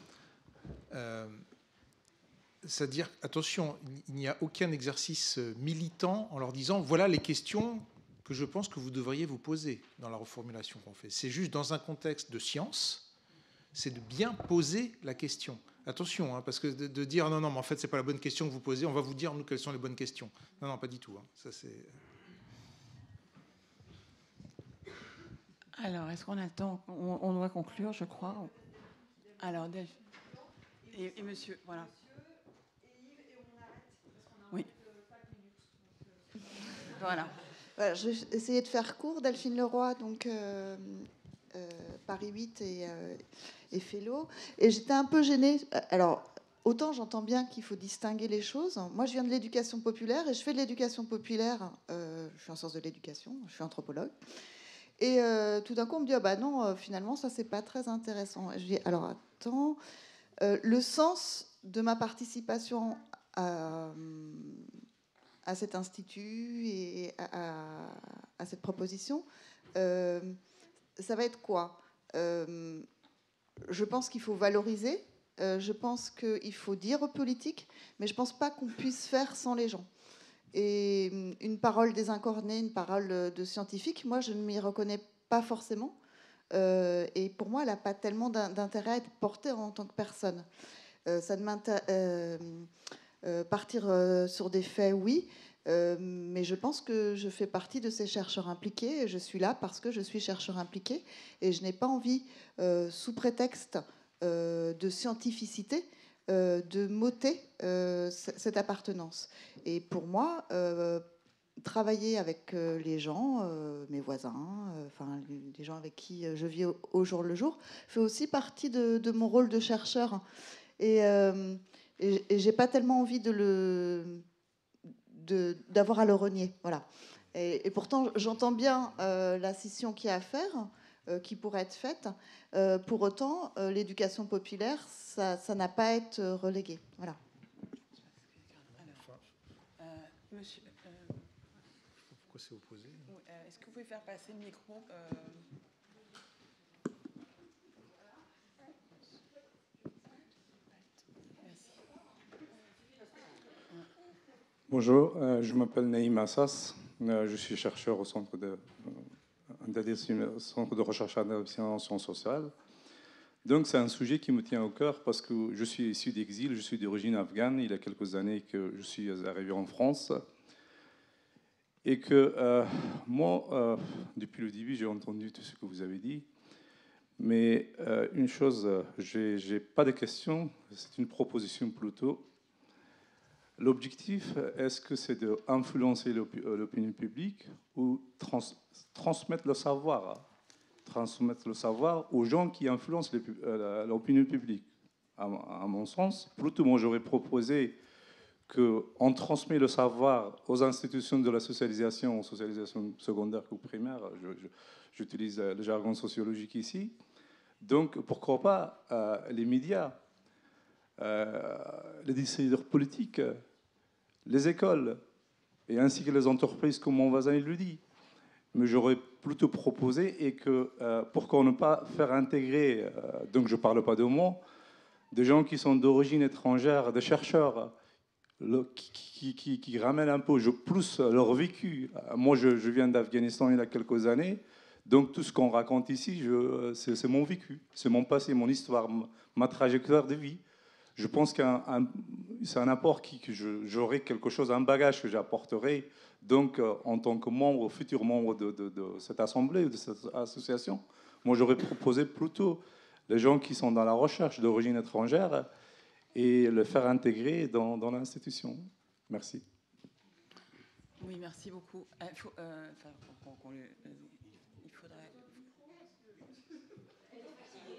C'est-à-dire, attention, il n'y a aucun exercice militant en leur disant voilà les questions que je pense que vous devriez vous poser dans la reformulation qu'on fait. C'est juste dans un contexte de science, c'est de bien poser la question. Attention, hein, parce que de dire non, mais en fait, c'est pas la bonne question que vous posez, on va vous dire, nous, quelles sont les bonnes questions. Non, pas du tout. Hein. Ça, c'est... Alors, est-ce qu'on a le temps ? On doit conclure, je crois. Alors, Delphine. Et monsieur, voilà. Oui. Voilà. Je vais essayer de faire court. Delphine Leroy, donc Paris 8 et Fellow. Et j'étais un peu gênée. Alors, autant j'entends bien qu'il faut distinguer les choses. Moi, je viens de l'éducation populaire et je fais de l'éducation populaire. Je suis en sciences de l'éducation, je suis anthropologue. Et tout d'un coup, on me dit ah bah non, finalement, ça, c'est pas très intéressant. Et je dis alors, attends, le sens de ma participation à cet institut et à cette proposition, ça va être quoi ? Je pense qu'il faut valoriser, je pense qu'il faut dire aux politiques, mais je ne pense pas qu'on puisse faire sans les gens. Et une parole désincarnée, une parole de scientifique, moi, je ne m'y reconnais pas forcément. Et pour moi, elle n'a pas tellement d'intérêt à être portée en tant que personne. Ça partir sur des faits, oui, mais je pense que je fais partie de ces chercheurs impliqués et je suis là parce que je suis chercheur impliqué et je n'ai pas envie, sous prétexte de scientificité, de m'ôter cette appartenance. Et pour moi, travailler avec les gens, mes voisins, enfin les gens avec qui je vis au jour le jour, fait aussi partie de mon rôle de chercheur. Et j'ai pas tellement envie d'avoir à le renier. Voilà. Et pourtant, j'entends bien la scission qu'il y a à faire, qui pourrait être faite. Pour autant, l'éducation populaire, ça n'a pas à être relégué. Voilà. Monsieur, pourquoi c'est opposé ? Est-ce que vous pouvez faire passer le micro Bonjour, je m'appelle Naïm Assas, je suis chercheur au centre de recherche en sciences sociales. Donc c'est un sujet qui me tient au cœur parce que je suis issu d'exil, je suis d'origine afghane, il y a quelques années que je suis arrivé en France. Et que moi, depuis le début, j'ai entendu tout ce que vous avez dit. Mais une chose, je n'ai pas de questions, c'est une proposition plutôt. L'objectif, est-ce que c'est d'influencer l'opinion publique ou transmettre le savoir aux gens qui influencent l'opinion publique? À mon sens, plutôt, moi, j'aurais proposé qu'on transmet le savoir aux institutions de la socialisation secondaire ou primaire. J'utilise le jargon sociologique ici. Donc, pourquoi pas les médias, les décideurs politiques, les écoles, et ainsi que les entreprises, comme mon voisin il le dit. Mais j'aurais plutôt proposé, et que pourquoi ne pas faire intégrer, donc je ne parle pas de moi, des gens qui sont d'origine étrangère, des chercheurs, qui ramènent un peu plus leur vécu. Moi, je viens d'Afghanistan il y a quelques années, donc tout ce qu'on raconte ici, c'est mon vécu, c'est mon passé, mon histoire, ma trajectoire de vie. je pense que c'est un apport que j'aurai quelque chose, un bagage que j'apporterai. Donc, en tant que membre, futur membre de cette assemblée, de cette association, moi, j'aurais proposé plutôt les gens qui sont dans la recherche d'origine étrangère et le faire intégrer dans l'institution. Merci. Oui, merci beaucoup. Il faudrait...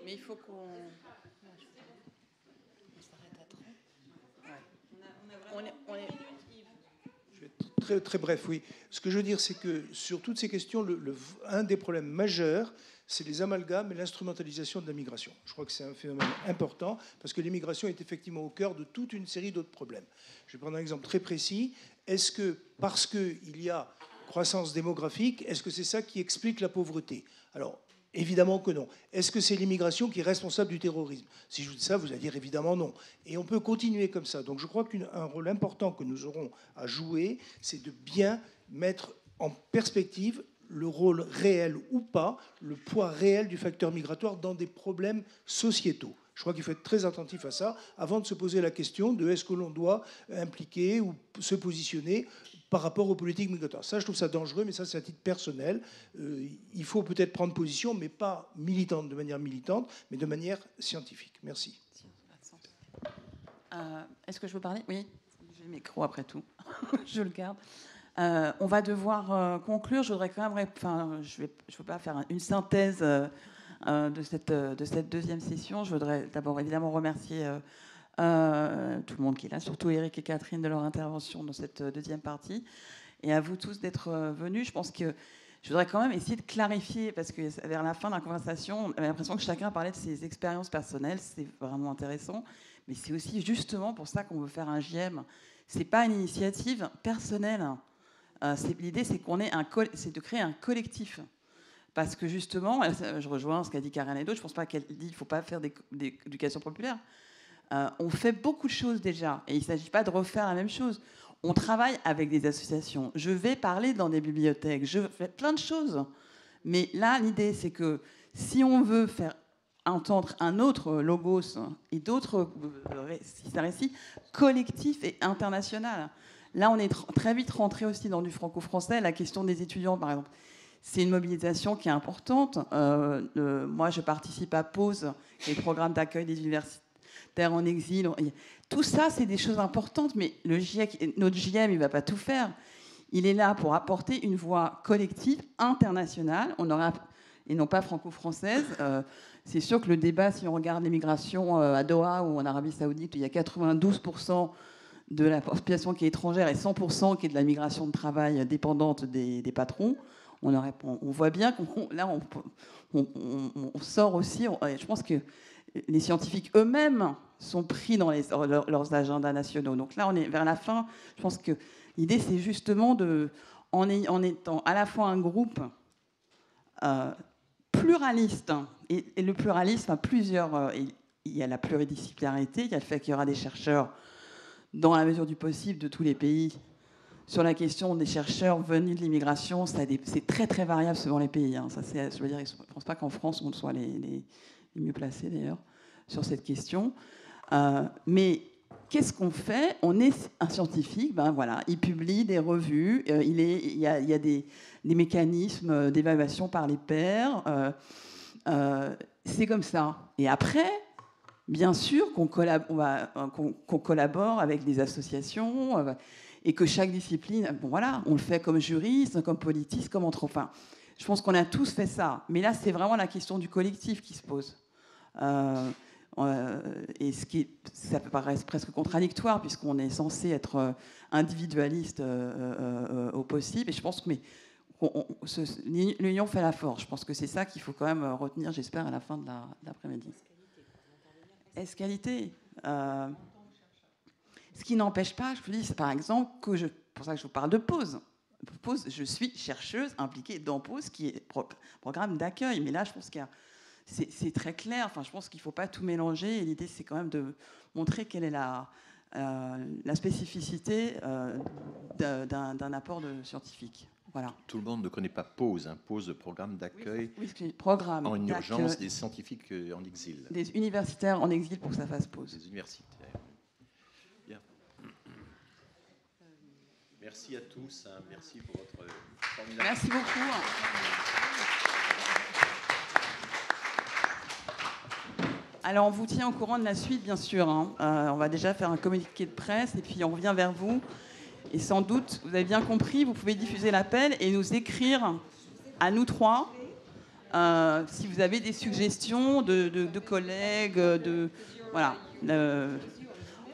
Mais il faut qu'on... On s'arrête à 30. Ouais. Je vais être très, très bref, oui. Ce que je veux dire, c'est que sur toutes ces questions, un des problèmes majeurs, c'est les amalgames et l'instrumentalisation de la migration. Je crois que c'est un phénomène important parce que l'immigration est effectivement au cœur de toute une série d'autres problèmes. Je vais prendre un exemple très précis. Est-ce que, parce qu'il y a croissance démographique, est-ce que c'est ça qui explique la pauvreté? Alors, évidemment que non. Est-ce que c'est l'immigration qui est responsable du terrorisme? Si je vous dis ça, vous allez dire évidemment non. Et on peut continuer comme ça. Donc je crois qu'un rôle important que nous aurons à jouer, c'est de bien mettre en perspective le rôle réel ou pas, le poids réel du facteur migratoire dans des problèmes sociétaux. Je crois qu'il faut être très attentif à ça avant de se poser la question de est-ce que l'on doit impliquer ou se positionner par rapport aux politiques migratoires. Ça, je trouve ça dangereux, mais ça, c'est à titre personnel. Il faut peut-être prendre position, mais pas militante, de manière militante, mais de manière scientifique. Merci. Est-ce que je peux parler? Oui, j'ai le micro après tout. Je le garde. On va devoir conclure. Je voudrais quand même... je ne veux pas faire une synthèse de cette deuxième session. Je voudrais d'abord évidemment remercier tout le monde qui est là, surtout Eric et Catherine de leur intervention dans cette deuxième partie. Et à vous tous d'être venus. Je pense que je voudrais quand même essayer de clarifier, parce que vers la fin de la conversation, on avait l'impression que chacun parlait de ses expériences personnelles. C'est vraiment intéressant. Mais c'est aussi justement pour ça qu'on veut faire un JM. Ce n'est pas une initiative personnelle. L'idée, c'est de créer un collectif. Parce que justement, je rejoins ce qu'a dit Karen et d'autres, je ne pense pas qu'elle dit qu'il ne faut pas faire d'éducation populaire. On fait beaucoup de choses déjà, et il ne s'agit pas de refaire la même chose. On travaille avec des associations. Je vais parler dans des bibliothèques. Je fais plein de choses. Mais là, l'idée, c'est que si on veut faire entendre un autre logos et d'autres récits collectifs et international. Là, on est très vite rentré aussi dans du franco-français. La question des étudiants, par exemple, c'est une mobilisation qui est importante. Moi, je participe à PAUSE, qui est le programme d'accueil des universitaires en exil. Tout ça, c'est des choses importantes, mais le GIEC, notre JM, il ne va pas tout faire. Il est là pour apporter une voix collective, internationale, et non pas franco-française. C'est sûr que le débat, si on regarde l'immigration à Doha ou en Arabie Saoudite, il y a 92% de la population qui est étrangère et 100% qui est de la migration de travail dépendante des patrons. On voit bien qu'on sort aussi. Je pense que les scientifiques eux-mêmes sont pris dans leurs agendas nationaux. Donc là, on est vers la fin. Je pense que l'idée, c'est justement en étant à la fois un groupe pluraliste, et le pluralisme a plusieurs... il y a la pluridisciplinarité, il y a le fait qu'il y aura des chercheurs dans la mesure du possible de tous les pays. Sur la question des chercheurs venus de l'immigration, c'est très très variable selon les pays. Ça, je veux dire, je ne pense pas qu'en France on soit les mieux placés d'ailleurs sur cette question. Mais qu'est-ce qu'on fait? On est un scientifique, voilà, il publie des revues, il y a des mécanismes d'évaluation par les pairs. C'est comme ça. Et après, bien sûr qu'on collabore avec des associations et que chaque discipline, voilà, on le fait comme juriste, comme politiste, comme enfin, je pense qu'on a tous fait ça. Mais là, c'est vraiment la question du collectif qui se pose. Et ça peut paraître presque contradictoire puisqu'on est censé être individualiste au possible. Et je pense que l'union fait la force. Je pense que c'est ça qu'il faut quand même retenir, j'espère, à la fin de l'après-midi. Est-ce-qualité ce qui n'empêche pas, je vous dis, par exemple, pour ça que je vous parle de PAUSE. PAUSE, je suis chercheuse impliquée dans PAUSE, qui est programme d'accueil. Mais là, je pense qu'il y a... C'est très clair. Enfin, je pense qu'il ne faut pas tout mélanger. Et l'idée, c'est quand même de montrer quelle est la spécificité d'un apport de scientifique. Voilà. Tout le monde ne connaît pas PAUSE, hein, PAUSE, programme d'accueil programme en urgence des scientifiques en exil. Des universitaires en exil pour que ça fasse pause. Des universitaires. Bien. Merci à tous. Hein, merci pour votre formidable... Merci beaucoup. Alors, on vous tient au courant de la suite, bien sûr. Hein. On va déjà faire un communiqué de presse et puis on revient vers vous. Et sans doute, vous avez bien compris, vous pouvez diffuser l'appel et nous écrire à nous trois si vous avez des suggestions de collègues. Voilà.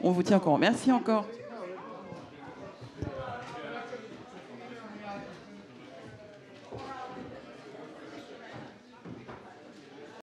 On vous tient au courant. Merci encore.